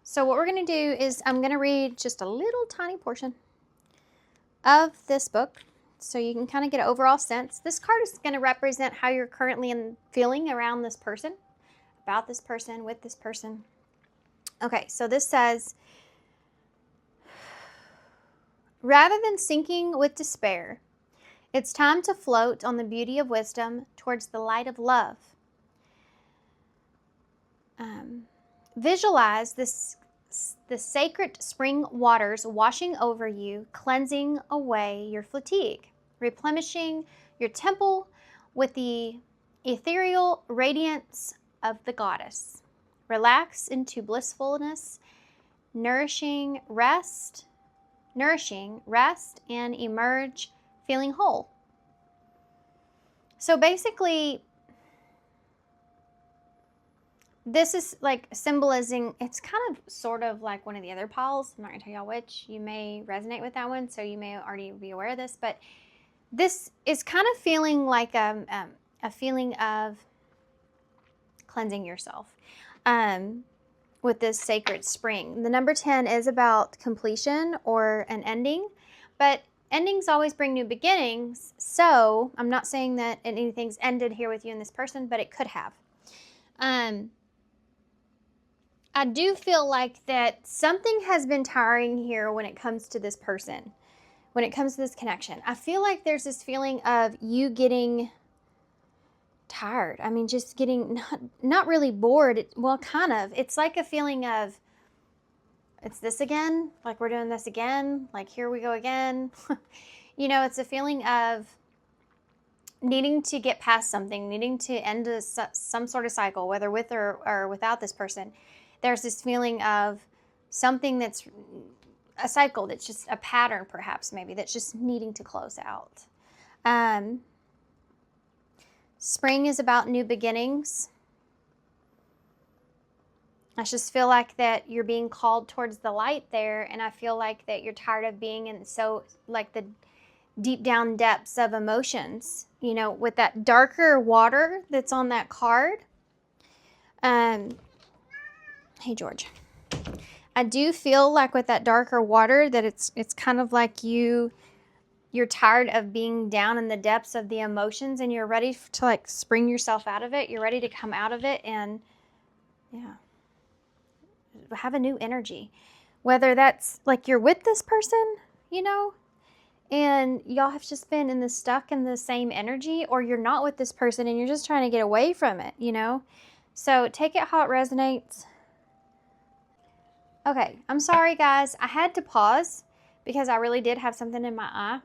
So what we're going to do is I'm going to read just a little tiny portion of this book so you can kind of get an overall sense. This card is going to represent how you're currently feeling around this person, about this person, with this person. Okay, so this says, rather than sinking with despair, it's time to float on the beauty of wisdom towards the light of love. Visualize the sacred spring waters washing over you, cleansing away your fatigue, replenishing your temple with the ethereal radiance of the goddess. Relax into blissfulness, nourishing rest, and emerge feeling whole. So basically, this is like symbolizing, it's kind of sort of like one of the other piles. I'm not going to tell y'all which. You may resonate with that one, so you may already be aware of this. But this is kind of feeling like a feeling of cleansing yourself with this sacred spring. The number 10 is about completion or an ending, but endings always bring new beginnings. So I'm not saying that anything's ended here with you and this person, but it could have. I do feel like that something has been tiring here when it comes to this person, when it comes to this connection. I feel like there's this feeling of you getting tired. I mean, just getting not really bored. Well, kind of. It's like a feeling of, it's this again, like we're doing this again, like here we go again. You know, it's a feeling of needing to get past something, needing to end some sort of cycle, whether with or without this person. There's this feeling of something that's a cycle, that's just a pattern perhaps maybe, that's just needing to close out. Spring is about new beginnings. I just feel like that you're being called towards the light there, and I feel like that you're tired of being in so like the deep down depths of emotions, you know, with that darker water that's on that card. Hey, George. I do feel like with that darker water that it's kind of like you're tired of being down in the depths of the emotions, and you're ready to like spring yourself out of it. You're ready to come out of it and have a new energy. Whether that's like you're with this person, you know, and y'all have just been stuck in the same energy, or you're not with this person and you're just trying to get away from it, you know. So take it how it resonates. Okay, I'm sorry guys, I had to pause because I really did have something in my eye.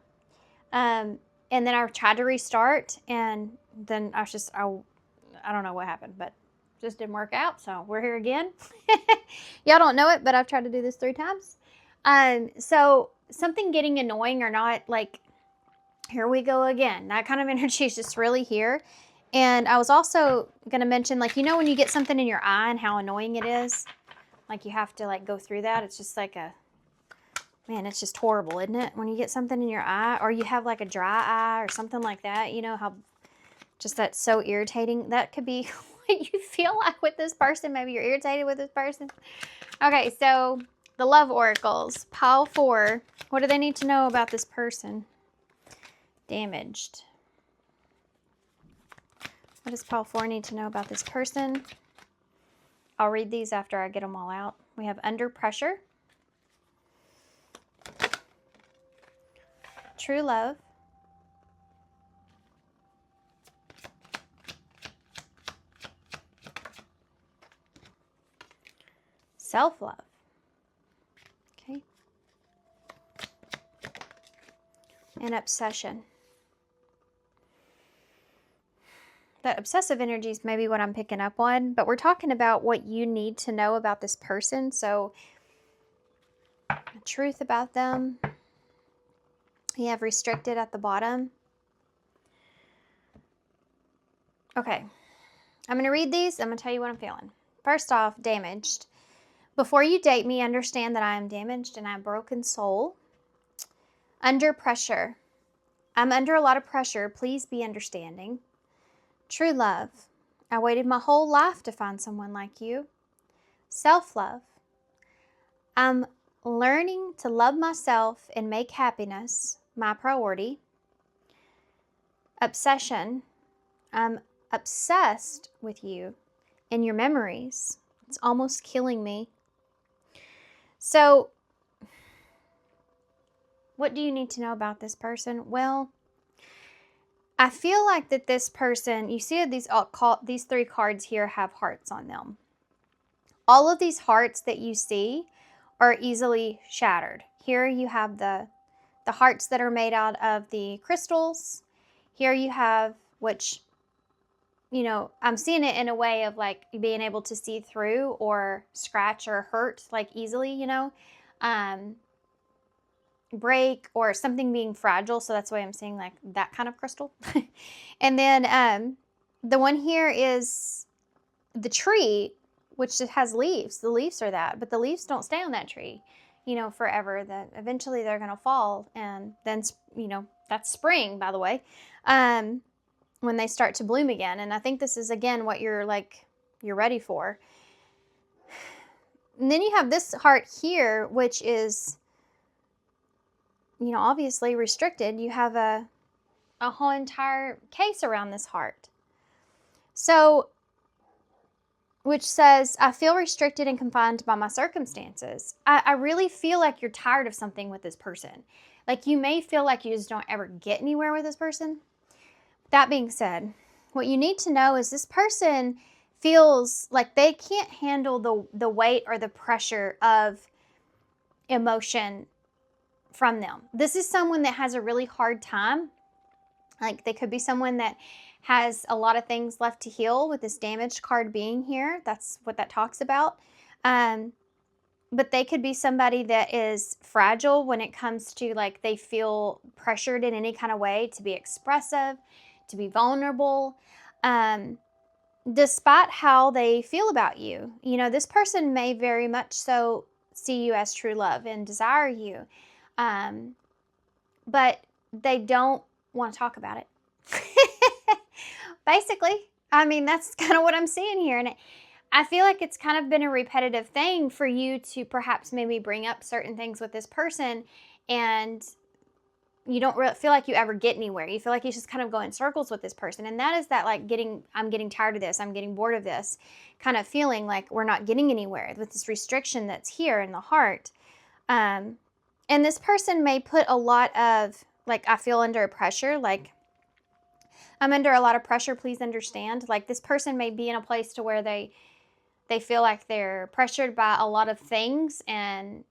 And then I tried to restart, and then I don't know what happened, but just didn't work out. So we're here again. Y'all don't know it, but I've tried to do this 3 times. So something getting annoying or not, like, here we go again. That kind of energy is just really here. And I was also going to mention, like, you know, when you get something in your eye and how annoying it is, like you have to like go through that. It's just like man, it's just horrible, isn't it? When you get something in your eye, or you have like a dry eye or something like that, you know, how just that's so irritating. That could be what you feel like with this person. Maybe you're irritated with this person. Okay, so the love oracles, pile 4. What do they need to know about this person? Damaged. What does pile 4 need to know about this person? I'll read these after I get them all out. We have under pressure, true love, self-love, okay, and obsession. that obsessive energy is maybe what I'm picking up on, but we're talking about what you need to know about this person. So, the truth about them. You have restricted at the bottom. Okay, I'm going to read these. I'm going to tell you what I'm feeling. First off, damaged. Before you date me, understand that I am damaged and I have a broken soul. Under pressure. I'm under a lot of pressure. Please be understanding. True love. I waited my whole life to find someone like you. Self-love. I'm learning to love myself and make happiness my priority. Obsession. I'm obsessed with you and your memories. It's almost killing me. So, what do you need to know about this person? Well, I feel like that this person, you see these 3 cards here have hearts on them. All of these hearts that you see are easily shattered. Here you have the hearts that are made out of the crystals. Here you have, which, you know, I'm seeing it in a way of like being able to see through or scratch or hurt like easily, you know, break or something being fragile. So that's why I'm seeing like that kind of crystal. And then the one here is the tree, which has leaves. The leaves are that, but the leaves don't stay on that tree, you know, forever. That eventually they're going to fall. And then, you know, that's spring, by the way, when they start to bloom again. And I think this is, again, what you're ready for. And then you have this heart here, which is, you know, obviously restricted. You have a whole entire case around this heart. So, which says, I feel restricted and confined by my circumstances. I really feel like you're tired of something with this person. Like you may feel like you just don't ever get anywhere with this person. That being said, what you need to know is this person feels like they can't handle the weight or the pressure of emotion from them. This is someone that has a really hard time. Like they could be someone that has a lot of things left to heal with this damaged card being here. That's what that talks about. But they could be somebody that is fragile when it comes to like they feel pressured in any kind of way to be expressive, to be vulnerable, despite how they feel about you. You know, this person may very much so see you as true love and desire you, but they don't want to talk about it. Basically, I mean, that's kind of what I'm seeing here. And I feel like it's kind of been a repetitive thing for you to perhaps maybe bring up certain things with this person, and you don't really feel like you ever get anywhere. You feel like you just kind of go in circles with this person. And that is that like I'm getting tired of this. I'm getting bored of this kind of feeling like we're not getting anywhere with this restriction that's here in the heart. And this person may put a lot of like, I feel under pressure, like I'm under a lot of pressure, please understand. Like this person may be in a place to where they feel like they're pressured by a lot of things and,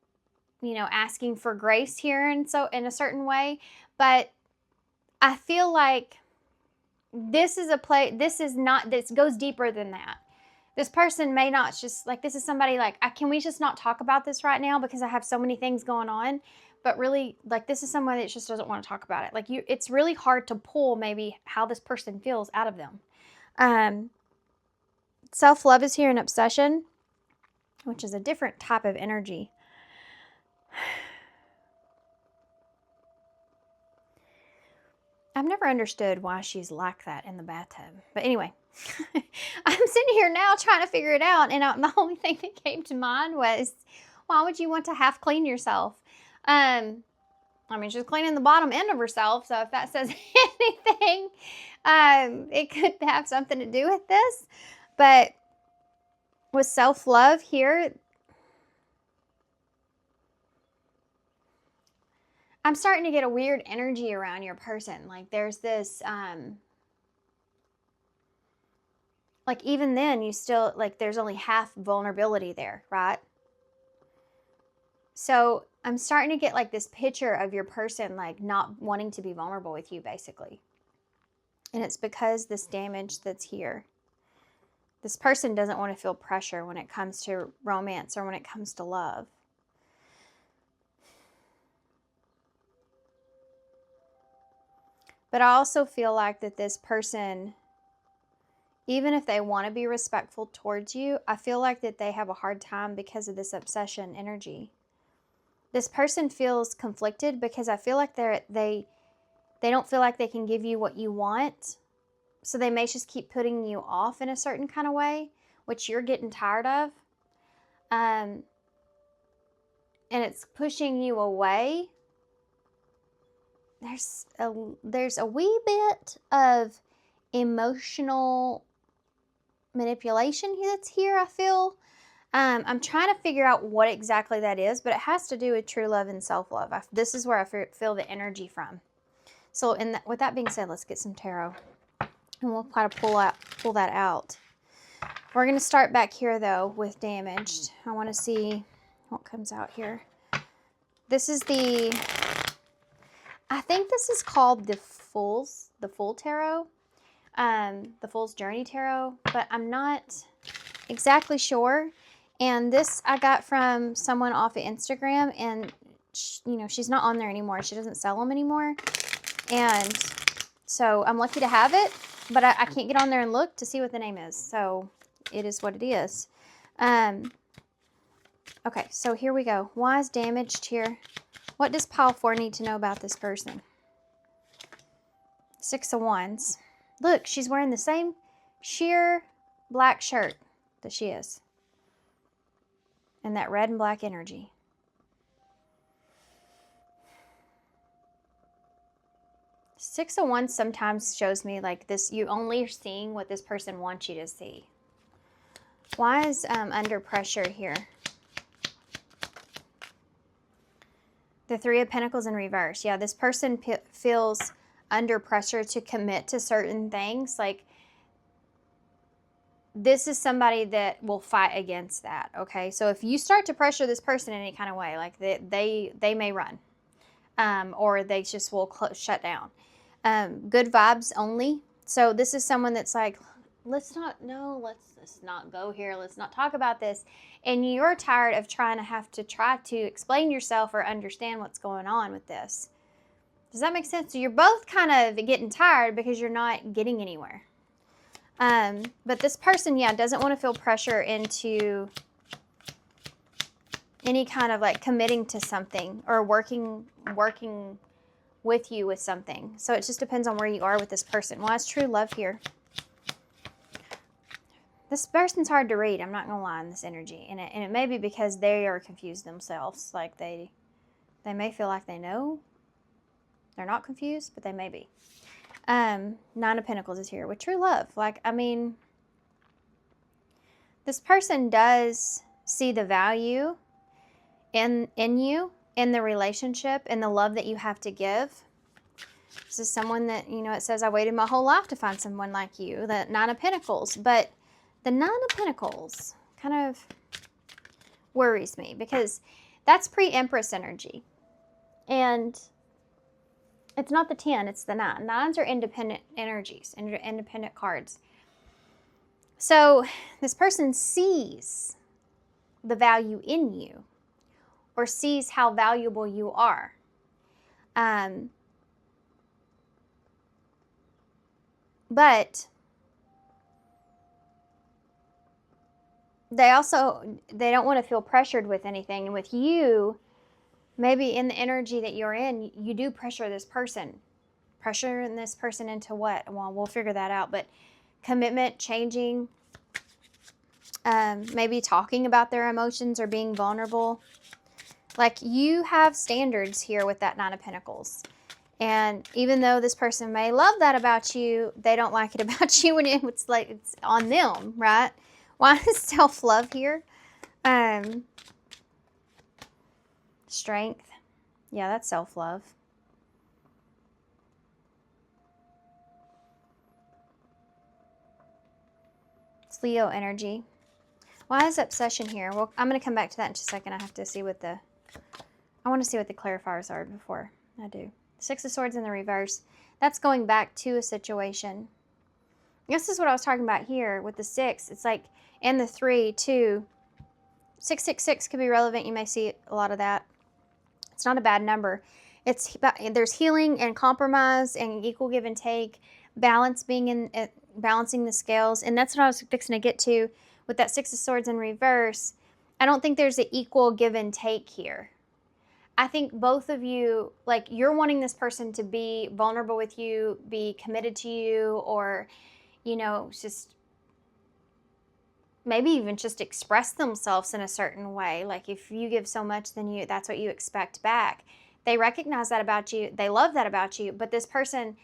you know, asking for grace here and so in a certain way. But I feel like this is a place, this goes deeper than that. This person may not just like, this is somebody like, can we just not talk about this right now because I have so many things going on? But really, like, this is someone that just doesn't want to talk about it. Like, it's really hard to pull maybe how this person feels out of them. Self-love is here in obsession, which is a different type of energy. I've never understood why she's like that in the bathtub. But anyway, I'm sitting here now trying to figure it out. And the only thing that came to mind was, why would you want to half clean yourself? I mean, she's cleaning the bottom end of herself. So if that says anything, it could have something to do with this. But with self-love here, I'm starting to get a weird energy around your person. Like there's this, like even then you still, like there's only half vulnerability there, right? So I'm starting to get like this picture of your person like not wanting to be vulnerable with you, basically. And it's because this damage that's here. This person doesn't want to feel pressure when it comes to romance or when it comes to love. But I also feel like that this person, even if they want to be respectful towards you, I feel like that they have a hard time because of this obsession energy. This person feels conflicted because I feel like they don't feel like they can give you what you want. So they may just keep putting you off in a certain kind of way, which you're getting tired of. And it's pushing you away. There's a wee bit of emotional manipulation that's here, I feel. I'm trying to figure out what exactly that is, but it has to do with true love and self-love. This is where I feel the energy from. So with that being said, let's get some tarot. And we'll try to pull that out. We're going to start back here, though, with damaged. I want to see what comes out here. This is I think this is called the Fool Tarot. The Fool's Journey Tarot, but I'm not exactly sure. And this I got from someone off of Instagram, and she's not on there anymore. She doesn't sell them anymore. And so I'm lucky to have it, but I can't get on there and look to see what the name is. So it is what it is. Okay, so here we go. Why is damaged here? What does pile 4 need to know about this person? 6 of Wands. Look, she's wearing the same sheer black shirt that she is. And that red and black energy. Six of Wands sometimes shows me like this, you only are seeing what this person wants you to see. Why is under pressure here? The 3 of Pentacles in reverse. Yeah, this person feels under pressure to commit to certain things. Like, this is somebody that will fight against that, okay? So if you start to pressure this person in any kind of way, like they may run. Or they just will shut down. Good vibes only. So this is someone that's like, let's not go here. Let's not talk about this. And you're tired of try to explain yourself or understand what's going on with this. Does that make sense? So you're both kind of getting tired because you're not getting anywhere. But this person, yeah, doesn't want to feel pressure into any kind of like committing to something or working with you with something. So it just depends on where you are with this person. Why is true love here? This person's hard to read. I'm not going to lie in this energy. And it may be because they are confused themselves. Like they may feel like they know. They're not confused, but they may be. 9 of Pentacles is here with true love. Like, I mean, this person does see the value in you, in the relationship, in the love that you have to give. This is someone that, it says, I waited my whole life to find someone like you. The 9 of Pentacles. But the 9 of Pentacles kind of worries me because that's pre-Empress energy. And it's not the 10, it's the 9. 9s are independent energies, independent cards. So this person sees the value in you or sees how valuable you are. But they don't want to feel pressured with anything. And with you, maybe in the energy that you're in, you do pressure this person. Pressuring this person into what? Well, we'll figure that out. But commitment, changing, maybe talking about their emotions or being vulnerable. Like, you have standards here with that 9 of Pentacles. And even though this person may love that about you, they don't like it about you when it's like it's on them, right? Why is self-love here? Strength. Yeah, that's self-love. It's Leo energy. Why is obsession here? Well, I'm going to come back to that in just a second. I want to see what the clarifiers are before I do. Six of Swords in the reverse. That's going back to a situation. This is what I was talking about here with the 6. It's like, and the 3 too. 666 could be relevant. You may see a lot of that. It's not a bad number. There's healing and compromise and equal give and take, balance being in balancing the scales, and that's what I was fixing to get to with that 6 of Swords in reverse. I don't think there's an equal give and take here. I think both of you, like, you're wanting this person to be vulnerable with you, be committed to you, or, you know, just maybe even just express themselves in a certain way. Like, if you give so much, then that's what you expect back. They recognize that about you. They love that about you, but this person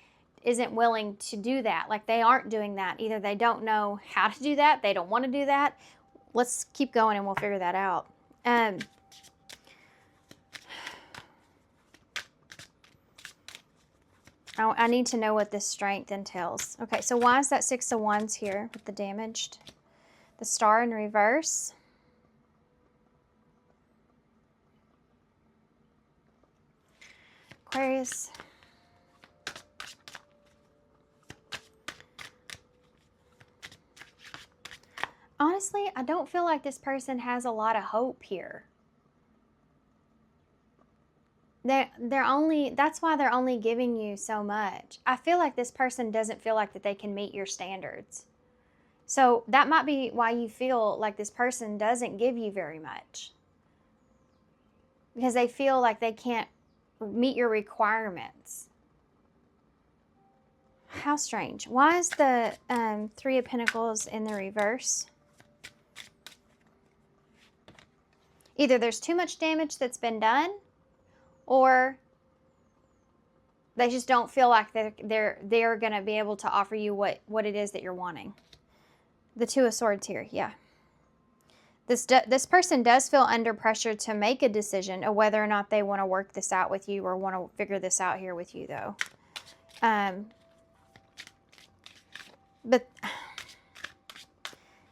isn't willing to do that. Like, they aren't doing that. Either they don't know how to do that, they don't want to do that. Let's keep going and we'll figure that out. I need to know what this strength entails. Okay, so why is that 6 of Wands here with the damaged? The Star in reverse. Aquarius. Honestly, I don't feel like this person has a lot of hope here. That's why they're only giving you so much. I feel like this person doesn't feel like that they can meet your standards. So that might be why you feel like this person doesn't give you very much. Because they feel like they can't meet your requirements. How strange. Why is the 3 of Pentacles in the reverse? Either there's too much damage that's been done, or they just don't feel like they're going to be able to offer you what it is that you're wanting. The 2 of Swords here, yeah. This person does feel under pressure to make a decision of whether or not they want to work this out with you or want to figure this out here with you, though. But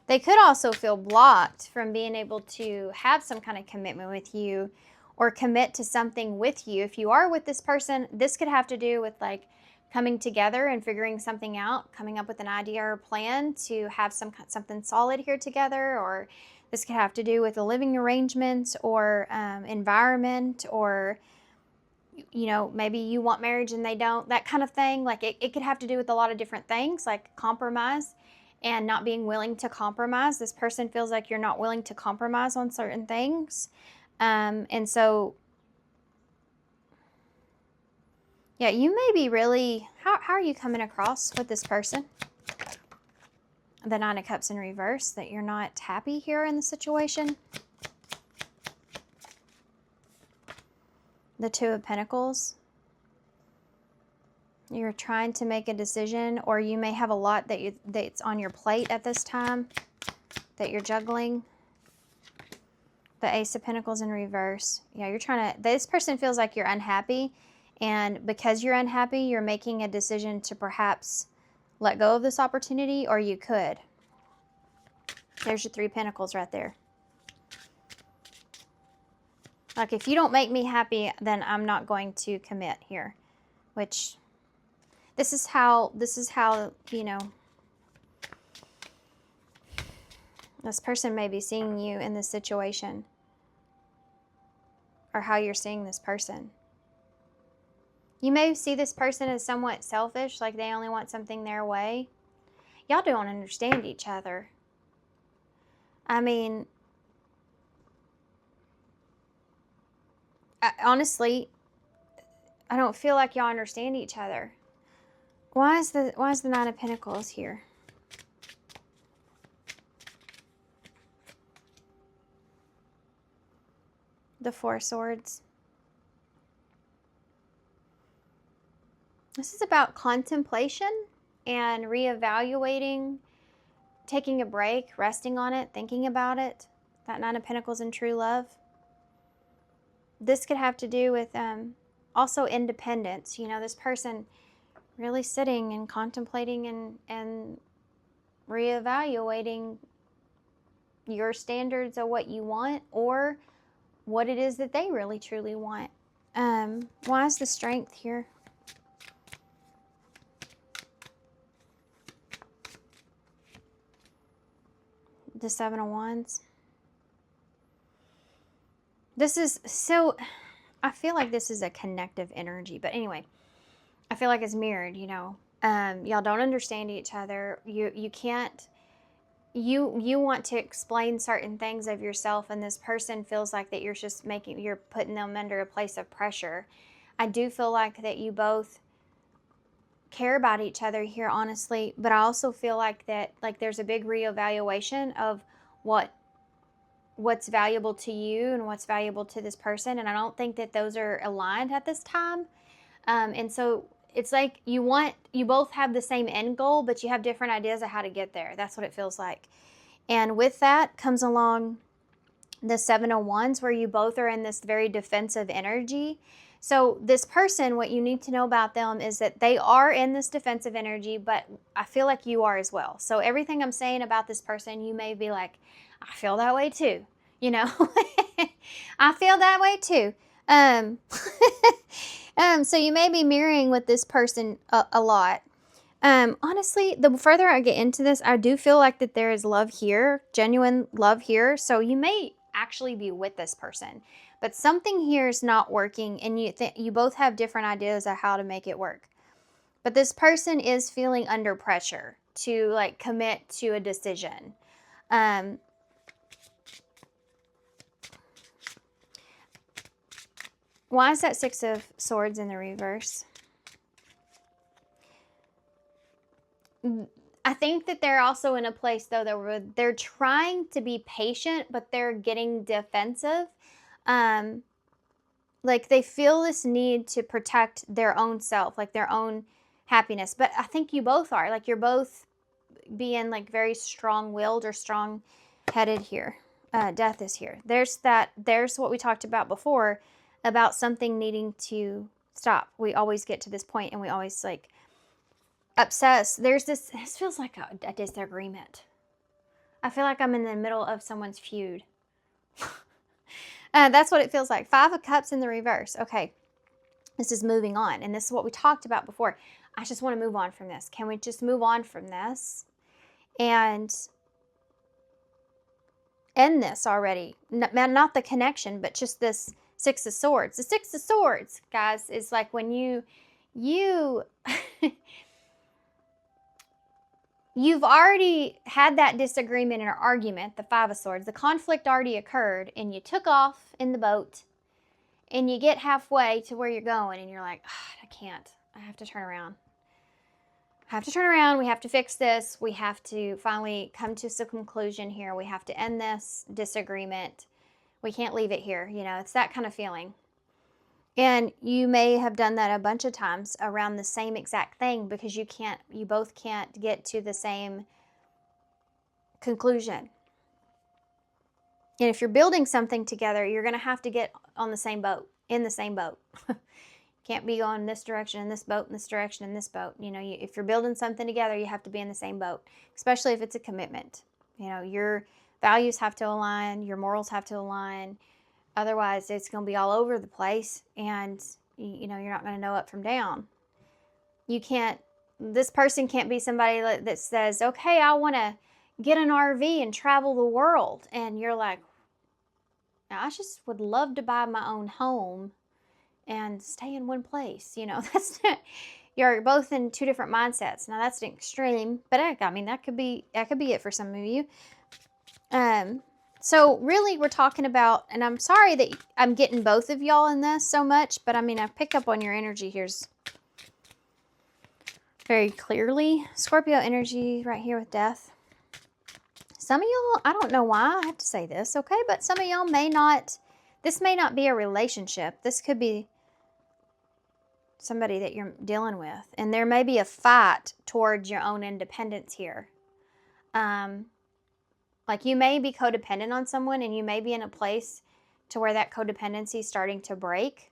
they could also feel blocked from being able to have some kind of commitment with you or commit to something with you. If you are with this person, this could have to do with, like, coming together and figuring something out, coming up with an idea or plan to have something solid here together, or this could have to do with the living arrangements or environment, or, you know, maybe you want marriage and they don't, that kind of thing. Like, it could have to do with a lot of different things, like compromise and not being willing to compromise. This person feels like you're not willing to compromise on certain things. And so, yeah, you may be really, how are you coming across with this person? The 9 of Cups in reverse, that you're not happy here in the situation. The 2 of Pentacles. You're trying to make a decision, or you may have a lot that's on your plate at this time that you're juggling. The Ace of Pentacles in reverse. Yeah, you're trying to, this person feels like you're unhappy, and because you're unhappy, you're making a decision to perhaps let go of this opportunity, or you could. There's your 3 Pentacles right there. Like, if you don't make me happy, then I'm not going to commit here. Which, this is how, you know, this person may be seeing you in this situation, or how you're seeing this person. You may see this person as somewhat selfish, like they only want something their way. Y'all don't understand each other. I mean, honestly, I don't feel like y'all understand each other. Why is the 9 of Pentacles here? The 4 of Swords. This is about contemplation and reevaluating, taking a break, resting on it, thinking about it. That 9 of Pentacles in true love. This could have to do with also independence. You know, this person really sitting and contemplating and reevaluating your standards of what you want, or what it is that they really truly want. Why is the Strength here? The Seven of Wands. This is so, I feel like this is a connective energy, but anyway, I feel like it's mirrored, you know. Y'all don't understand each other. You can't, you want to explain certain things of yourself, and this person feels like that you're putting them under a place of pressure. I do feel like that you both care about each other here, honestly, but I also feel like that, like, there's a big reevaluation of what's valuable to you and what's valuable to this person, and I don't think that those are aligned at this time. And so it's like you both have the same end goal, but you have different ideas of how to get there. That's what it feels like. And with that comes along the Seven of Wands, where you both are in this very defensive energy. So this person, what you need to know about them is that they are in this defensive energy, but I feel like you are as well. So everything I'm saying about this person, you may be like, I feel that way too. You know, I feel that way too. So you may be mirroring with this person a lot. Honestly, the further I get into this, I do feel like that there is love here, genuine love here. So you may actually be with this person, but something here is not working, and you both have different ideas of how to make it work. But this person is feeling under pressure to like commit to a decision. Why is that Six of Swords in the reverse? I think that they're also in a place, though, that they're trying to be patient, but they're getting defensive. Like they feel this need to protect their own self, like their own happiness. But I think you both are. Like you're both being like very strong-willed or strong-headed here. Death is here. There's what we talked about before, about something needing to stop. We always get to this point and we always like obsess. This feels like a disagreement. I feel like I'm in the middle of someone's feud. That's what it feels like. Five of Cups in the reverse. Okay, this is moving on, and this is what we talked about before. I just want to move on from this. Can we just move on from this and end this already? Not the connection, but just this Six of Swords. The Six of Swords, guys, is like when you you've already had that disagreement or argument, the Five of Swords. The conflict already occurred, and you took off in the boat, and you get halfway to where you're going, and you're like, oh, I can't. I have to turn around. We have to fix this. We have to finally come to some conclusion here. We have to end this disagreement. We can't leave it here. You know, it's that kind of feeling. And you may have done that a bunch of times around the same exact thing, because you both can't get to the same conclusion. And if you're building something together, you're going to have to get on the same boat, in the same boat. Can't be going this direction in this boat, in this direction in this boat. You know, if you're building something together, you have to be in the same boat, especially if it's a commitment. You know, your values have to align, your morals have to align. Otherwise, it's going to be all over the place, and, you know, you're not going to know up from down. This person can't be somebody that says, okay, I want to get an RV and travel the world. And you're like, I just would love to buy my own home and stay in one place. You know, that's not, you're both in two different mindsets. Now that's an extreme, but I mean, that could be it for some of you. So really we're talking about, and I'm sorry that I'm getting both of y'all in this so much, but I mean, I've picked up on your energy here's very clearly. Scorpio energy right here with Death. Some of y'all, I don't know why I have to say this, okay? But some of y'all this may not be a relationship. This could be somebody that you're dealing with. And there may be a fight towards your own independence here. Like you may be codependent on someone, and you may be in a place to where that codependency is starting to break.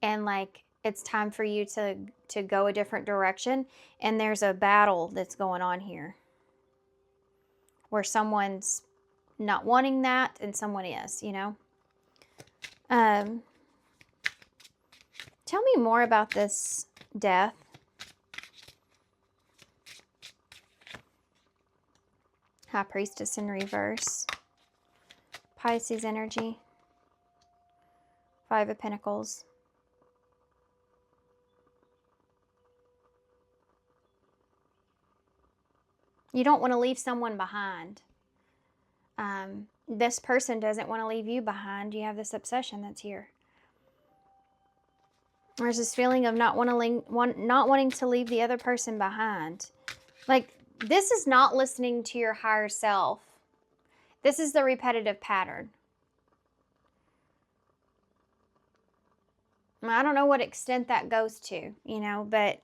And like it's time for you to go a different direction. And there's a battle that's going on here, where someone's not wanting that and someone is, you know. Tell me more about this death. High Priestess in reverse. Pisces energy. Five of Pentacles. You don't want to leave someone behind. This person doesn't want to leave you behind. You have this obsession that's here. There's this feeling of not wanting to leave the other person behind. Like, this is not listening to your higher self. This is the repetitive pattern. I don't know what extent that goes to, you know, but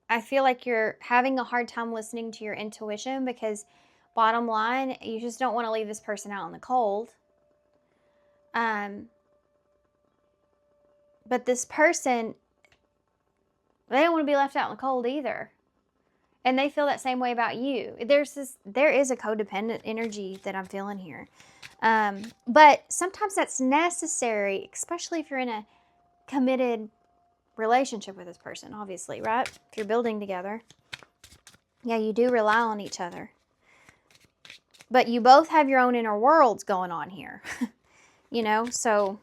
I feel like you're having a hard time listening to your intuition because bottom line, you just don't want to leave this person out in the cold. But this person, they don't want to be left out in the cold either. And they feel that same way about you. There is a codependent energy that I'm feeling here. But sometimes that's necessary, especially if you're in a committed relationship with this person, obviously, right? If you're building together. Yeah, you do rely on each other. But you both have your own inner worlds going on here. You know, so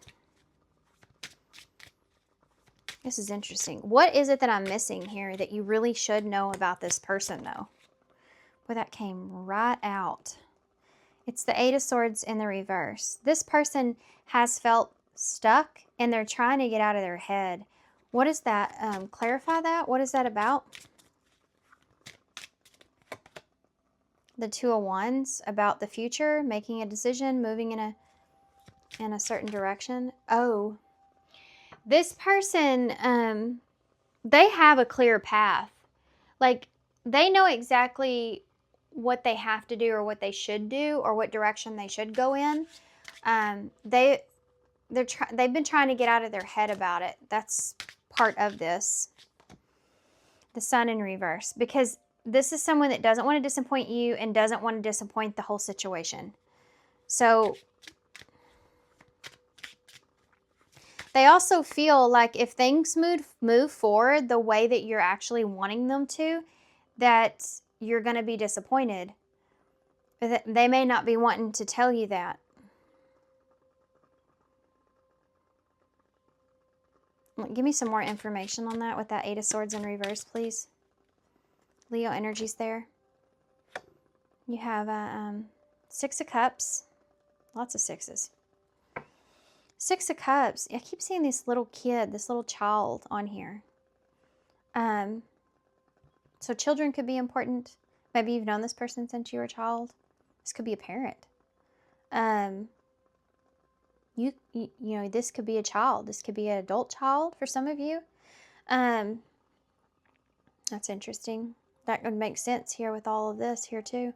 this is interesting. What is it that I'm missing here that you really should know about this person, though? Boy, that came right out. It's the Eight of Swords in the reverse. This person has felt stuck, and they're trying to get out of their head. What is that? Clarify that. What is that about? The Two of Wands, about the future, making a decision, moving in a certain direction. Oh, this person, they have a clear path. Like, they know exactly what they have to do or what they should do or what direction they should go in. They've been trying to get out of their head about it. That's part of this. The Sun in reverse. Because this is someone that doesn't want to disappoint you and doesn't want to disappoint the whole situation. So they also feel like if things move forward the way that you're actually wanting them to, that you're going to be disappointed. They may not be wanting to tell you that. Give me some more information on that with that Eight of Swords in reverse, please. Leo energy's there. You have Six of Cups. Lots of sixes. Six of Cups. I keep seeing this little kid, this little child on here. So children could be important. Maybe you've known this person since you were a child. This could be a parent. You know, this could be a child. This could be an adult child for some of you. That's interesting. That would make sense here with all of this here too.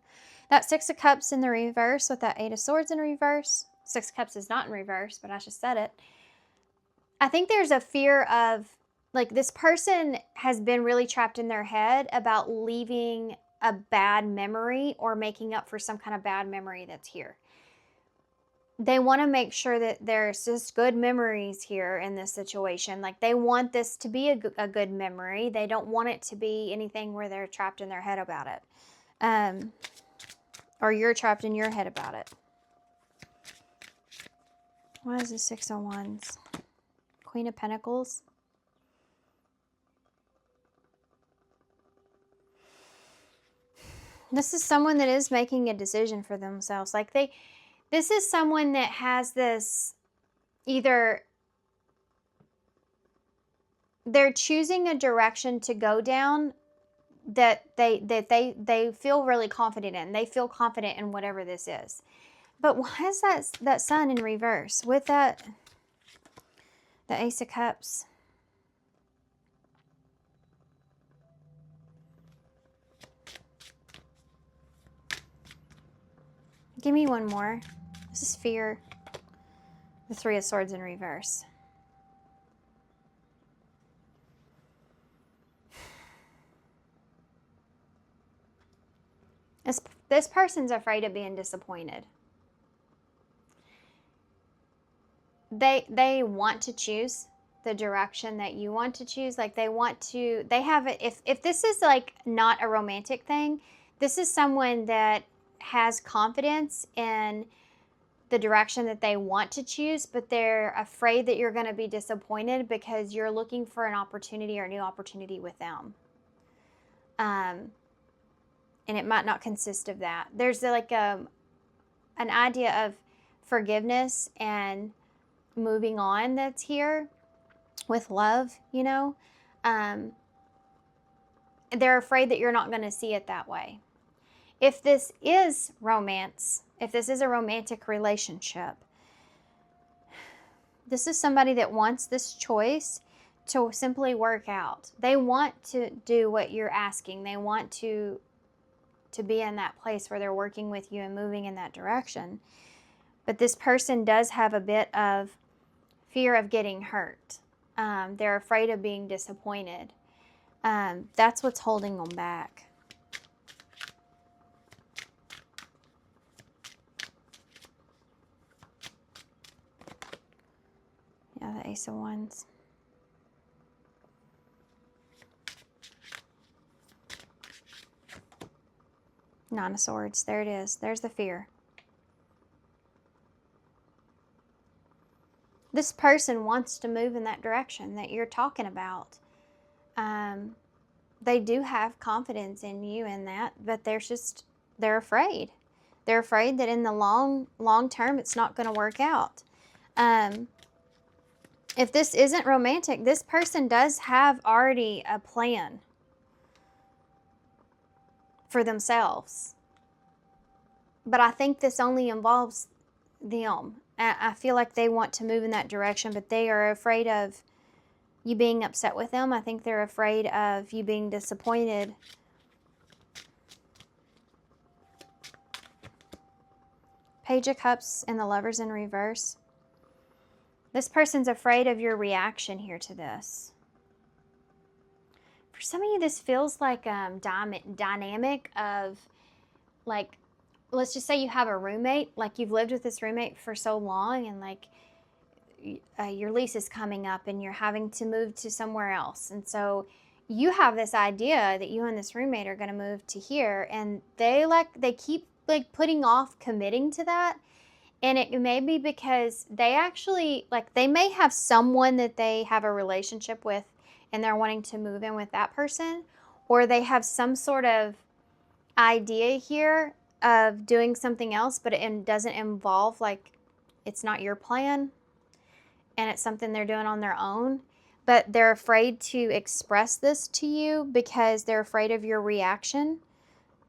That Six of Cups in the reverse with that Eight of Swords in reverse. Six of Cups is not in reverse, but I just said it. I think there's a fear of, like, this person has been really trapped in their head about leaving a bad memory or making up for some kind of bad memory that's here. They want to make sure that there's just good memories here in this situation. Like, they want this to be a good memory. They don't want it to be anything where they're trapped in their head about it. Or you're trapped in your head about it. Why is the Six of Wands? Queen of Pentacles. This is someone that is making a decision for themselves. Like, this is someone that has this, either they're choosing a direction to go down that they feel really confident in. They feel confident in whatever this is. But why is that Sun in reverse with the Ace of Cups? Give me one more. This is fear. The Three of Swords in reverse. This person's afraid of being disappointed. They want to choose the direction that you want to choose. Like they have it. If this is like not a romantic thing, this is someone that has confidence in the direction that they want to choose, but they're afraid that you're going to be disappointed because you're looking for an opportunity or a new opportunity with them. And it might not consist of that. There's like an idea of forgiveness and moving on that's here with love, you know. They're afraid that you're not going to see it that way. If this is romance, if this is a romantic relationship, this is somebody that wants this choice to simply work out. They want to do what you're asking. They want to be in that place where they're working with you and moving in that direction. But this person does have a bit of fear of getting hurt. They're afraid of being disappointed. That's what's holding them back. Yeah, the Ace of Wands. Nine of Swords. There it is. There's the fear. This person wants to move in that direction that you're talking about. They do have confidence in you in that, but they're afraid. They're afraid that in the long term, it's not going to work out. If this isn't romantic, this person does have already a plan for themselves. But I think this only involves them. I feel like they want to move in that direction, but they are afraid of you being upset with them. I think they're afraid of you being disappointed. Page of Cups and the Lovers in reverse. This person's afraid of your reaction here to this. For some of you, this feels like dynamic of, like, let's just say you have a roommate, like you've lived with this roommate for so long, and like your lease is coming up and you're having to move to somewhere else. And so you have this idea that you and this roommate are going to move to here, and they keep like putting off committing to that. And it may be because they actually, like, they may have someone that they have a relationship with and they're wanting to move in with that person, or they have some sort of idea here of doing something else, but it doesn't involve, like, it's not your plan and it's something they're doing on their own, but they're afraid to express this to you because they're afraid of your reaction.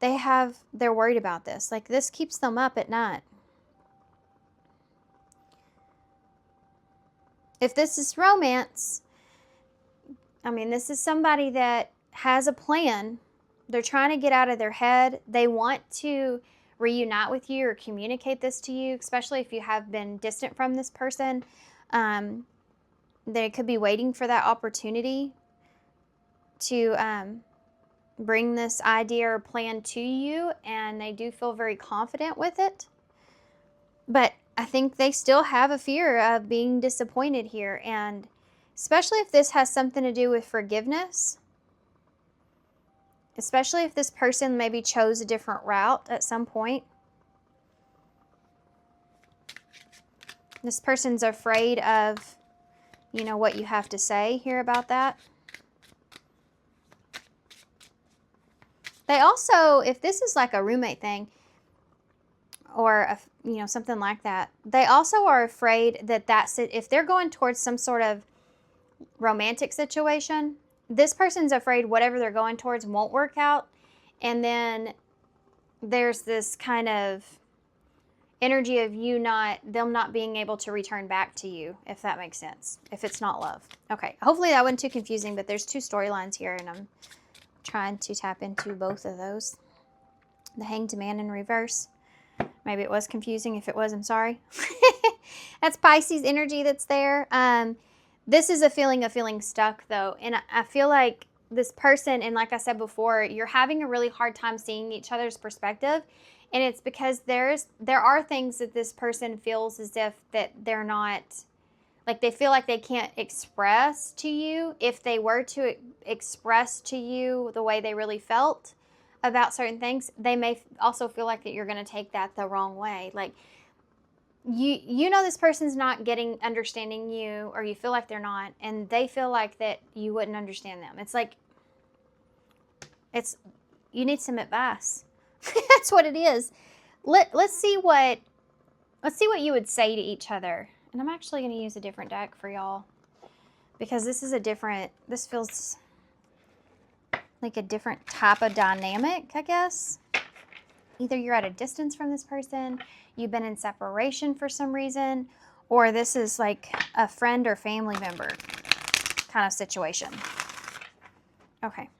They're worried about this. Like, this keeps them up at night. If this is romance, I mean, this is somebody that has a plan. They're trying to get out of their head. They want to reunite with you or communicate this to you, especially if you have been distant from this person. They could be waiting for that opportunity to bring this idea or plan to you, and they do feel very confident with it. But I think they still have a fear of being disappointed here, and especially if this has something to do with forgiveness, especially if this person maybe chose a different route at some point. This person's afraid of, you know, what you have to say here about that. They also, if this is like a roommate thing, or something like that, they also are afraid that if they're going towards some sort of romantic situation, this person's afraid whatever they're going towards won't work out, and then there's this kind of energy of them not being able to return back to you, if that makes sense, if it's not love. Okay, hopefully that wasn't too confusing, but there's two storylines here, and I'm trying to tap into both of those. The Hanged Man in reverse. Maybe it was confusing. If it was, I'm sorry. That's Pisces energy that's there. This is a feeling of feeling stuck, though. And I feel like this person, and like I said before, you're having a really hard time seeing each other's perspective. And it's because there are things that this person feels as if that they're not, Like they feel like they can't express to you. If they were to express to you the way they really felt about certain things, they may also feel like that you're going to take that the wrong way. Like you know this person's not understanding you, or you feel like they're not, and they feel like that you wouldn't understand them. It's like you need some advice. That's what it is. Let's see what you would say to each other. And I'm actually going to use a different deck for y'all, because this feels like a different type of dynamic, I guess. Either you're at a distance from this person, you've been in separation for some reason, or this is like a friend or family member kind of situation. Okay.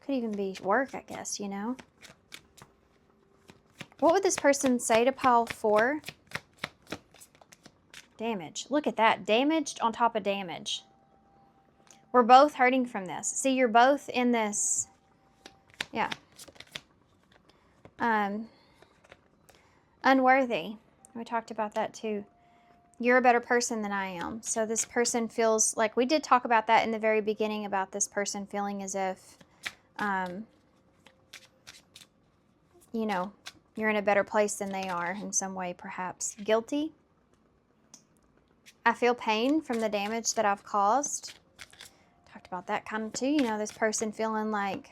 Could even be work, I guess, you know. What would this person say to pile 4? Damage. Look at that. Damaged on top of damage. We're both hurting from this. See, you're both in this. Yeah. Unworthy. We talked about that too. You're a better person than I am. So this person feels like, we did talk about that in the very beginning, about this person feeling as if, you know, you're in a better place than they are in some way, perhaps. Guilty. I feel pain from the damage that I've caused. Talked about that kind of too. You know, this person feeling like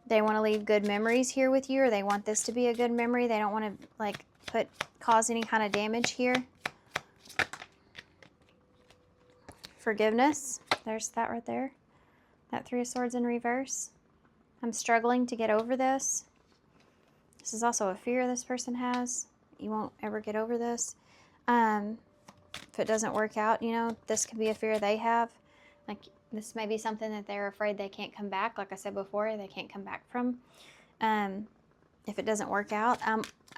they want to leave good memories here with you, or they want this to be a good memory. They don't want to like cause any kind of damage here. Forgiveness. There's that right there. That 3 of Swords in reverse. I'm struggling to get over this. This is also a fear this person has. You won't ever get over this. If it doesn't work out, you know, this could be a fear they have. Like, this may be something that they're afraid they can't come back. Like I said before, they can't come back from. If it doesn't work out,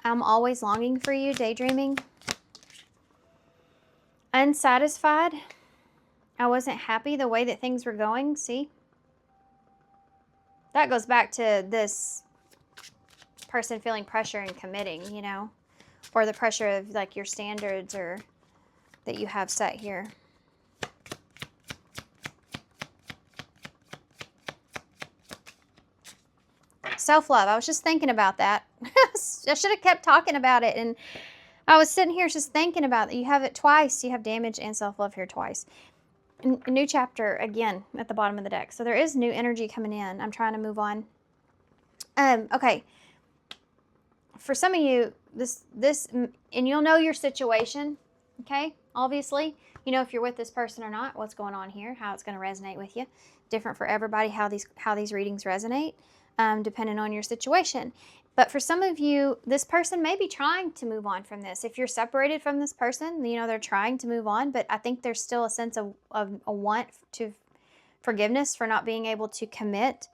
I'm always longing for you, daydreaming. Unsatisfied. I wasn't happy the way that things were going. See? That goes back to this person feeling pressure and committing, you know, or the pressure of like your standards or that you have set here. Self-love. I was just thinking about that. I should have kept talking about it, and I was sitting here just thinking about it. You have it twice. You have damage and self-love here twice. A new chapter again at the bottom of the deck. So there is new energy coming in. I'm trying to move on. Okay. For some of you, this, and you'll know your situation, okay? Obviously, you know if you're with this person or not, what's going on here, how it's going to resonate with you. Different for everybody, how these readings resonate, depending on your situation. But for some of you, this person may be trying to move on from this. If you're separated from this person, you know, they're trying to move on, but I think there's still a sense of a want to forgiveness for not being able to commit,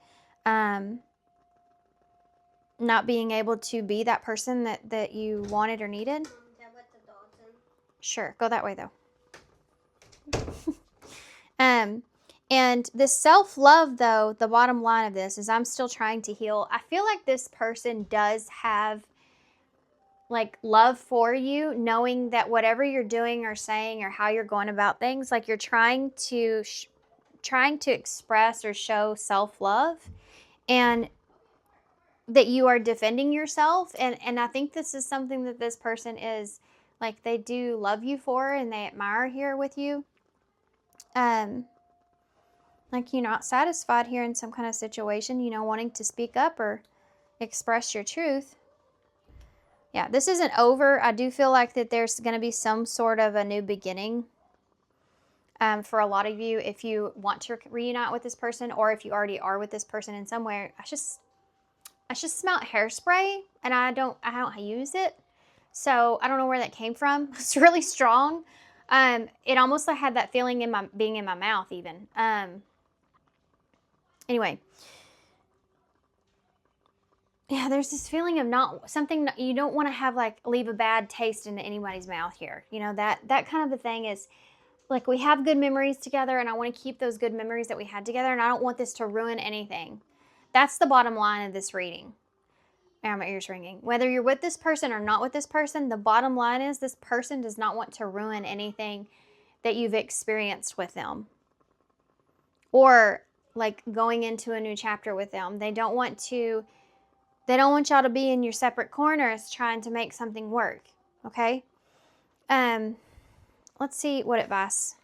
not being able to be that person that you wanted or needed. Sure, go that way though. And this self-love, though, the bottom line of this is I'm still trying to heal. I feel like this person does have like love for you, knowing that whatever you're doing or saying or how you're going about things, like you're trying to express or show self-love, and that you are defending yourself. And I think this is something that this person is like, they do love you for, and they admire here with you. Like you're not satisfied here in some kind of situation, you know, wanting to speak up or express your truth. Yeah, this isn't over. I do feel like that there's going to be some sort of a new beginning for a lot of you if you want to reunite with this person, or if you already are with this person in some way. I just smelled hairspray, and I don't use it, so I don't know where that came from. It's really strong. It almost like had that feeling being in my mouth even. Anyway, yeah, there's this feeling of something you don't want to have, like leave a bad taste into anybody's mouth here. You know, that kind of a thing is like, we have good memories together, and I want to keep those good memories that we had together, and I don't want this to ruin anything. That's the bottom line of this reading. my ears ringing. Whether you're with this person or not with this person, the bottom line is this person does not want to ruin anything that you've experienced with them. Or like going into a new chapter with them. They don't want y'all to be in your separate corners trying to make something work. Okay? Let's see what advice.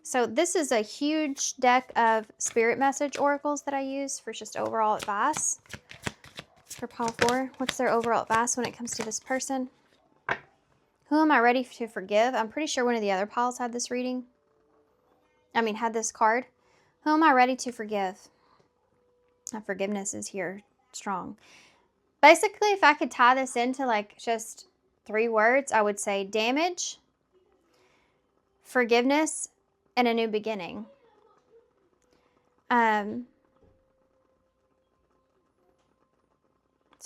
So this is a huge deck of spirit message oracles that I use for just overall advice. For pile 4, what's their overall advice when it comes to this person? Who am I ready to forgive? I'm pretty sure one of the other piles had this reading. Had this card. Who am I ready to forgive? Forgiveness is here strong. Basically, if I could tie this into like just 3 words, I would say damage, forgiveness, and a new beginning. So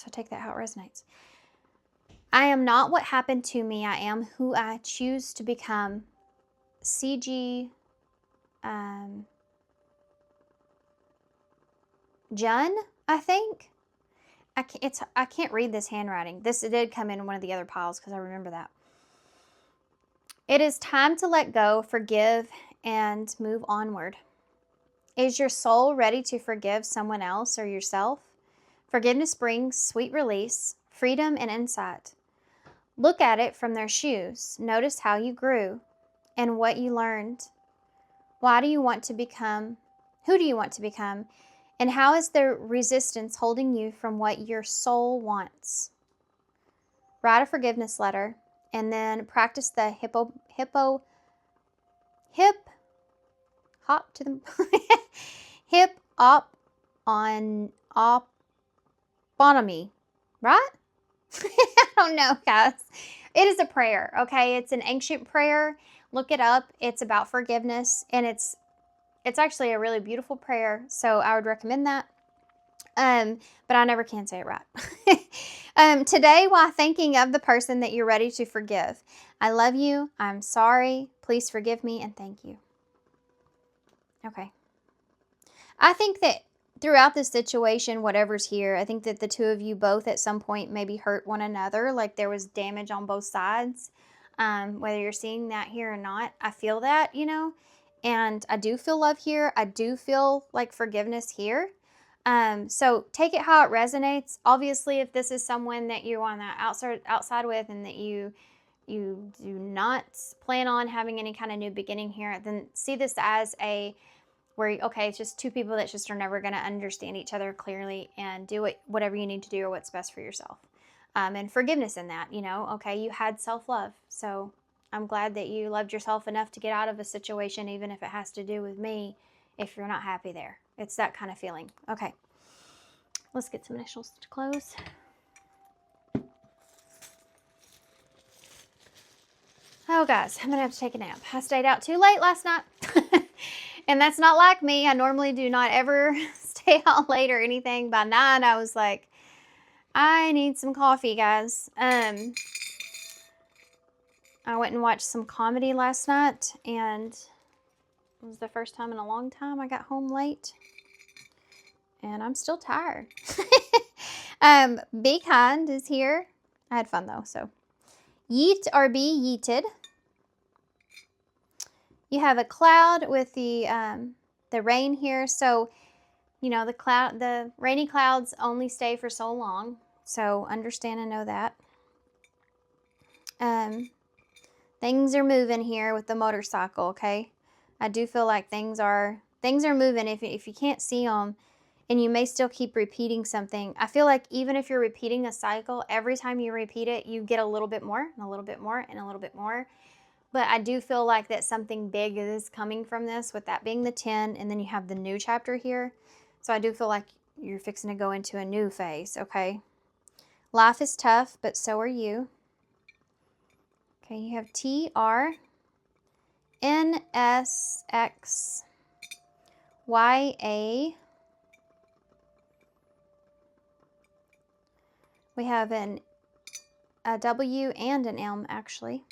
take that how it resonates. I am not what happened to me. I am who I choose to become. CG Jun, I think. I can't read this handwriting. It did come in one of the other piles because I remember that. It is time to let go, forgive, and move onward. Is your soul ready to forgive someone else or yourself? Forgiveness brings sweet release, freedom, and insight. Look at it from their shoes. Notice how you grew and what you learned. Who do you want to become? And how is the resistance holding you from what your soul wants? Write a forgiveness letter and then practice the hip hop to the hip op on oponomy, right? I don't know, guys. It is a prayer, okay? It's an ancient prayer. Look it up. It's about forgiveness, and it's actually a really beautiful prayer, so I would recommend that. But I never can say it right. Today, while thinking of the person that you're ready to forgive, I love you, I'm sorry, please forgive me, and thank you. Okay. I think that throughout this situation, whatever's here, I think that the two of you both at some point maybe hurt one another, like there was damage on both sides. Whether you're seeing that here or not, I feel that, and I do feel love here. I do feel like forgiveness here. So take it how it resonates. Obviously, if this is someone that you're on the outside with and that you do not plan on having any kind of new beginning here, then see this as it's just two people that just are never going to understand each other clearly and do whatever you need to do or what's best for yourself. And forgiveness in that, okay, you had self-love. So I'm glad that you loved yourself enough to get out of a situation, even if it has to do with me, if you're not happy there. It's that kind of feeling. Okay, let's get some initials to close. Oh, guys, I'm going to have to take a nap. I stayed out too late last night. And that's not like me. I normally do not ever stay out late or anything. By 9, I was like, I need some coffee, guys. I went and watched some comedy last night, and it was the first time in a long time I got home late. And I'm still tired. Be Kind is here. I had fun, though, so. Yeet or be yeeted. You have a cloud with the rain here. So, the rainy clouds only stay for so long. So understand and know that. Things are moving here with the motorcycle, okay? I do feel like things are moving. If you can't see them, and you may still keep repeating something, I feel like even if you're repeating a cycle, every time you repeat it, you get a little bit more, and a little bit more, and a little bit more. But I do feel like that something big is coming from this, with that being the 10, and then you have the new chapter here. So I do feel like you're fixing to go into a new phase, okay? Life is tough, but so are you. Okay, you have TRNSXYA. We have a W and an M, actually.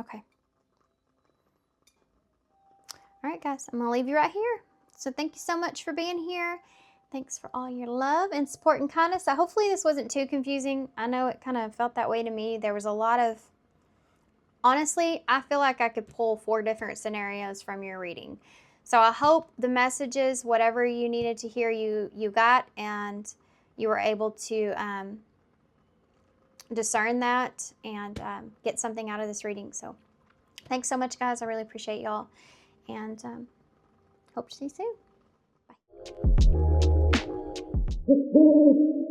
Okay. All right, guys, I'm going to leave you right here. So thank you so much for being here. Thanks for all your love and support and kindness. So hopefully this wasn't too confusing. I know it kind of felt that way to me. There was a lot of, honestly, I feel like I could pull 4 different scenarios from your reading. So I hope the messages, whatever you needed to hear, you got, and you were able to discern that and get something out of this reading. So thanks so much, guys. I really appreciate y'all, and hope to see you soon. Bye.